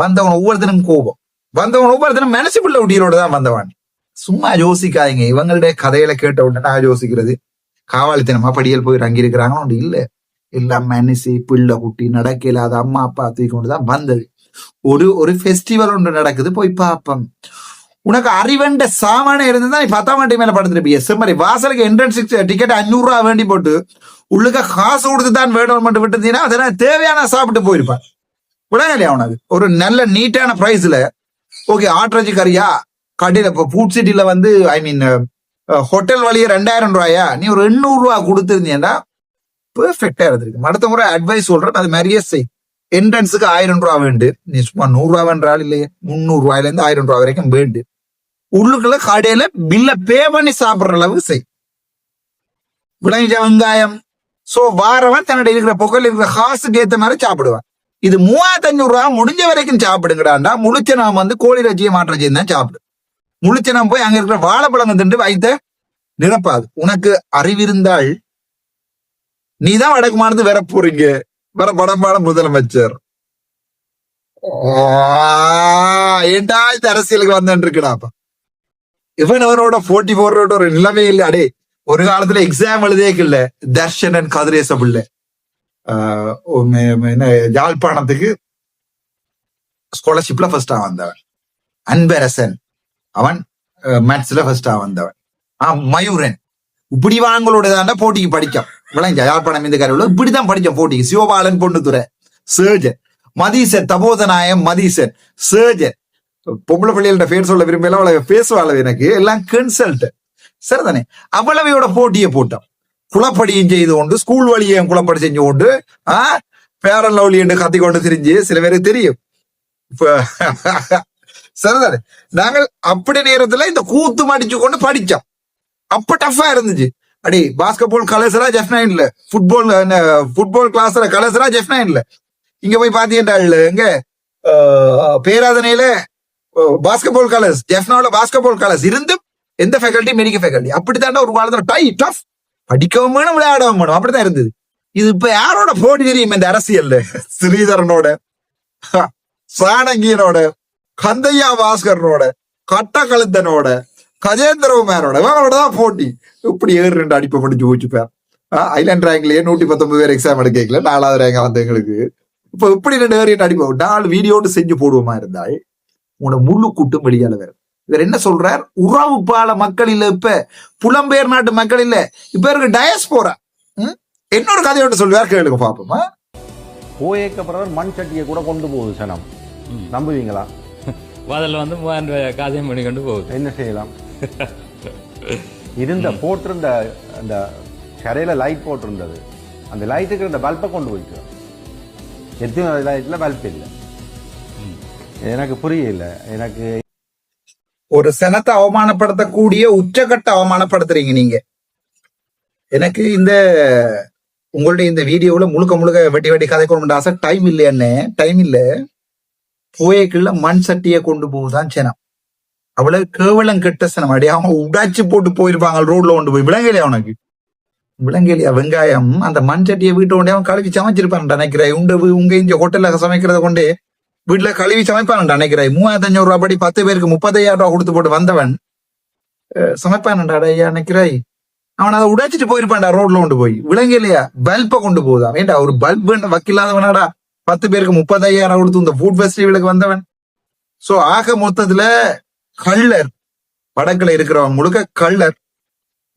வந்தவன் ஒவ்வொருத்தனும் கோபம், வந்தவன் ஒவ்வொருத்தனும் மனசு பிள்ளை உட்டியலோட தான் வந்தவன். சும்மா யோசிக்காதீங்க. இவங்களுடைய கதையில கேட்ட உடனே நான் யோசிக்கிறது காவாளித்தனமா படியல் போய் அங்கி இருக்கிறாங்க இல்ல, எல்லாம் மனசு பிள்ளை குட்டி நடக்க இல்லாத அம்மா அப்பா தூக்கி கொண்டுதான் வந்தது. ஒரு ஃபெஸ்டிவல் ஒன்று நடக்குது, போய் பாப்பம். உனக்கு அறிவண்ட சாமான இருந்துதான் நீ 10ஆம் ஆண்டு மேல படுத்துருப்பிய. செம்மறி வாசலுக்கு என்ட்ரன்ஸ் டிக்கெட் 500 ரூபா வேண்டி போட்டு உள்ளுக்க காசு கொடுத்து தான் வேணும் மட்டும் விட்டுருந்தீங்கன்னா அதெல்லாம் தேவையான சாப்பிட்டு போயிருப்பான். விடாங்க இல்லையா உனக்கு ஒரு நல்ல நீட்டான பிரைஸ்ல. ஓகே, ஆட்ரஜி கறியா கடையில இப்போ ஃபுட் சிட்டில ஐ மீன் ஹோட்டல் வழியே 2000 ரூபாயா, நீ ஒரு 800 ரூபா கொடுத்துருந்தீங்கன்னா பெர்ஃபெக்டா இருந்திருக்கு. அடுத்த முறை அட்வைஸ் சொல்றேன், அது மாதிரியே செய். என்ட்ரன்ஸுக்கு 1000 ரூபா வேண்டு, நீ சும்மா 100 ரூபா வேண்டால் இல்லையே, 300 ரூபாயில இருந்து 1000 ரூபா வரைக்கும் வேண்டு. உள்ளுக்குள்ள கடையில பில்ல பே பண்ணி சாப்பிடுற அளவுக்கு செய். விளைஞ்ச வெங்காயம். சோ வாரவன் தன்னுடைய இருக்கிற பொங்கல் இருக்கிற காசுக்கு ஏத்த மாதிரி சாப்பிடுவான். இது 3500 ரூபா முடிஞ்ச வரைக்கும் சாப்பிடுங்கடாண்டா. முழிச்ச நாம் கோழி ரஜியை மாற்றஜியும் தான் சாப்பிடு. முழிச்ச நாம் போய் அங்க இருக்கிற வாழைப்பழங்க தின்று வைத்த நிரப்பாது. உனக்கு அறிவிருந்தால் நீதான் வடக்கு மாநிலத்து வர போறீங்க, வர வடமாட முதலமைச்சர். ஏண்டா இந்த அரசியலுக்கு வந்து இருக்குடாப்பா. இவன் அவனோட போட்டி போடுற ஒரு நிலைமை இல்லை. அடே ஒரு காலத்துல எக்ஸாம் எழுதியக்கு இல்ல தர்ஷனன் கதிரேச பிள்ளை யாழ்ப்பாணத்துக்கு ஸ்காலர்ஷிப்ல ஃபர்ஸ்டா வந்தவன். அன்பரசன் அவன் மேத்ஸ்ல ஃபர்ஸ்டா வந்தவன். மயூரன் இப்படி வாங்களோட தாண்டா போட்டிக்கு படிக்கும். விளைஞ்ச யாழ்ப்பாணம் இந்த கருவில் இப்படிதான் படிச்சோம் போட்டிக்கு. Sivabalan Ponnuthurai surgeon, Matheesan Thapothanayam Matheesan surgeon. பொம்பளை பிள்ளைகள பேர் சொல்ல விரும்பல, அவளை பேசுவாள் எனக்கு எல்லாம் கன்சல்ட். சரிதானே? அவ்வளவையோட போட்டியை போட்டோம். குளப்படியும் செய்து கொண்டு ஸ்கூல் வழியையும் குளப்படி செஞ்சு கொண்டு பேரன் லவ்லி என்று கத்தி கொண்டு திரிஞ்சு சில பேருக்கு தெரியும். சரிதானே? நாங்கள் அப்படி நேரத்துல இந்த கூத்து மடிச்சு கொண்டு படிச்சோம். அப்ப டஃபா இருந்துச்சு. அடி பாஸ்கெட்பால் கலர்ஸரா ஜெஃப்9ல, ஃபுட்பால் கிளாஸ்ல கலர்ஸரா ஜெஃப்9ல. இங்க போய் பாத்தீங்கன்னா இங்க பேராதனையில பாஸ்கெட்பால் கலர்ஸ், ஜெஃப்னால பாஸ்கெட்பால் கலர்ஸ் இருந்தும் எந்த ஃபேக்கல்ட்டி மெடிக்கல் ஃபேக்கல்ட்டி அப்படித்தாண்டா ஒரு காலத்துல டை டஃப் படிக்கவும் வேணும் விளையாடவும் வேணும் அப்படித்தான் இருந்தது. இது இப்ப யாரோட போட்டி தெரியும் இந்த அரசியல்ல? ஸ்ரீதரனோட, சாணங்கியனோட, கந்தையா பாஸ்கரனோட, கட்டகழுத்தனோட, கஜேந்திரகுமாரோட இவங்களோட தான் போட்டி. இப்படி 7-2 அடிப்பை படிச்சு போச்சுப்பேன். ஐலாண்ட் ரேங்க்லயே 119 பேர் எக்ஸாம் எடுக்கல, 4வது ரேங்க் வந்த எங்களுக்கு. இப்ப இப்படி 2 அடிப்போம் 4 வீடியோடு செஞ்சு போடுவோமா இருந்தால் உன முழு கூட்டும் வெளியால வேற. இவர் என்ன சொல்றார்? உறவு பால மக்கள் இல்ல, இப்ப புலம்பெயர் நாட்டு மக்கள் இல்ல, இப்ப இருக்கு டயஸ்போரா. என்னோட கதையோட சொல்லுவார், கேளுங்க பாப்போமா. போயேக்கப்புறம் மண் சட்டியை கூட கொண்டு போகுது சனம், நம்புவீங்களா? வாதல்ல வந்து 3000 ரூபாய் காசியம் பண்ணி கொண்டு போகுது. என்ன செய்யலாம்? இருந்த போட்டிருந்த அந்த கரையில லைட் போட்டிருந்தது, அந்த லைட்டுக்கு இந்த பல்பை கொண்டு போயிட்டு எத்தனை லைட்ல பல்ப் இல்லை. எனக்கு புரியல. எனக்கு ஒரு சனத்தை அவமானப்படுத்தக்கூடிய உச்சகட்ட அவமானப்படுத்துறீங்க நீங்க. எனக்கு இந்த உங்களுடைய இந்த வீடியோவில் முழுக்க முழுக்க வெட்டி வெட்டி கதை கொண்டு ஆசை. டைம் இல்லையானே, டைம் இல்ல. போயக்குள்ள மண் சட்டியை கொண்டு போகுதான் சனம். அவ்வளவு கேவலம் கெட்ட சனம். அடி அவங்க உடாச்சு போட்டு போயிருப்பாங்க ரோட்ல கொண்டு போய். விலங்கலையா அவனுக்கு? விலங்கலையா? வெங்காயம் அந்த மண் சட்டியை வீட்டு கொண்டே அவன் கழுவி சமைச்சிருப்பான் நினைக்கிறாய். உங்க இங்க ஹோட்டல்ல சமைக்கிறத கொண்டே வீட்டுல கழுவி சமைப்பான் நினைக்கிறாய். 3500 ரூபாய் படி 10 பேருக்கு 35,000 ரூபாய் கொடுத்து போட்டு வந்தவன் சமைப்பான்டா ஐயா நினைக்கிறாய். அவன் அதை உடைச்சிட்டு போயிருப்பான்டா ரோட்ல கொண்டு போய். விலங்கலையா? பல்பை கொண்டு போகுதான். ஏண்டா ஒரு பல்ப் வக்கில்லாதவனாடா 10 பேருக்கு 35,000 கொடுத்து இந்த ஃபுட் ஃபெஸ்டிவலுக்கு வந்தவன். சோ ஆக மொத்தத்துல கள்ளர். வடக்குல இருக்கிறவன் முழுக்க கள்ளர்,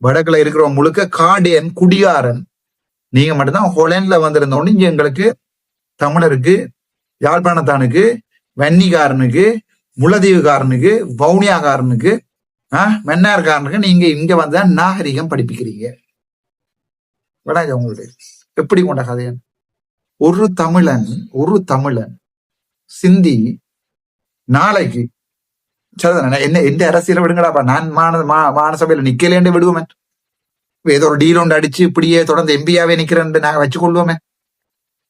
வடக்குல இருக்கிறவன் முழுக்க காடியன், குடியாரன். நீங்க மட்டும்தான் ஹொலண்ட்ல வந்திருந்தோன்னு இங்க எங்களுக்கு தமிழருக்கு, யாழ்ப்பாணத்தானுக்கு, வன்னிக்காரனுக்கு, முல்லைத்தீவுக்காரனுக்கு, வவுனியாக்காரனுக்கு, மன்னார்காரனுக்கு நீங்க இங்க வந்தா நாகரிகம் படிப்பிக்கிறீங்க. விடாது உங்களுக்கு எப்படி கொண்ட கதையன்? ஒரு தமிழன் சிந்தி நாளைக்கு சரிதானே என்ன எந்த அரசியல விடுங்கடாப்பா. நான் மாநசபையில நிக்கலேன்னு விடுவோமே. ஏதோ ஒரு டீல் ஒன்று அடிச்சு இப்படியே தொடர்ந்து எம்பியாவே நிக்கிறேன் நாங்க வச்சுக்கொள்வோமே.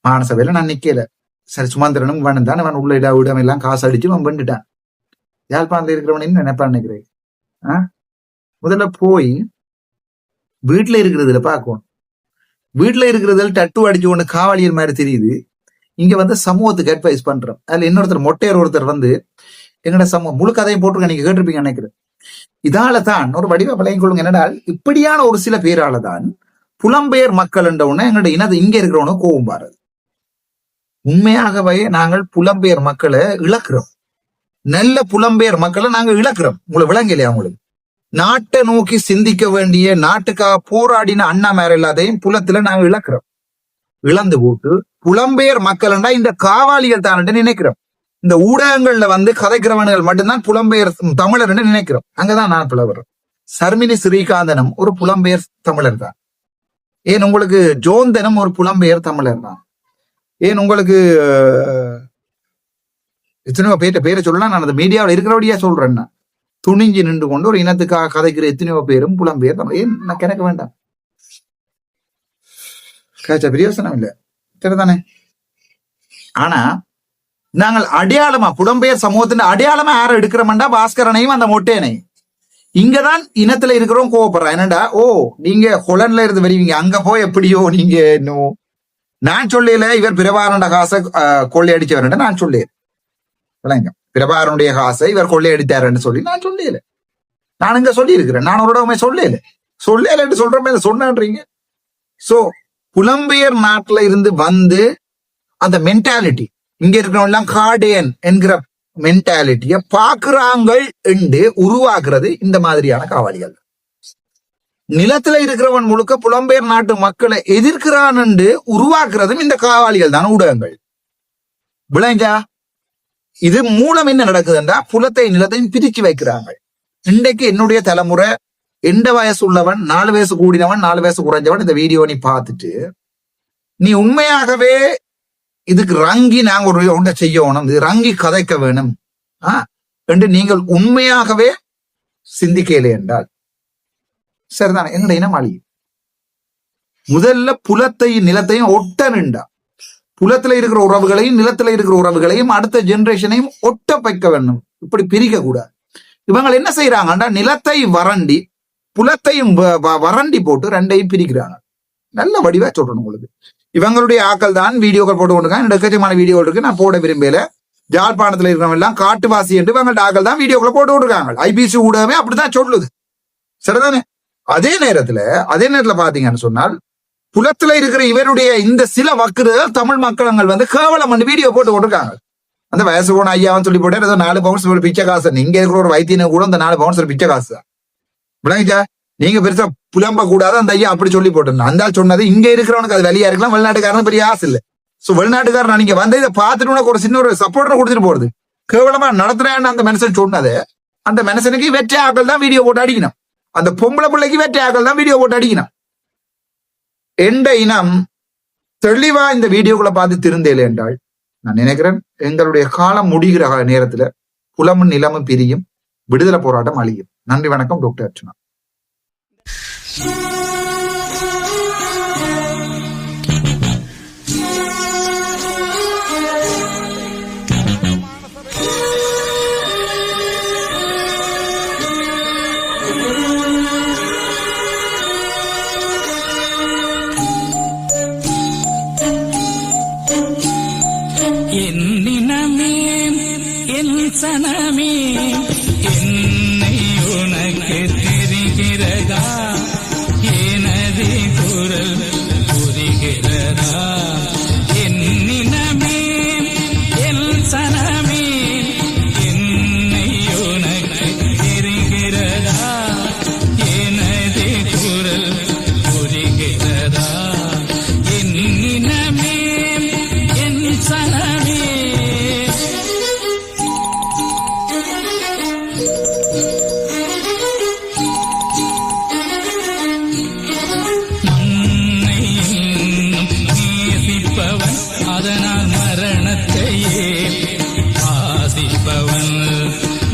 மாநசபையில நான் நிக்கல. சரி, சுமந்திரனும் வேணும் தானே, அவன் உள்ள விடாம எல்லாம் காசு அடிச்சு அவன் பண்ணிட்டான். யாழ்ப்பாணத்துல இருக்கிறவன் நினைப்பான் நினைக்கிறேன். முதல்ல போய் வீட்டுல இருக்கிறதுல பார்க்கணும். வீட்டுல இருக்கிறதுல டட்டு அடிச்சு கொண்டு காவலியர் மாதிரி தெரியுது. இங்க வந்து சமூகத்துக்கு அட்வைஸ் பண்றோம். அதுல இன்னொருத்தர் மொட்டையர் ஒருத்தர் வந்து எங்கட சமூகம் முழு கதையும் போட்டிருக்க, நீங்க கேட்டிருப்பீங்க நினைக்கிறேன். இதால தான் ஒரு வடிவ விளையும் கொள்ளுங்க. என்னடால் இப்படியான ஒரு சில பேரால தான் புலம்பெயர் மக்கள் என்ற உடனே எங்கட இனது இங்க இருக்கிறவன கோபம் பாரு. உண்மையாகவே நாங்கள் புலம்பெயர் மக்களை இழக்கிறோம். நல்ல புலம்பெயர் மக்களை நாங்க இழக்கிறோம். உங்களை விளங்கலையா? உங்களுக்கு நாட்டை நோக்கி சிந்திக்க வேண்டிய, நாட்டுக்காக போராடின அண்ணா மேர எல்லாத்தையும் புலத்துல நாங்க இழக்கிறோம். இழந்து போட்டு புலம்பெயர் மக்கள்டா இந்த காவாலிகள் தான் நினைக்கிறோம். இந்த ஊடகங்கள்ல வந்து கதைக்கிறவன்கள் மட்டும்தான் புலம்பெயர் தமிழர் நினைக்கிறோம். அங்கதான் நான் புலவர். சர்மினி ஸ்ரீகாந்தனும் ஒரு புலம்பெயர் தமிழர் தான். ஏன் உங்களுக்கு ஜோந்தனும் ஒரு புலம்பெயர் தமிழர் தான். ஏன் உங்களுக்கு எத்தனையோ பேரை சொல்லலாம். நான் அந்த மீடியாவில் இருக்கிறபடியா சொல்றேன்னா, துணிஞ்சு நின்று கொண்டு ஒரு இனத்துக்காக கதைக்கிற எத்தனையோ பேரும் புலம்பெயர் தமிழ். ஏன் நான் கிணக்க வேண்டாம், கேச்ச பிரயோசனம் இல்லை, சரிதானே? ஆனா நாங்கள் அடையாளமா புலம்பெயர் சமூகத்தின் அடையாளமா யாரை எடுக்கிறோம்டா பாஸ்கரனையும் அந்த மொட்டையனையும். இங்கதான் இனத்துல இருக்கிறோம் கோவப்படுறா. என்னடா, ஓ நீங்க ஹொலண்ட்ல இருந்து வருவீங்க, அங்க போய் எப்படியோ நீங்க இன்னும். நான் சொல்லல இவர் பிரபாரண்ட காசை கொள்ளையடிச்சவர், நான் சொல்ல விளங்க. பிரபாரனுடைய காசை இவர் கொள்ளையடித்தாருன்னு சொல்லி நான் சொல்லல. நான் இங்க சொல்லி இருக்கிறேன். நான் ஒரு இடமே சொல்லல சொல்றேன் சொன்னீங்க. சோ புலம்பெயர் நாட்டுல இருந்து வந்து அந்த மென்டாலிட்டி இங்க இருக்கிறவங்க எல்லாம் கார்டியன் என்கிற மென்டாலிட்டிய பாக்குறாங்கள் என்று உருவாக்குறது இந்த மாதிரியான காவலிகள். நிலத்துல இருக்கிறவன் முழுக்க புலம்பெயர் நாட்டு மக்களை எதிர்க்கிறான் என்று உருவாக்குறதும் இந்த காவாலிகள் தான், ஊடகங்கள். விளைஞ்சா இது மூலம் என்ன நடக்குதுன்றா புலத்தை நிலத்தையும் பிரிச்சு வைக்கிறாங்க. இன்றைக்கு என்னுடைய தலைமுறை எந்த வயசு உள்ளவன், 4 வயசு கூடினவன் 4 வயசு குறைஞ்சவன் இந்த வீடியோ நீ பார்த்துட்டு நீ உண்மையாகவே இதுக்கு ரங்கி நாங்க ஒரு ஒன்றை செய்யணும், இது ரங்கி கதைக்க வேணும் என்று நீங்கள் உண்மையாகவே சிந்திக்கலை என்றால் சரிதானே? எங்கட இனம் அழியும். முதல்ல புலத்தையும் நிலத்தையும் ஒட்ட நின்றா, புலத்துல இருக்கிற உறவுகளையும் நிலத்துல இருக்கிற உறவுகளையும் அடுத்த ஜெனரேஷனையும் ஒட்ட வைக்க வேண்டும். இப்படி பிரிக்க கூடாது. இவங்க என்ன செய்யறாங்கன்னா நிலத்தை வறண்டி புலத்தையும் வறண்டி போட்டு ரெண்டையும் பிரிக்கிறாங்க. நல்ல வடிவா சொல்றேன் உங்களுக்கு. இவங்களுடைய ஆக்கள் தான் வீடியோக்கள் போட்டு கொண்டிருக்காங்க. எக்கச்சக்கமான வீடியோக்கள் இருக்கு, நான் போட விரும்பல. ஜாழ்ப்பாணத்துல இருக்கிறவங்க எல்லாம் காட்டுவாசி என்று இவங்கள்ட்ட ஆக்கள் தான் வீடியோக்களை போட்டு கொண்டிருக்காங்க. ஐபிசி ஊடகமே அப்படிதான் சொல்லுது, சரிதானே? அதே நேரத்துல பாத்தீங்கன்னு சொன்னால் புலத்துல இருக்கிற இவருடைய இந்த சில வக்குறுகள் தமிழ் மக்கள் வந்து கேவலம் பண்ணி வீடியோ போட்டு கொண்டிருக்காங்க. அந்த வயசு போன ஐயாவும் சொல்லி போட்டார், ஏதோ 4 பவுன்ஸ் ஒரு பிச்சை காசு. இங்க இருக்கிற ஒரு வைத்தியனை கூட அந்த 4 பவுன்ஸ் ஒரு பிச்சை காசு தான். விளங்கிச்சா? நீங்க பெருசா புலம்ப கூடாது, அந்த ஐயா அப்படி சொல்லி போட்டு அந்த சொன்னது இங்க இருக்கிறவனுக்கு அது வெளியா இருக்கலாம், வெளிநாட்டுக்காரன் பெரிய ஆசை இல்லை. சோ வெளிநாட்டுக்காரன் நீங்க வந்து இதை பார்த்துட்டு ஒரு சின்ன ஒரு சப்போர்ட் கொடுத்துட்டு போறது கேவலமா நடத்துறேன்னு அந்த மனுஷன் சொன்னது. அந்த மனுஷனுக்கு வெற்ற ஆக்கள் தான் வீடியோ போட்டு அடிக்கணும். அந்த பொம்பளை பிள்ளைக்கு வெற்ற ஆக்கள் தான் வீடியோ போட்டு அடிக்கணும். எந்த இனம் தெளிவா இந்த வீடியோக்களை பார்த்து திருந்தேன் என்றால் நான் நினைக்கிறேன் எங்களுடைய காலம் முடிகிற நேரத்துல புலமும் நிலமும் பிரியும், விடுதலை போராட்டம் அழியும். நன்றி, வணக்கம். டாக்டர் அர்ச்சனா. என்னினமே என் சனமே என்னை உனக்கு தெரிகிறதா, எனது குரல் புரிகிறதா. என்னினமே என் சனமே என்னை உனக்கு தெரிகிறதா, எனது குரல் புரிகிறதா. என்னினமே என் சனமே அதனால் மரணத்தையே ஆசிப்பவன்,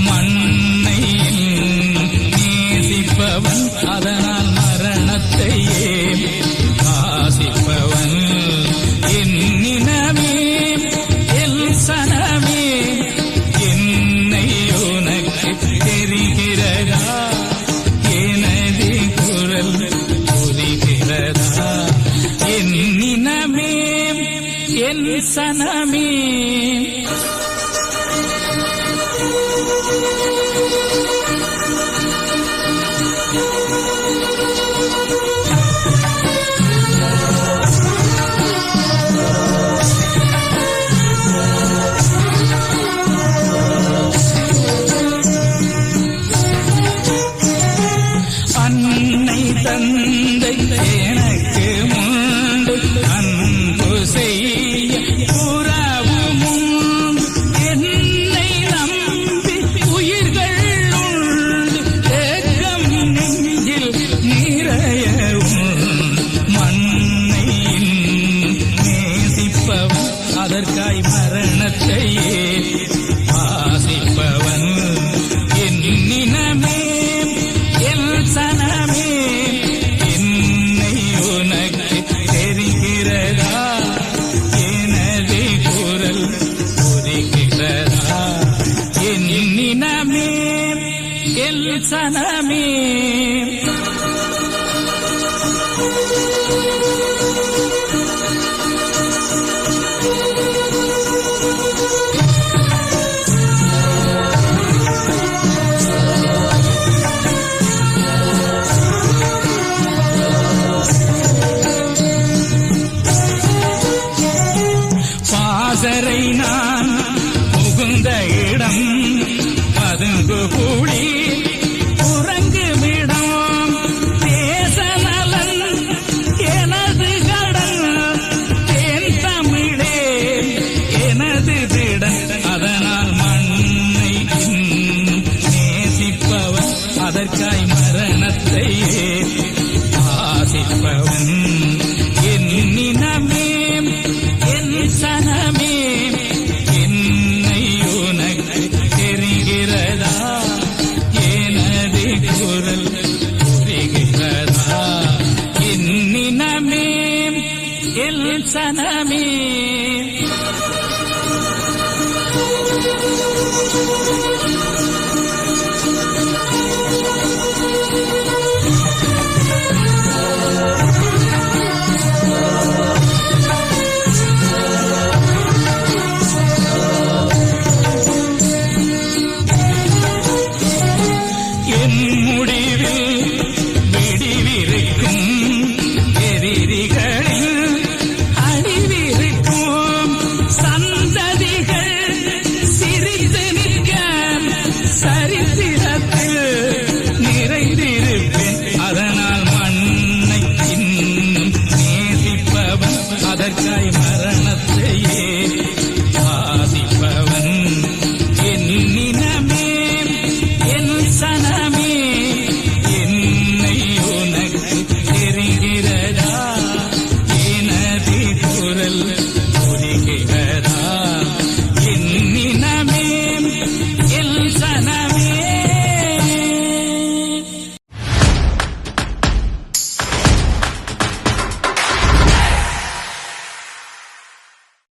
மண்ணை நேசிப்பவன் அதனால் மரணத்தையே ஆசிப்பவன். என்னினமே என் சனமே என்னை உனக்கு தெரிகிறதா, எனது குரல் புரிகிறதா. என்னினமே என் சனமே அன்னை தந்தை எனக்கு முண்டு அன்பு செய்ய புறவும் உண்டு. என்னை நம்பி உயிர்கள் உண்டு, ஏக்கம் நெஞ்சில் நிறைய உண்டு. மண்ணை நேசிப்பவன் அதற்காய் மரணத்தையே ஆசிப்பவன். என்னினமே என் சனமே என்னை உனக்கு தெரிகிறதா, எனது குரல் புரிகிறதா. என்னினமே என் சனமே பாசறை நான் புகுந்த இடம் பதுங்கு கூடி உறங்குமிடம். தேச நலன் எனது கடன், தேன் தமிழே எனது திடன். அதனால் மண்ணை நேசிப்பவன் அதற்காய் மரணத்தையே ஆசிப்பவன். என்னினமே என் சனமே என்னை உனக்கு தெரிகிறதா, எனது குரல் புரிகிறதா. என்னினமே என் சனமே